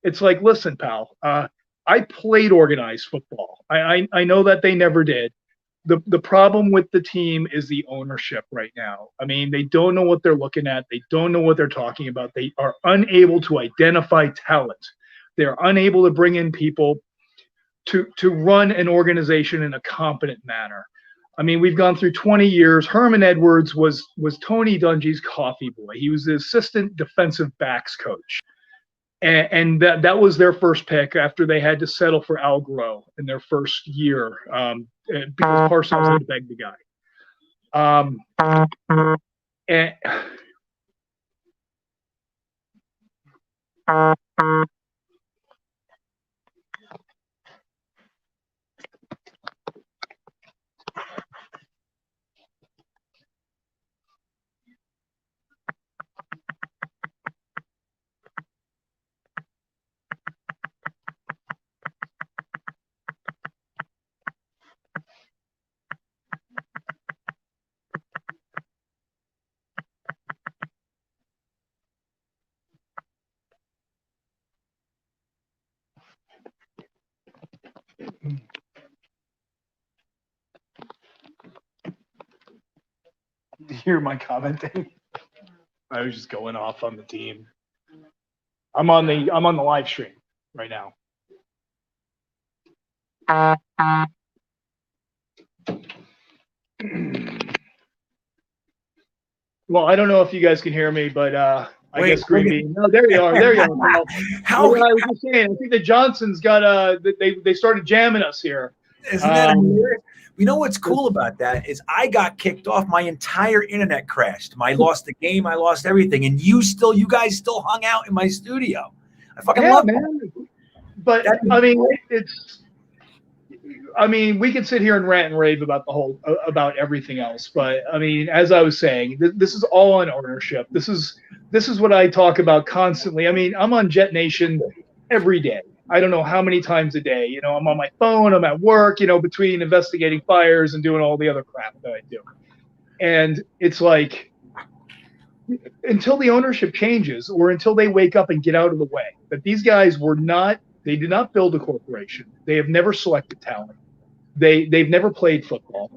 It's like, listen, pal, I played organized football. I know that they never did. The problem with the team is the ownership right now. I mean, they don't know what they're looking at. They don't know what they're talking about. They are unable to identify talent. They're unable to bring in people to run an organization in a competent manner. I mean, we've gone through 20 years. Herman Edwards was Tony Dungy's coffee boy. He was the assistant defensive backs coach. And that was their first pick after they had to settle for Al Groh in their first year because Parsons had to beg the guy. hear my commenting? I was just going off on the team. I'm on the live stream right now. Well, I don't know if you guys can hear me, but I guess Green Bean. No, there you are. There you are. Well, How I was just saying, I think the Johnsons got they started jamming us here. isn't that hilarious? You know what's cool about that is I got kicked off. My entire internet crashed. I lost the game. I lost everything, and you guys still hung out in my studio. I fucking love that. But I mean, we can sit here and rant and rave about about everything else. But I mean, as I was saying, this is all on ownership. This is what I talk about constantly. I mean, I'm on Jet Nation every day. I don't know how many times a day. You know, I'm on my phone. I'm at work. You know, between investigating fires and doing all the other crap that I do. And it's like, until the ownership changes or until they wake up and get out of the way, that these guys they did not build a corporation. They have never selected talent. They've never played football.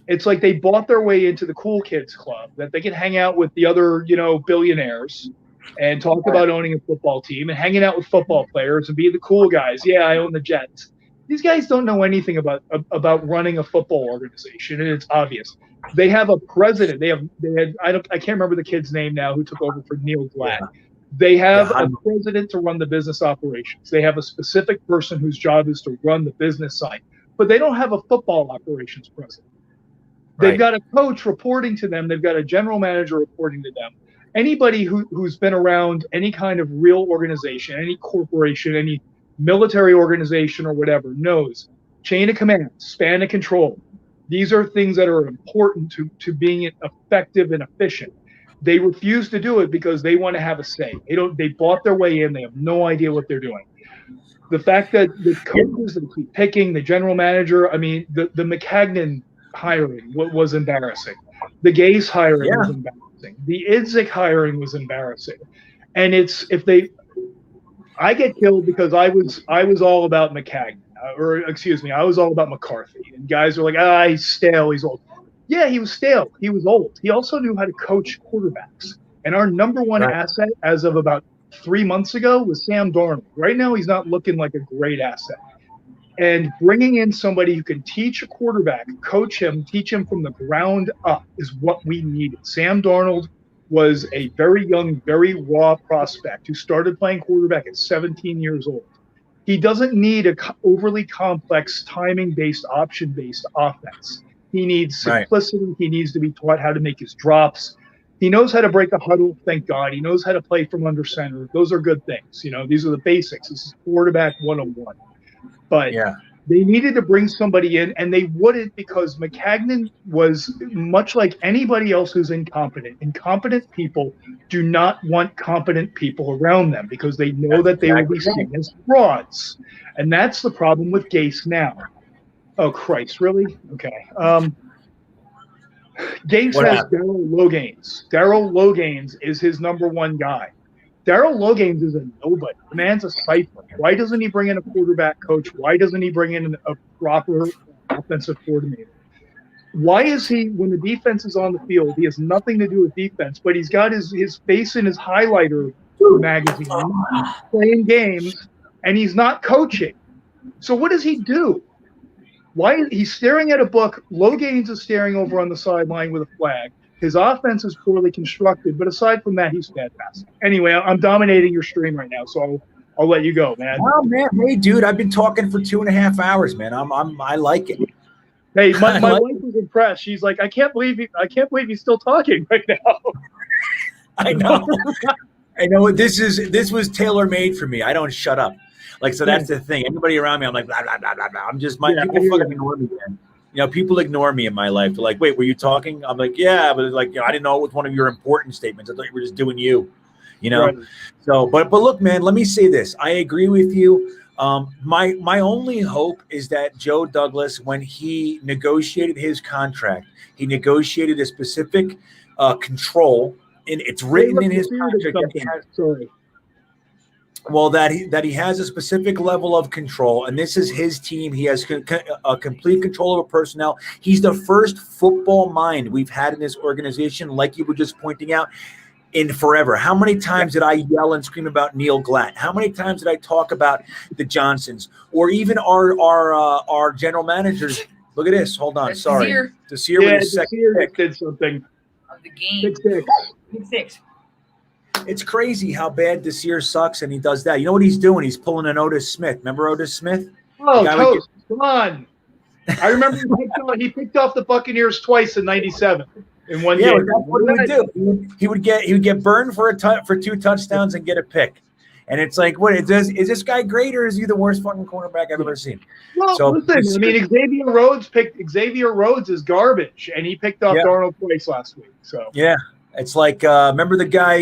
It's like they bought their way into the cool kids club that they can hang out with the other, billionaires and talk about owning a football team and hanging out with football players and be the cool guys. Yeah, I own the Jets. These guys don't know anything about running a football organization, and it's obvious. They have a president. I can't remember the kid's name now who took over for Neil Glad. Yeah. They have a president to run the business operations. They have a specific person whose job is to run the business side, but they don't have a football operations president. They've got a coach reporting to them. They've got a general manager reporting to them. Anybody who's been around any kind of real organization, any corporation, any military organization or whatever knows chain of command, span of control. These are things that are important to being effective and efficient. They refuse to do it because they want to have a say. They bought their way in. They have no idea what they're doing. The fact that the coaches that keep picking, the general manager, I mean, the McCagnon hiring was embarrassing. The Gase hiring was embarrassing. The Idzik hiring was embarrassing. And I get killed because I was all about McCagnon, I was all about McCarthy. And guys are like, he's stale, he's old. Yeah, he was stale. He was old. He also knew how to coach quarterbacks. And our number one asset as of about 3 months ago was Sam Darnold. Right now, he's not looking like a great asset. And bringing in somebody who can teach a quarterback, coach him, teach him from the ground up is what we needed. Sam Darnold was a very young, very raw prospect who started playing quarterback at 17 years old. He doesn't need an overly complex timing-based, option-based offense. He needs simplicity. Right. He needs to be taught how to make his drops. He knows how to break a huddle, thank God. He knows how to play from under center. Those are good things. These are the basics. This is quarterback 101. But they needed to bring somebody in, and they wouldn't because McCagnon was much like anybody else who's incompetent. Incompetent people do not want competent people around them because they know that they will be seen as frauds. And that's the problem with Gase now. Oh, Christ, really? Okay. Gase has Darryl Logains. Darryl Logains is his number one guy. Darryl Logains is a nobody. The man's a cipher. Why doesn't he bring in a quarterback coach? Why doesn't he bring in a proper offensive coordinator? Why is he, when the defense is on the field, he has nothing to do with defense, but he's got his face in his highlighter magazine playing games, and he's not coaching. So what does he do? Why he's staring at a book? Logains is staring over on the sideline with a flag. His offense is poorly constructed, but aside from that, he's fantastic. Anyway, I'm dominating your stream right now, so I'll let you go, man. Well, man, hey, dude, I've been talking for 2.5 hours, man. I like it. Hey, my wife was impressed. She's like, I can't believe he's still talking right now. I know. I know. This was tailor made for me. I don't shut up. Like, so that's the thing. Anybody around me, I'm like, blah, blah, blah, blah, blah. I'm just, people fucking ignore me, man. People ignore me in my life. They're like, wait, were you talking? I'm like, yeah, but like, I didn't know it was one of your important statements. I thought you were just doing you, Right. So, but look, man, let me say this. I agree with you. My only hope is that Joe Douglas, when he negotiated his contract, he negotiated a specific control, and it's written in his contract. Well, that he has a specific level of control, and this is his team. He has a complete control over personnel. He's the first football mind we've had in this organization, like you were just pointing out, in forever. How many times did I yell and scream about Neil Glatt? How many times did I talk about the Johnsons, or even our general managers? Look at this. Hold on. That's Sorry, Desir. Desir with his second Desir pick. did something. Of the game. 6-6. Big six. It's crazy how bad Desir sucks, and he does that. You know what he's doing? He's pulling an Otis Smith. Remember Otis Smith? Oh, The guy with- Toast, come on. I remember he picked off the Buccaneers twice in '97 in one Yeah, game. that's what he would do. He would get burned for for 2 touchdowns and get a pick. And it's like, what is this guy great, or is he the worst fucking cornerback I've ever seen? Well, So- listen, I mean, Xavier Rhodes is garbage, and he picked off Yeah. Darnold twice last week. So Yeah. It's like, remember the guy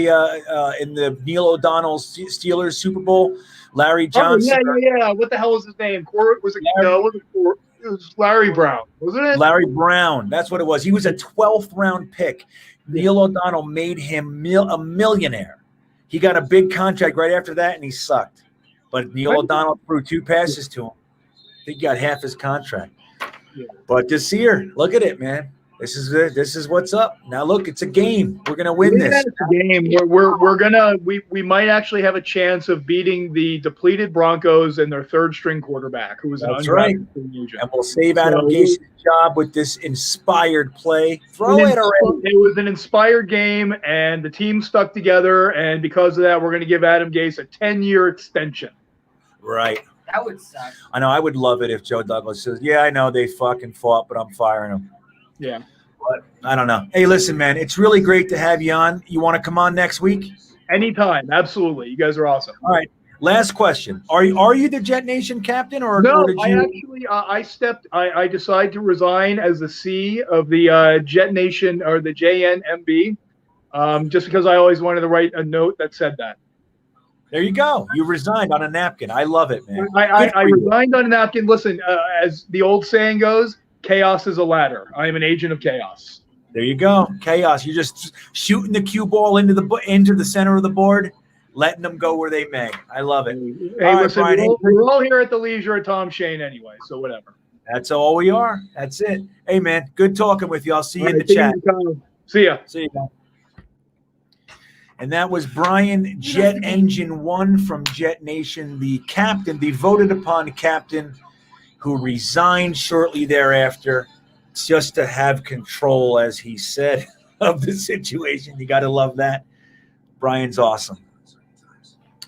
in the Neil O'Donnell Steelers Super Bowl, Larry Johnson? yeah. What the hell was his name? Was it? No, it was Larry Brown, wasn't it? Larry Brown. That's what it was. He was a 12th round pick. Neil O'Donnell made him a millionaire. He got a big contract right after that, and he sucked. But Neil O'Donnell threw 2 passes to him. I think he got half his contract. Yeah. But this year, look at it, man. This is what's up. Now look, it's a game. We're gonna win this. It's a game. We might actually have a chance of beating the depleted Broncos and their 3rd-string quarterback, who was an That's right. undrafted free agent. And we'll save Adam Gase's job with this inspired play. Throw it already. It was an inspired game, and the team stuck together. And because of that, we're going to give Adam Gase a 10-year extension. Right. That would suck. I know. I would love it if Joe Douglas says, "Yeah, I know they fucking fought, but I'm firing them." Yeah. But I don't know. Hey, listen, man, it's really great to have you on. You want to come on next week? Anytime. Absolutely. You guys are awesome. All right. Last question. Are you the Jet Nation captain, or No, did I you? actually I decided to resign as the C of the Jet Nation, or the JNMB, just because I always wanted to write a note that said that. There you go. You resigned on a napkin. I love it, man. I resigned on a napkin. Listen, as the old saying goes, chaos is a ladder. I am an agent of chaos. There you go. Chaos. You're just shooting the cue ball into the center of the board, letting them go where they may. I love it. Hey, All right, listen, Brian, we're all here at the leisure of Tom Shane anyway, so whatever. That's all we are. That's it. Hey, man, good talking with you. I'll see you in the chat. See ya. See you, man. And that was Brian Jet Engine 1 from Jet Nation, the captain, the voted upon captain, who resigned shortly thereafter just to have control, as he said, of the situation. You got to love that. Brian's awesome.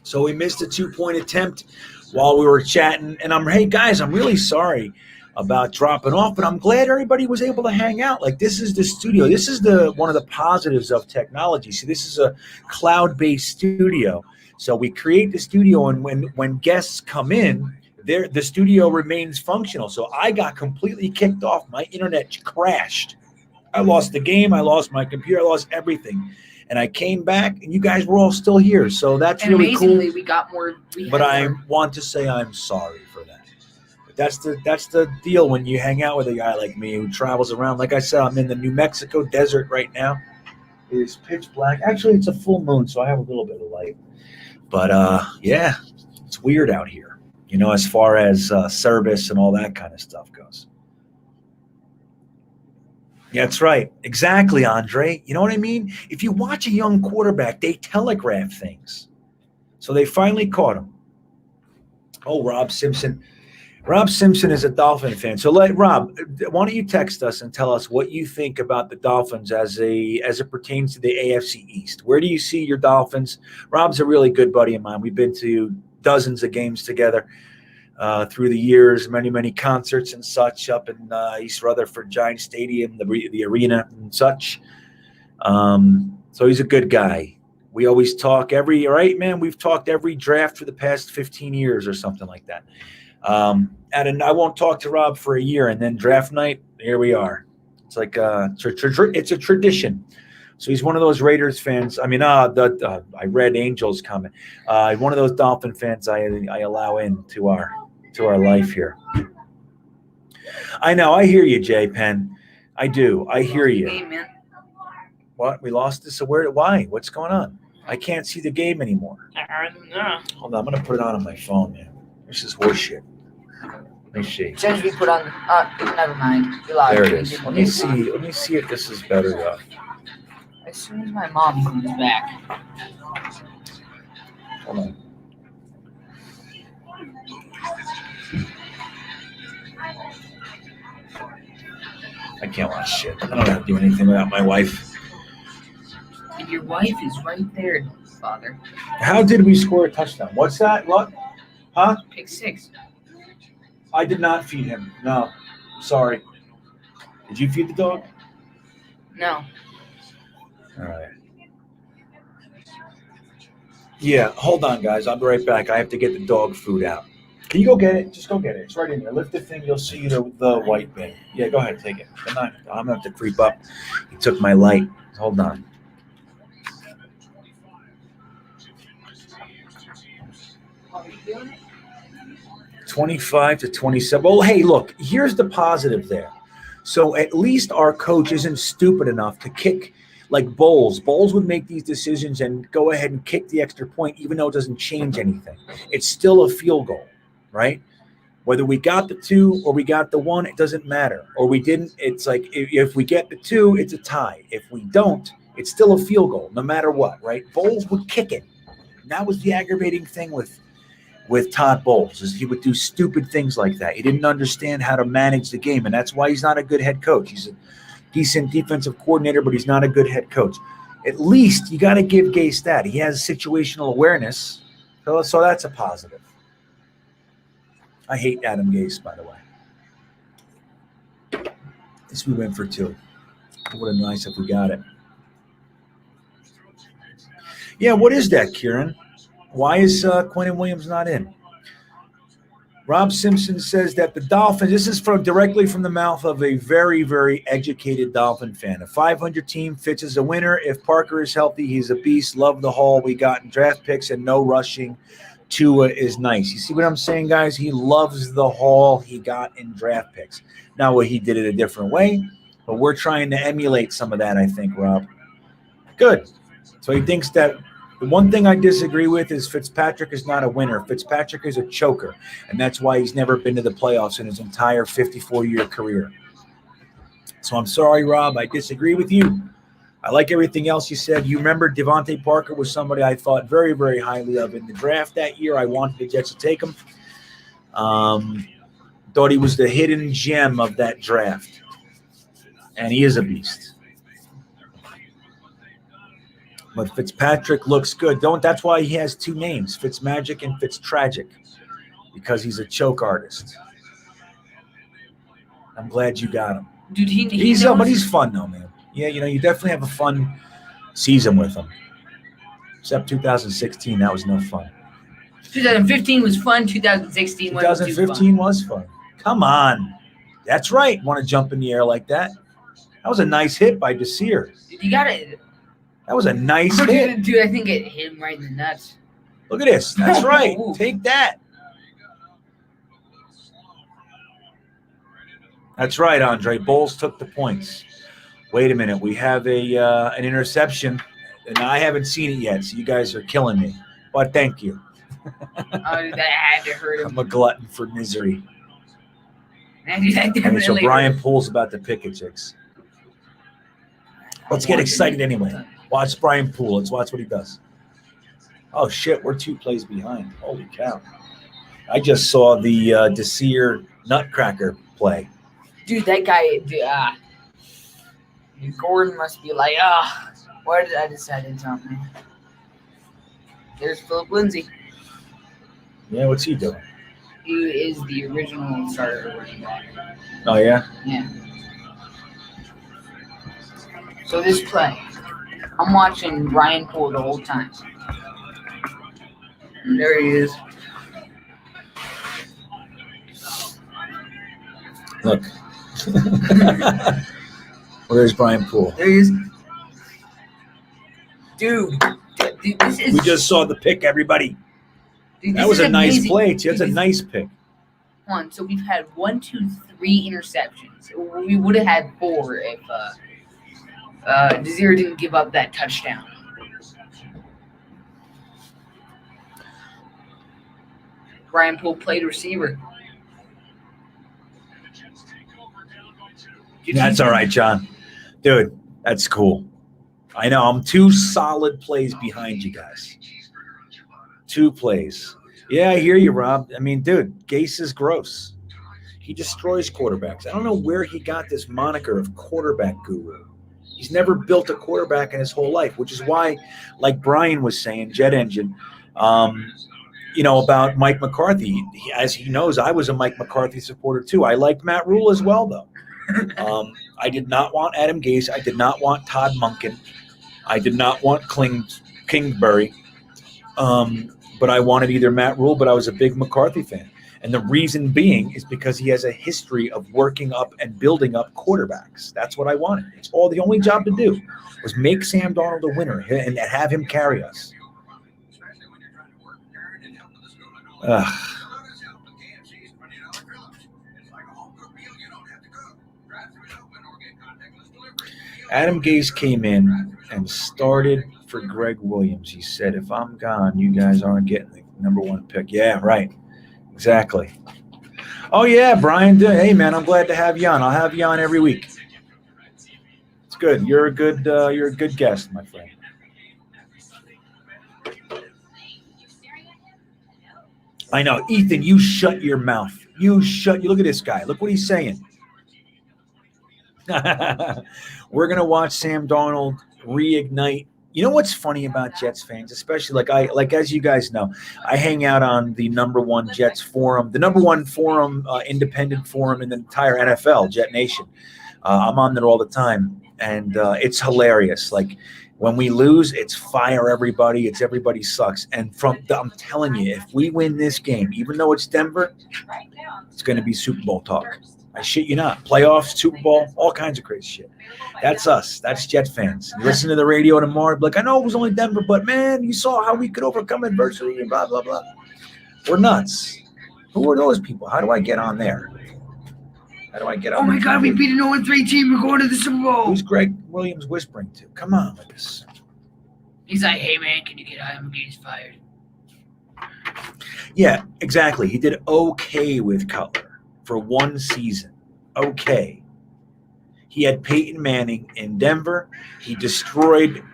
So we missed a 2-point attempt while we were chatting. And hey, guys, I'm really sorry about dropping off, but I'm glad everybody was able to hang out. Like, this is the studio. This is one of the positives of technology. See, this is a cloud-based studio. So we create the studio, and when guests come in, the studio remains functional. So I got completely kicked off. My internet crashed. I lost the game. I lost my computer. I lost everything. And I came back, and you guys were all still here. So that's And really cool. amazingly, we got more. But I want to say I'm sorry for that. But that's the deal when you hang out with a guy like me who travels around. Like I said, I'm in the New Mexico desert right now. It is pitch black. Actually, it's a full moon, so I have a little bit of light. But, yeah, it's weird out here, as far as service and all that kind of stuff goes. Yeah, that's right. Exactly, Andre. You know what I mean? If you watch a young quarterback, they telegraph things. So they finally caught him. Oh, Rob Simpson. Rob Simpson is a Dolphin fan. So Rob, why don't you text us and tell us what you think about the Dolphins as it pertains to the AFC East? Where do you see your Dolphins? Rob's a really good buddy of mine. We've been to dozens of games together through the years, many concerts and such up in East Rutherford Giant Stadium, the arena and such. So he's a good guy. We always talk we've talked every draft for the past 15 years or something like that. And I won't talk to Rob for a year, and then draft night, here we are. It's like it's a tradition. So he's one of those Raiders fans. I mean, I read Angel's comment. One of those Dolphin fans I allow into our life here. I know. I hear you, Jay Penn. I do. I hear you. Game, man. What? We lost this? Why? What's going on? I can't see the game anymore. I don't know. Hold on, I'm gonna put it on my phone, man. This is horseshit. Let me see. As soon as we put on, never mind. You lied. There it is. Let me see. Let me see if this is better though. As soon as my mom comes back. Hold on. I can't watch shit. I don't have to do anything without my wife. And your wife is right there, Father. How did we score a touchdown? What's that? What? Huh? Pick 6. I did not feed him. No. Sorry. Did you feed the dog? No. All right. Yeah, hold on, guys. I'll be right back. I have to get the dog food out. Can you go get it? Just go get it. It's right in there. Lift the thing. You'll see the white bin. Yeah, go ahead. Take it. I'm going to have to creep up. He took my light. Hold on. What are you doing? 25-27. Well, hey, look, here's the positive there. So at least our coach isn't stupid enough to kick like Bowles. Bowles would make these decisions and go ahead and kick the extra point, even though it doesn't change anything. It's still a field goal, right? Whether we got the 2 or we got the 1, it doesn't matter. Or we didn't. It's like if we get the 2, it's a tie. If we don't, it's still a field goal, no matter what, right? Bowles would kick it. And that was the aggravating thing with Todd Bowles, is he would do stupid things like that. He didn't understand how to manage the game, and that's why he's not a good head coach. He's a decent defensive coordinator, but he's not a good head coach. At least you got to give Gase that. He has situational awareness, so that's a positive. I hate Adam Gase, by the way. This we went for 2. It would have been nice if we got it. Yeah, what is that, Kieran? Why is Quentin Williams not in? Rob Simpson says that the Dolphins, this is directly from the mouth of a very, very educated Dolphin fan. A 500 team fits as a winner. If Parker is healthy, he's a beast. Love the haul we got in draft picks and no rushing. Tua is nice. You see what I'm saying, guys? He loves the haul he got in draft picks. Now, he did it a different way, but we're trying to emulate some of that, I think, Rob. Good. So he thinks that the one thing I disagree with is Fitzpatrick is not a winner. Fitzpatrick is a choker, and that's why he's never been to the playoffs in his entire 54-year career. So I'm sorry, Rob. I disagree with you. I like everything else you said. You remember Devontae Parker was somebody I thought very, very highly of in the draft that year. I wanted the Jets to take him. Thought he was the hidden gem of that draft, and he is a beast. But Fitzpatrick looks good. That's why he has 2 names, Fitzmagic and Fitztragic, because he's a choke artist. I'm glad you got him. Dude, But he's fun though, man. Yeah, you definitely have a fun season with him. Except 2016, that was no fun. 2015 was fun. 2016 was fun. Come on. That's right. Want to jump in the air like that? That was a nice hit by Desir. Dude, you got it. That was a nice hit. Dude, I think it hit him right in the nuts. Look at this. That's right. Take that. That's right, Andre. Bowles took the points. Wait a minute. We have an interception, and I haven't seen it yet, so you guys are killing me. But thank you. That had to hurt him. I'm a glutton for misery. That definitely So Brian hurt. Poole's about to pick it, chicks. Let's get excited anyway. Watch Brian Poole. Let's watch what he does. Oh, shit. We're 2 plays behind. Holy cow. I just saw the Desir Nutcracker play. Dude, that guy, Gordon must be like, why did I decide to jump, man? There's Philip Lindsay. Yeah, what's he doing? He is the original starter running back. Oh, yeah? Yeah. So this play, I'm watching Brian Poole the whole time. And there he is. Look. Where's Brian Poole? There he is. Dude, this is... We just saw the pick, everybody. Dude, That was a nice amazing. play. That's a nice pick. So we've had 1, 2, 3 interceptions. We would have had 4 if Desir didn't give up that touchdown. Brian Poole played receiver. That's all right, John. Dude, that's cool. I know. I'm 2 solid plays behind you guys. 2 plays. Yeah, I hear you, Rob. I mean, dude, Gase is gross. He destroys quarterbacks. I don't know where he got this moniker of quarterback guru. He's never built a quarterback in his whole life, which is why, like Brian was saying, Jet Engine, about Mike McCarthy. As he knows, I was a Mike McCarthy supporter too. I liked Matt Rule as well, though. I did not want Adam Gase. I did not want Todd Monken. I did not want Kingsbury. But I wanted either Matt Rule, but I was a big McCarthy fan. And the reason being is because he has a history of working up and building up quarterbacks. That's what I wanted. It's all the only job to do was make Sam Darnold a winner and have him carry us. Adam Gase came in and started for Greg Williams. He said, if I'm gone, you guys aren't getting the number 1 pick. Yeah, right. Exactly. Oh, yeah, Brian. Hey, man, I'm glad to have you on. I'll have you on every week. It's good. You're a good guest, my friend. I know. Ethan, you shut your mouth. You look at this guy. Look what he's saying. We're going to watch Sam Darnold reignite. You know what's funny about Jets fans, especially as you guys know, I hang out on the number 1 Jets forum, the number 1 forum, independent forum in the entire NFL, Jet Nation. I'm on there all the time, and it's hilarious. Like when we lose, it's fire everybody. It's everybody sucks. And I'm telling you, if we win this game, even though it's Denver, it's going to be Super Bowl talk. I shit you not. Playoffs, Super Bowl, all kinds of crazy shit. That's us. That's Jet fans. You listen to the radio tomorrow, like, I know it was only Denver, but man, you saw how we could overcome adversity and blah, blah, blah. We're nuts. Who are those people? How do I get on there? How do I get on? Oh my God, we beat an 0-3 team. We're going to the Super Bowl. Who's Greg Williams whispering to? Come on with this. He's like, hey man, can you get Adam Gase fired? Yeah, exactly. He did okay with Cutler for 1 season. Okay. He had Peyton Manning in Denver. He destroyed,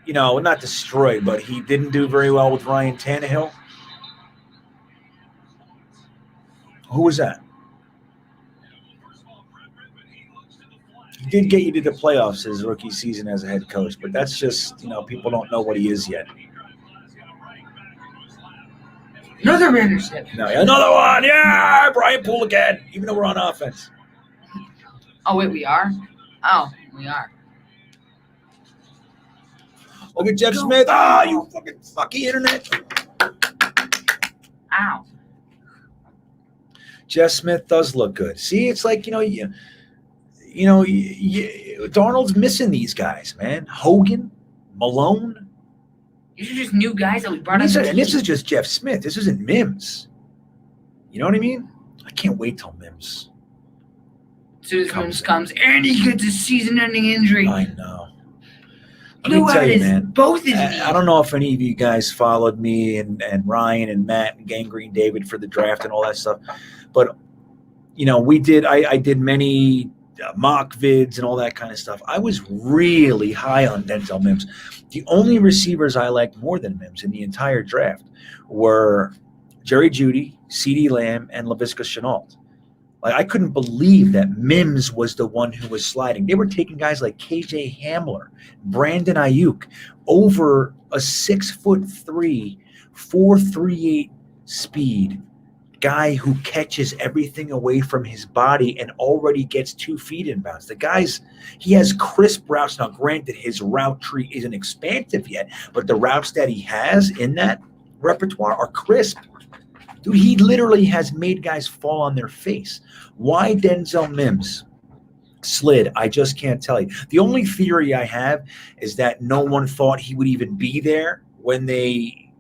not destroyed, but he didn't do very well with Ryan Tannehill. Who was that? He did get you to the playoffs his rookie season as a head coach, but that's just, people don't know what he is yet. Another interception. No, another one. Yeah, Brian Poole again, even though we're on offense. Oh, wait, we are? Oh, we are. Look at Jeff Smith. Ah, you fucking internet. Ow. Jeff Smith does look good. See, it's like, Darnold's missing these guys, man. Hogan, Malone. These are just new guys that we brought in. And this is just Jeff Smith. This isn't Mims. You know what I mean? I can't wait till Mims. As soon as Mims comes, and he gets a season-ending injury. I know. Let me tell you, man. Both of I don't know if any of you guys followed me and Ryan and Matt and Gangrene David for the draft and all that stuff, but I did many mock vids and all that kind of stuff. I was really high on Denzel Mims. The only receivers I liked more than Mims in the entire draft were Jerry Jeudy, CeeDee Lamb, and Laviska Shenault. Like, I couldn't believe that Mims was the one who was sliding. They were taking guys like KJ Hamler, Brandon Ayuk over a 6'3", 4.38 speed guy who catches everything away from his body and already gets 2 feet in bounds. The guy's, he has crisp routes. Now, granted, his route tree isn't expansive yet, but the routes that he has in that repertoire are crisp. Dude, he literally has made guys fall on their face. Why Denzel Mims slid, I just can't tell you. The only theory I have is that no one thought he would even be there when they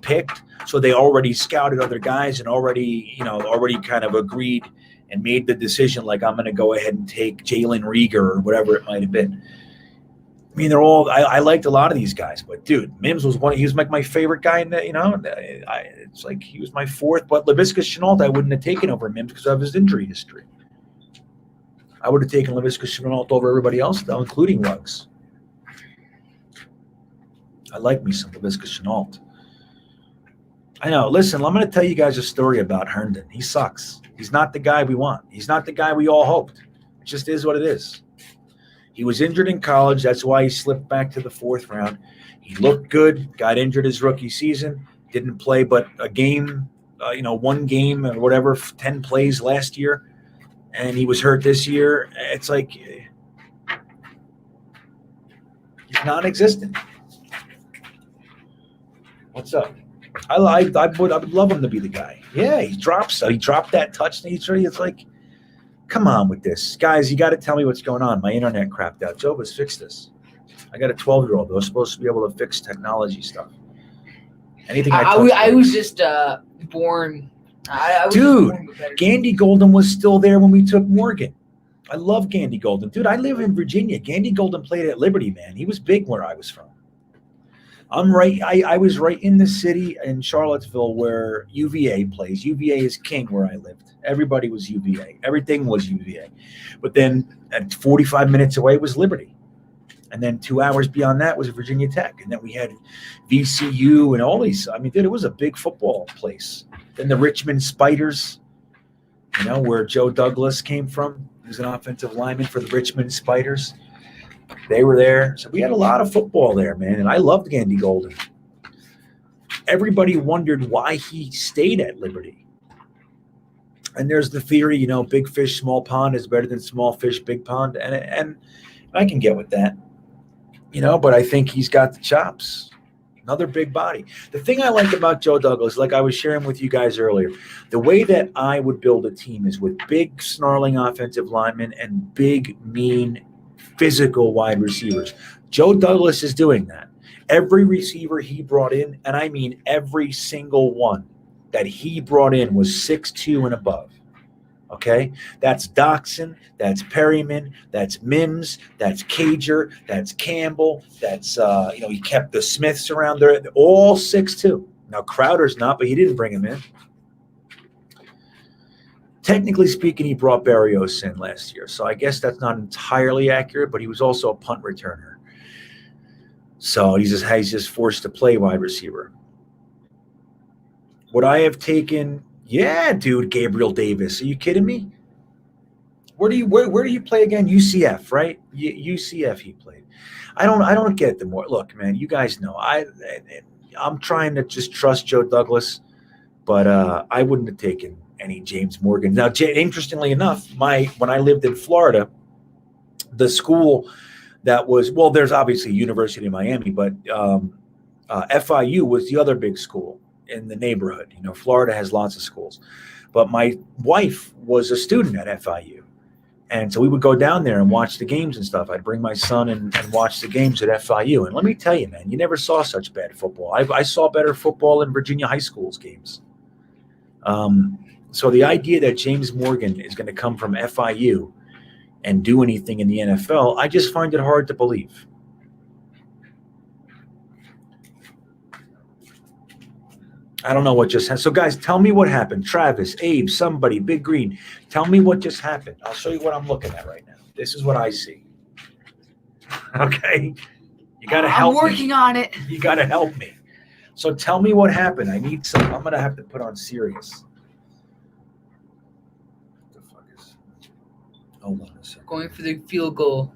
picked. So they already scouted other guys and already kind of agreed and made the decision, like, I'm going to go ahead and take Jalen Reagor or whatever it might have been. mean, they're all. I liked a lot of these guys, but dude, Mims was one. He was like my favorite guy in the. It's like he was my fourth. But Laviska Shenault, I wouldn't have taken over Mims because of his injury history. I would have taken Laviska Shenault over everybody else, though, including Ruggs. I like me some Laviska Shenault. I know. Listen, I'm going to tell you guys a story about Herndon. He sucks. He's not the guy we want. He's not the guy we all hoped. It just is what it is. He was injured in college. That's why he slipped back to the fourth round. He looked good, got injured his rookie season, didn't play but a game, one game or whatever, 10 plays last year, and he was hurt this year. It's like he's non-existent. What's up? I would love him to be the guy. Yeah, he dropped that touchdown. It's like, come on with this. Guys, you got to tell me what's going on. My internet crapped out. Jova's fixed this. I got a 12-year-old. They're supposed to be able to fix technology stuff. Anything I was just born. Dude, Gandy Golden was still there when we took Morgan. I love Gandy Golden. Dude, I live in Virginia. Gandy Golden played at Liberty, man. He was big where I was from. I was right in the city in Charlottesville where UVA plays. UVA is king where I lived. Everybody was UVA. Everything was UVA. But then at 45 minutes away was Liberty. And then 2 hours beyond that was Virginia Tech. And then we had VCU and all these. I mean, dude, it was a big football place. Then the Richmond Spiders, where Joe Douglas came from. He was an offensive lineman for the Richmond Spiders. They were there. So we had a lot of football there, man. And I loved Gandy Golden. Everybody wondered why he stayed at Liberty. And there's the theory, big fish, small pond is better than small fish, big pond. And I can get with that. But I think he's got the chops. Another big body. The thing I like about Joe Douglas, like I was sharing with you guys earlier, the way that I would build a team is with big, snarling offensive linemen and big, mean, physical wide receivers. Joe Douglas is doing that. Every receiver he brought in, and I mean every single one that he brought in was 6'2" and above. Okay? That's Doxson, that's Perryman, that's Mims, that's Cager, that's Campbell, that's, he kept the Smiths around there, all 6'2". Now, Crowder's not, but he didn't bring him in. Technically speaking, he brought Berrios in last year, so I guess that's not entirely accurate, but he was also a punt returner. So he's just forced to play wide receiver. Would I have taken... Yeah, dude, Gabriel Davis. Are you kidding me? Where do you play again? UCF, right? UCF he played. I don't get the more. Look, man, you guys know. I'm trying to just trust Joe Douglas, but I wouldn't have taken any James Morgan. Now, interestingly enough, when I lived in Florida, the school that was, well, there's obviously University of Miami, but FIU was the other big school in the neighborhood. Florida has lots of schools, but my wife was a student at FIU. And so we would go down there and watch the games and stuff. I'd bring my son and watch the games at FIU. And let me tell you, man, you never saw such bad football. I saw better football in Virginia high schools games. So the idea that James Morgan is going to come from FIU and do anything in the NFL, I just find it hard to believe. I don't know what just happened. So, guys, tell me what happened. Travis, Abe, somebody, Big Green, tell me what just happened. I'll show you what I'm looking at right now. This is what I see. Okay? You got to help me. I'm working on it. You got to help me. So tell me what happened. I need some. I'm going to have to put on serious. What the fuck is... Hold on a second. Going for the field goal,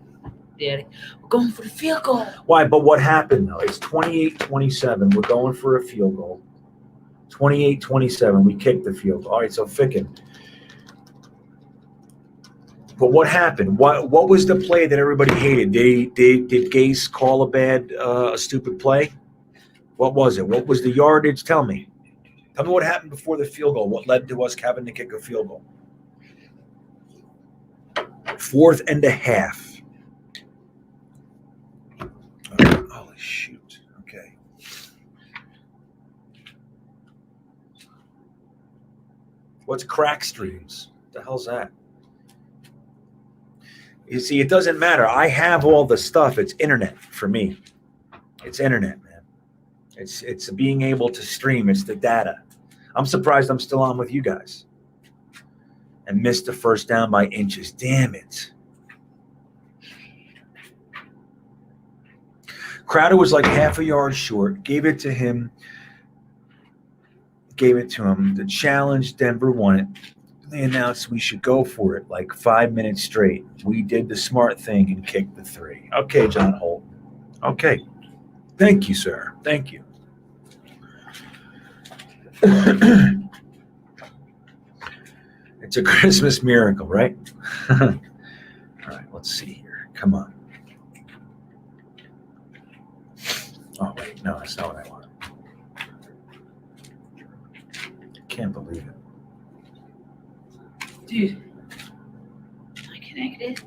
Daddy. We're going for the field goal. Why? But what happened, though? It's 28-27. We're going for a field goal. 28-27. We kicked the field. All right, so Ficken. But what happened? What was the play that everybody hated? Did Gase call a stupid play? What was it? What was the yardage? Tell me. Tell me what happened before the field goal. What led to us having to kick a field goal? 4th and a half. Holy shoot. Okay. What's crack streams? What the hell's that? You see, it doesn't matter. I have all the stuff. It's internet for me. It's internet, man. It's being able to stream. It's the data. I'm surprised I'm still on with you guys. And missed the first down by inches. Damn it. Crowder was like half a yard short. Gave it to him. The challenge, Denver won it. They announced we should go for it like 5 minutes straight. We did the smart thing and kicked the 3. Okay, John Holt. Okay. Thank you, sir. Thank you. It's a Christmas miracle, right? All right, let's see here. Come on. Oh, wait. No, that's not what I want. Can't believe it. Dude, I connected.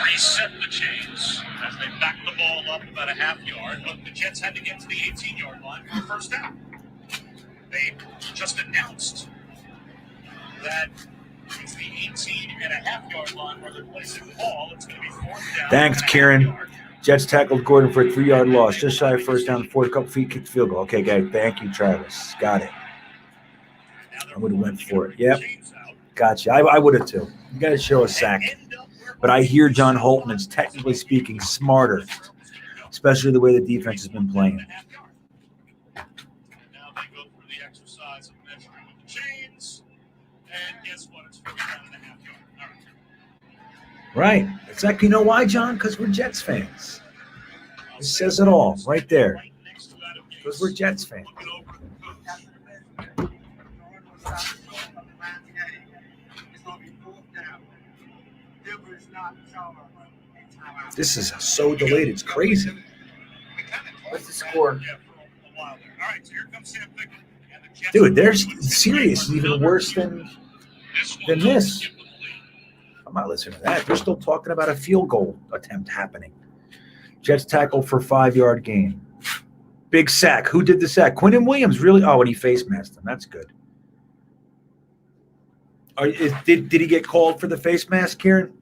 Reset the chains as they back the ball up about a half yard. But the Jets had to get to the 18-yard line for the first down. They just announced that it's the 18.5-yard line where they're placing the ball. It's going to be 4th down. Thanks, Kieran. Jets tackled Gordon for a 3-yard loss. Just shy of first down, 4 couple feet, kicked field goal. Okay, guys. Thank you, Travis. Got it. I would have went for it. Yep. Gotcha. I would have too. You got to show a sack. But I hear John Holtman's technically speaking smarter, especially the way the defense has been playing. Now they go through the exercise of measuring with the chains. And guess what? It's 4.5 yards. All right. Right. Exactly. You know why, John? Because we're Jets fans. It says it all right there. Because we're Jets fans. This is so delayed. It's crazy. What's the score? Dude, they're serious. Even worse than this. I'm not listening to that. They're still talking about a field goal attempt happening. Jets tackle for 5-yard gain. Big sack. Who did the sack? Quinton Williams, really? Oh, and he face masked him. That's good. Did he get called for the face mask, Kieran?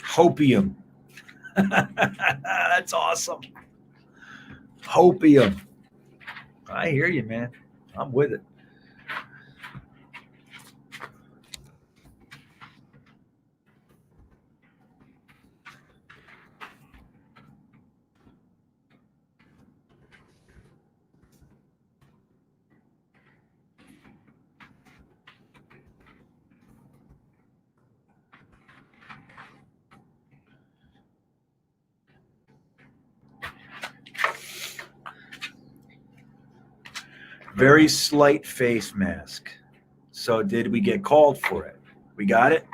Hopium. That's awesome. Hopium. I hear you, man. I'm with it. Very slight face mask. So did we get called for it? We got it?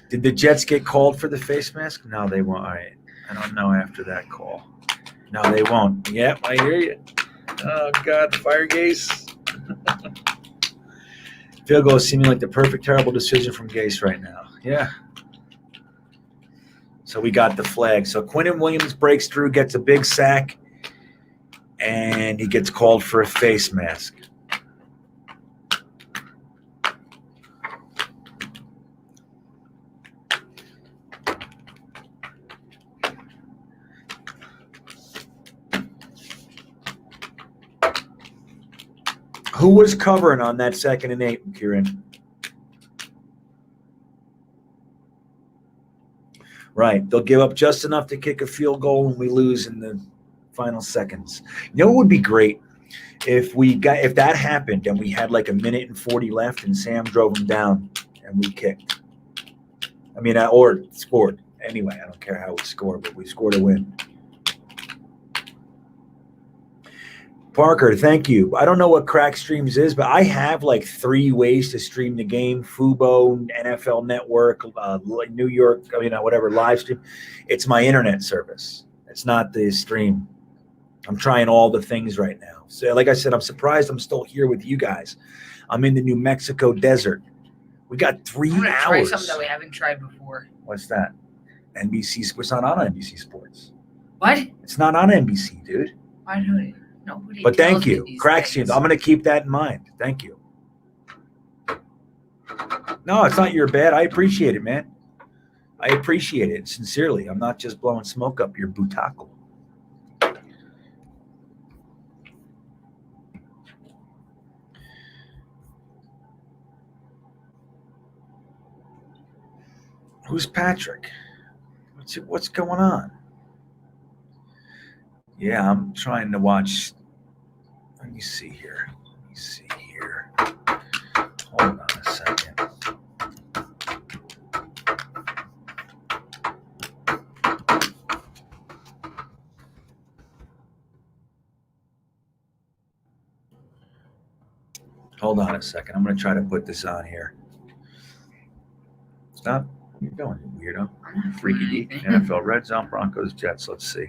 Did the Jets get called for the face mask? No, they won't. All right. I don't know after that call. No, they won't. Yep, I hear you. Oh, God, fire Gase. Field goal is seeming like the perfect, terrible decision from Gase right now. Yeah. So we got the flag. So Quinton Williams breaks through, gets a big sack, and he gets called for a face mask. Who was covering on that 2nd and 8, Kieran? Right. They'll give up just enough to kick a field goal when we lose in the final seconds. You know what would be great? If that happened and we had like 1:40 left and Sam drove them down and we kicked. I mean, or scored. Anyway, I don't care how we score, but we scored a win. Parker, thank you. I don't know what Crack Streams is, but I have like 3 ways to stream the game: Fubo, NFL Network, New York, whatever, live stream. It's my internet service. It's not the stream. I'm trying all the things right now. So like I said, I'm surprised I'm still here with you guys. I'm in the New Mexico desert. We got 3 I'm gonna hours. try something that we haven't tried before. What's that? NBC Sports. It's not on NBC Sports. What? It's not on NBC, dude. Why do it? Nobody. But tells thank me you. these Crack things. Streams. I'm going to keep that in mind. Thank you. No, it's not your bad. I appreciate it, man. I appreciate it sincerely. I'm not just blowing smoke up your butaco. Who's Patrick? What's going on? Yeah, I'm trying to watch. Let me see here. Hold on a second. Hold on a second. I'm going to try to put this on here. Stop. What are you doing, you weirdo? Freaky deep. NFL Red Zone, Broncos, Jets. Let's see.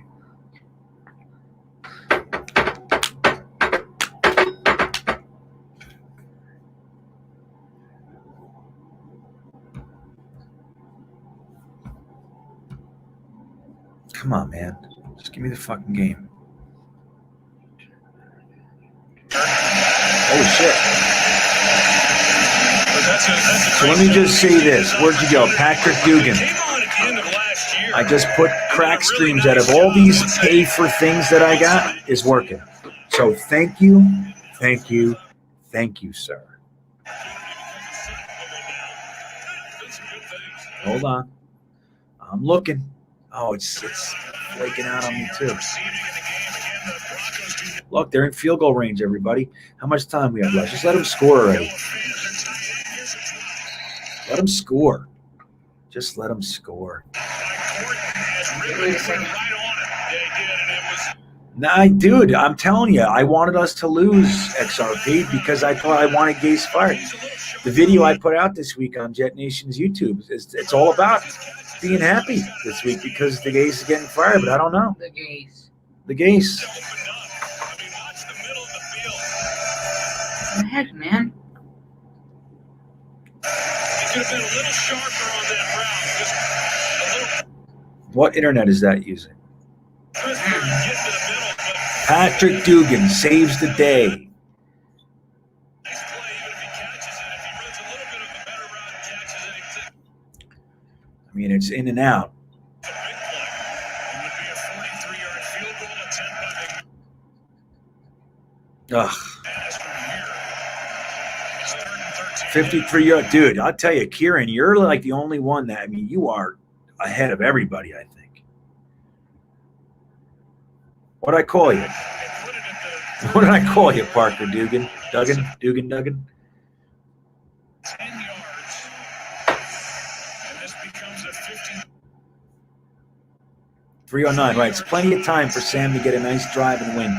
Come on, man. Just give me the fucking game. Oh, shit. So let me just say this. Where'd you go? Patrick Dugan. I just put Crack Streams out of all these pay for things that I got is working. So thank you, sir. Hold on. I'm looking. Oh, it's flaking out on me too. Look, they're in field goal range, everybody. How much time we have left? Just let them score already. Let them score. Just let them score. Nah, dude, I'm telling you, I wanted us to lose XRP because I thought I wanted Gase fired. The video I put out this week on Jet Nation's YouTube, it's all about being happy this week because the Gase is getting fired, but I don't know. The Gase. What the heck, man? Could have been a little sharper on that route. What internet is that using? Patrick Dugan saves the day. I mean, it's in and out. Ugh. 53-yard. Dude, I'll tell you, Kieran, you're like the only one that, I mean, you are ahead of everybody, I think. What'd I call you? What did I call you, Parker Dugan? Duggan? 10 yards. And this becomes a 15. 309, right. It's plenty of time for Sam to get a nice drive and win.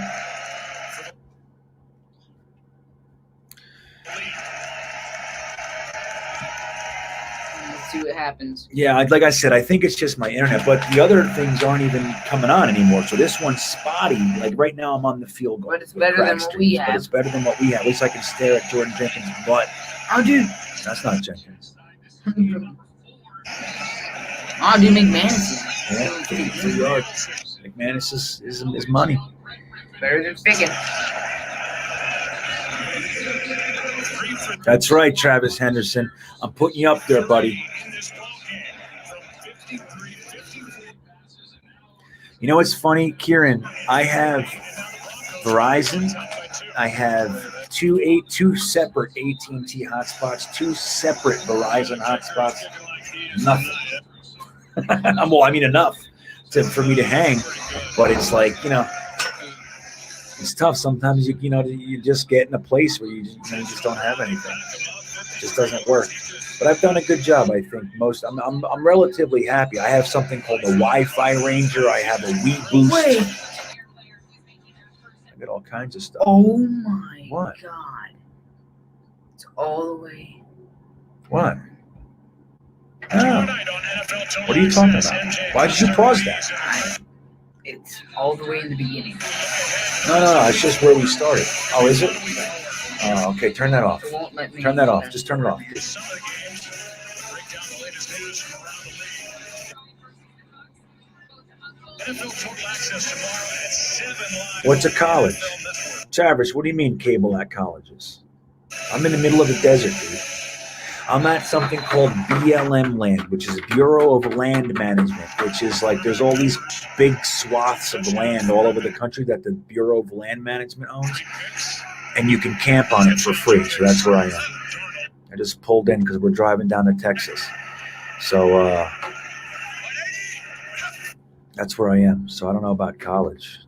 See what happens. Yeah, like I said, I think it's just my internet, but the other things aren't even coming on anymore. So this one's spotty. Like right now, I'm on the field goal. But it's better than what we have. But it's better than what we have. At least I can stare at Jordan Jenkins' butt. Oh, dude. That's not Jenkins. Oh, dude, McManus. Yeah, 53 yards. McManus is money. Better than Figgin. That's right, Travis Henderson. I'm putting you up there, buddy. You know what's funny, Kieran? I have Verizon. I have two separate AT&T hotspots, 2 separate Verizon hotspots. Nothing. Well, I mean, enough for me to hang, but it's like, it's tough. Sometimes you just get in a place where you just don't have anything. It just doesn't work. But I've done a good job, I think. I'm relatively happy. I have something called a Wi-Fi Ranger. I have a Wii Boost. Wait. I got all kinds of stuff. Oh my What? god. It's all the way. What? Oh. What are you talking about? Why did you pause that? It's all the way in the beginning. No. It's just where we started. Oh, is it? Oh, okay. Turn that off. It won't let me. Turn that off. Just turn it off. What's a college? Travis, what do you mean cable at colleges? I'm in the middle of the desert, dude. I'm at something called BLM land, which is Bureau of Land Management, which is like there's all these big swaths of land all over the country that the Bureau of Land Management owns, and you can camp on it for free. So that's where I am. I just pulled in because we're driving down to Texas. So that's where I am. So I don't know about college.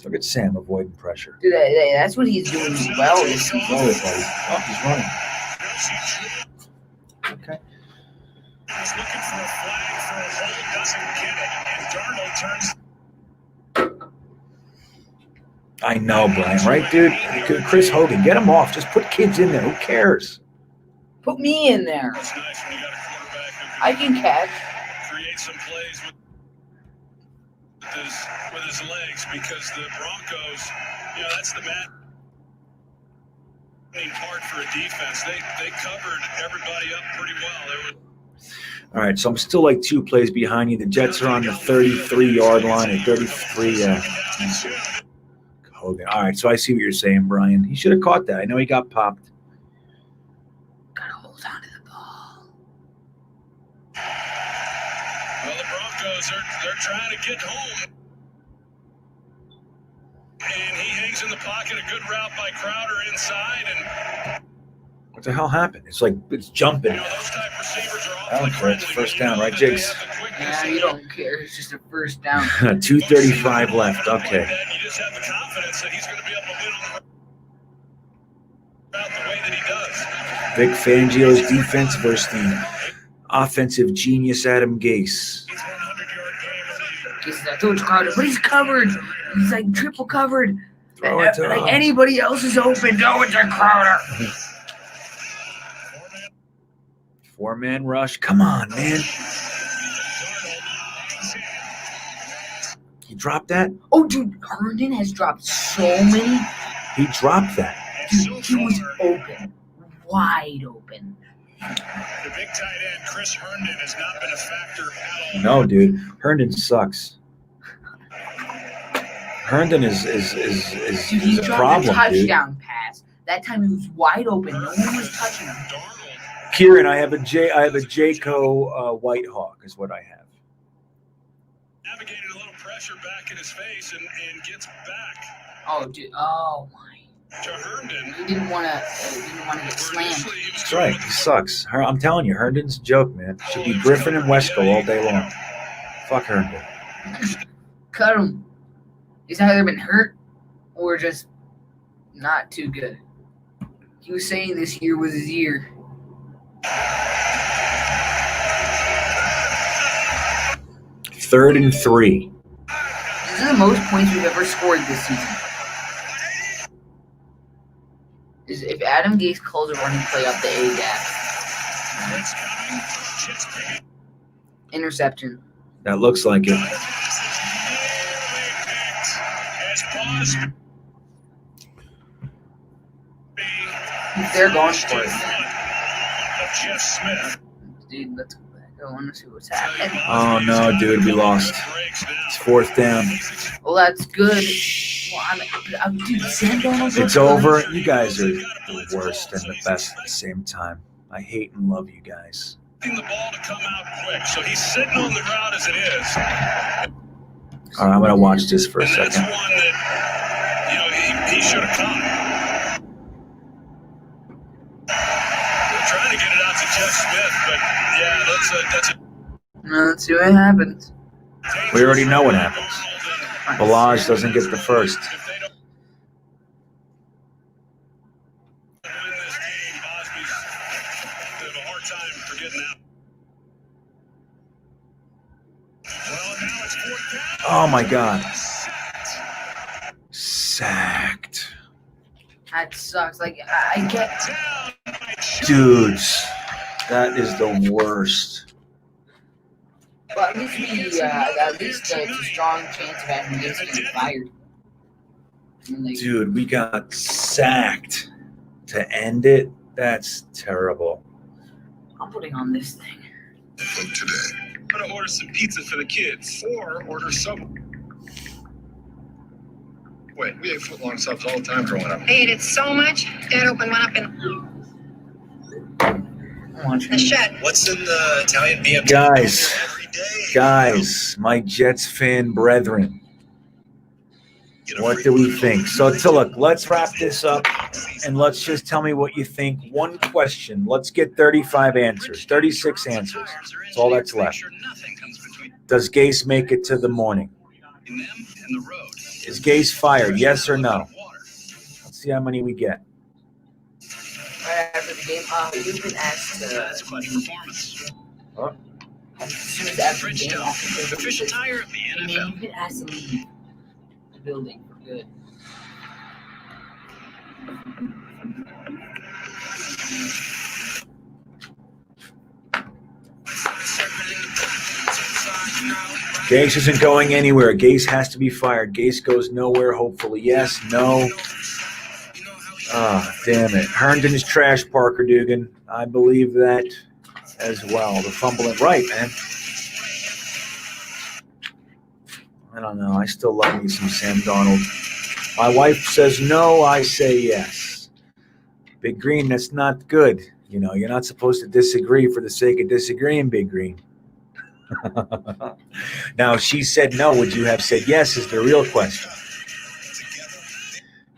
Look at Sam avoiding pressure. Dude, that's what he's doing well this season. Oh, he's running. Okay. He's looking for a flag for a hold, doesn't get it, and Darnold turns. I know, Brian, right, dude? Chris Hogan, get him off. Just put kids in there. Who cares? Put me in there. It's nice when you got a quarterback who I can catch. create some plays with his legs, because the Broncos, that's the main part for a defense. They covered everybody up pretty well. All right, so I'm still like 2 plays behind you. The Jets are on the 33-yard line at 33. Hogan. All right, so I see what you're saying, Brian. He should have caught that. I know he got popped. Gotta hold on to the ball. Well, the Broncos, they're trying to get home. And he hangs in the pocket, a good route by Crowder inside. And What the hell happened? It's like it's jumping. those type receivers are I don't care. It's first down, right, Jigs? Yeah, you don't care. It's just a first down. 2:35 left. Okay. You just have the confidence that he's going to be able to win on the route the way that he does. Vic Fangio's defense versus the offensive genius Adam Gase. Gets that throw to Crowder, but he's covered. He's like triple covered. Throw it to Like anybody else is open, throw it to Crowder. 4-man rush. Come on, man. He dropped that? Oh, dude, Herndon has dropped so many. He dropped that. Dude, he was open. Wide open. The big tight end, Chris Herndon, has not been a factor at all. No, dude. Herndon sucks. Herndon is Dude, he a dropped problem, a dude. touchdown pass. That time he was wide open. No one was touching him. Kieran, I have a Jayco White Hawk is what I have. Navigated a little pressure back in his face and gets back Oh, dude. Oh my. to Herndon. He didn't want to get slammed. That's right. He sucks. I'm telling you, Herndon's a joke, man. Should be Griffin and Wesco all day long. Fuck Herndon. Cut him. He's either been hurt or just not too good. He was saying this year was his year. Third and 3. This is the most points we've ever scored this season. If Adam Gase calls a running play up the A gap. Interception. That looks like it. They're going for it. Jeff Smith. Dude, let's go back. I want to see what's happening. Oh, no, dude. We lost. It's 4th down. Well, that's good. Well, dude, Sam Darnold. It's over. You guys are the worst and the best at the same time. I hate and love you guys. The ball to come out quick, so he's sitting on the route as it is. All right, I'm going to watch this for a And that's second. one that he should have caught. They're trying to get it out to Jeff Smith, but yeah, that's a Let's see what happens. We already know what happens. Balaj doesn't get the first. If they don't win this game, Bosby's have a hard time for getting out. Well, now it's 4th down. Oh my God. Sacked. That sucks. Like, I get. Dudes, that is the worst. But at least it's a strong chance of having Gase getting fired. I mean, like, Dude, we got sacked to end it. That's terrible. I'm putting on this thing. Today. I'm gonna order some pizza for the kids, or order some. Wait, we ate footlong subs all the time growing up. I ate it so much, Dad opened one up in the shed. What's in the Italian BMW? Guys, my Jets fan brethren, what do we think? So look, let's wrap this up, and let's just tell me what you think. One question. Let's get 35 answers, 36 answers. That's all that's left. Does Gase make it to the morning? Is Gase fired? Yes or no? Let's see how many we get. Right after the game, you've been asked That's much performance. Huh? as soon as after the game, Official tire of the NFL. you've been asked to leave the building for good. Gase isn't going anywhere. Gase has to be fired. Gase goes nowhere, hopefully. Yes, no. Ah, damn it. Herndon is trash, Parker Dugan. I believe that as well. The fumbling right, man. I don't know. I still love me some Sam Darnold. My wife says no, I say yes. Big Green, that's not good. You know, you're not supposed to disagree for the sake of disagreeing, Big Green. Now, if she said no, would you have said yes is the real question.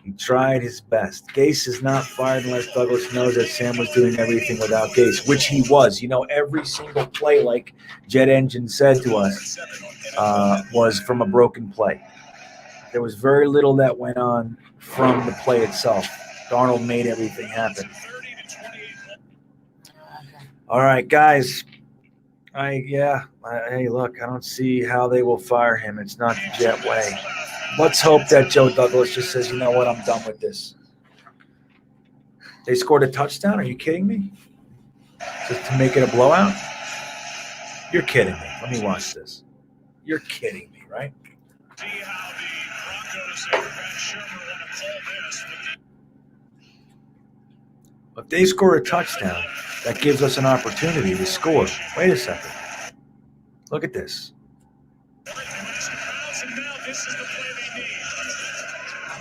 He tried his best. Gase is not fired unless Douglas knows that Sam was doing everything without Gase, which he was. You know, every single play, like Jet Engine said to us, was from a broken play. There was very little that went on from the play itself. Darnold made everything happen. All right, guys. Hey, look, I don't see how they will fire him. It's not the Jet way. Let's hope that Joe Douglas just says, you know what, I'm done with this. They scored a touchdown? Are you kidding me? Just to make it a blowout? You're kidding me. Let me watch this. You're kidding me, right? See how the Broncos and Ben Shermer want to pull this. If they score a touchdown, that gives us an opportunity to score. Wait a second. Look at this.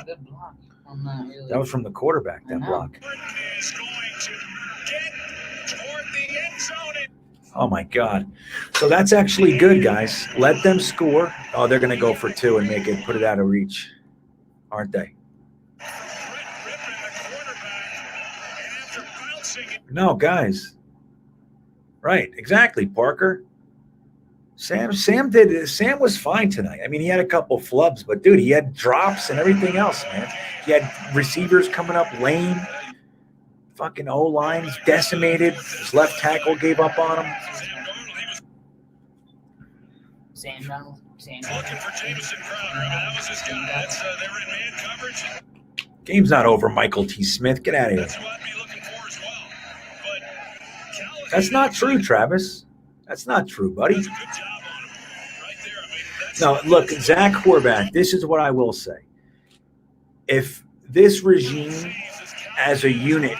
Good block. I'm not really. That was from the quarterback, that block. Oh, my God. So that's actually good, guys. Let them score. Oh, they're going to go for two and put it out of reach, aren't they? No, guys. Right, exactly, Parker. Sam was fine tonight. I mean, he had a couple flubs, but dude, he had drops and everything else, man. He had receivers coming up lame. Fucking O-line's decimated. His left tackle gave up on him. Sam Darnold. Looking for Jamison Crowder. That was his guy. They were in man coverage. Game's not over, Michael T. Smith. Get out of here. That's what I'd be looking for as well. But That's not true, Travis. That's not true, buddy. does a good job on him right there. I mean, that's No, look, Zach Horvath, this is what I will say. If this regime as a unit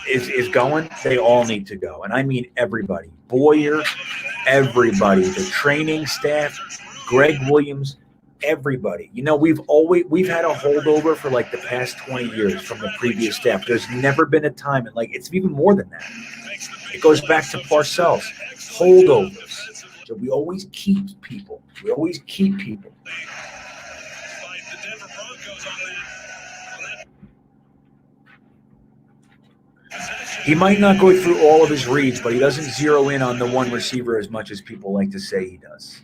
is going, they all need to go. And I mean everybody. Boyer, everybody. The training staff, Greg Williams, everybody. You know, we've had a holdover for like the past 20 years from the previous staff. There's never been a time, and like it's even more than that. It goes back to Parcells. Holdovers. So we always keep people. by the Denver Broncos on that. He might not go through all of his reads, but he doesn't zero in on the one receiver as much as people like to say he does.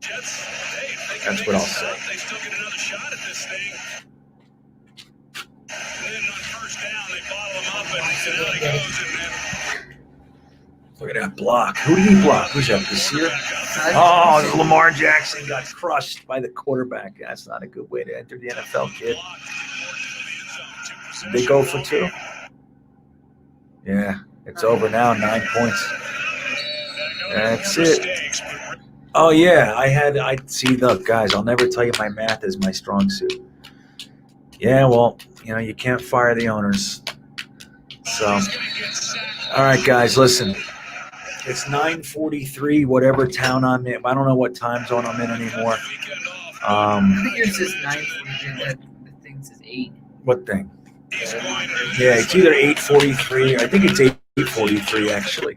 That's what I'll say. They still get another shot at this thing. And then on first down, they bottle him up, and out he goes. And then Look at that block. Who did he block? Who's that? Desir? back up Oh, Lamar Jackson got crushed by the quarterback. That's not a good way to enter the NFL, kid. Did they go for 2? Yeah, it's over now. 9 points. That's it. Oh yeah, I see. Look, guys, I'll never tell you my math is my strong suit. Yeah, well, you can't fire the owners. So, all right, guys, listen. It's 9:43, whatever town I'm in. I don't know what time zone I'm in anymore. I think yours says 9:43. The thing says 8. What thing? Yeah, it's either 8:43. I think it's 8:43 actually.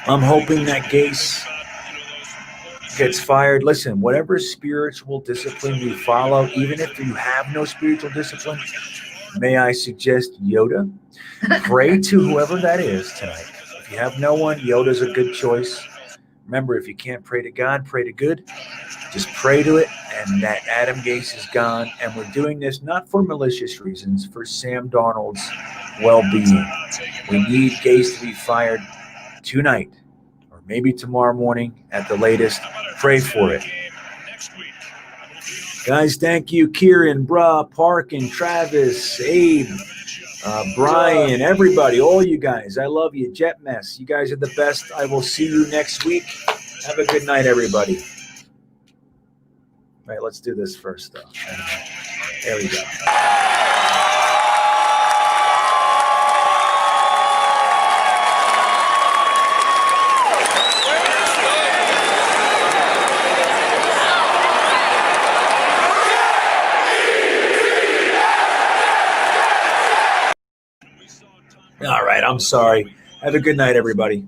I'm hoping that Gase gets fired. Listen, whatever spiritual discipline you follow, even if you have no spiritual discipline, may I suggest Yoda? Pray to whoever that is tonight. If you have no one, Yoda's a good choice. Remember, if you can't pray to God, pray to good. Just pray to it, and that Adam Gase is gone. And we're doing this not for malicious reasons, for Sam Darnold's well-being. We need Gase to be fired tonight, or maybe tomorrow morning at the latest. Pray for it. Guys, thank you, Kieran, Parkin, Travis, Abe, Brian, everybody, all you guys. I love you. Jet Mess, you guys are the best. I will see you next week. Have a good night, everybody. All right, let's do this first, though. There we go. All right, I'm sorry. Have a good night, everybody.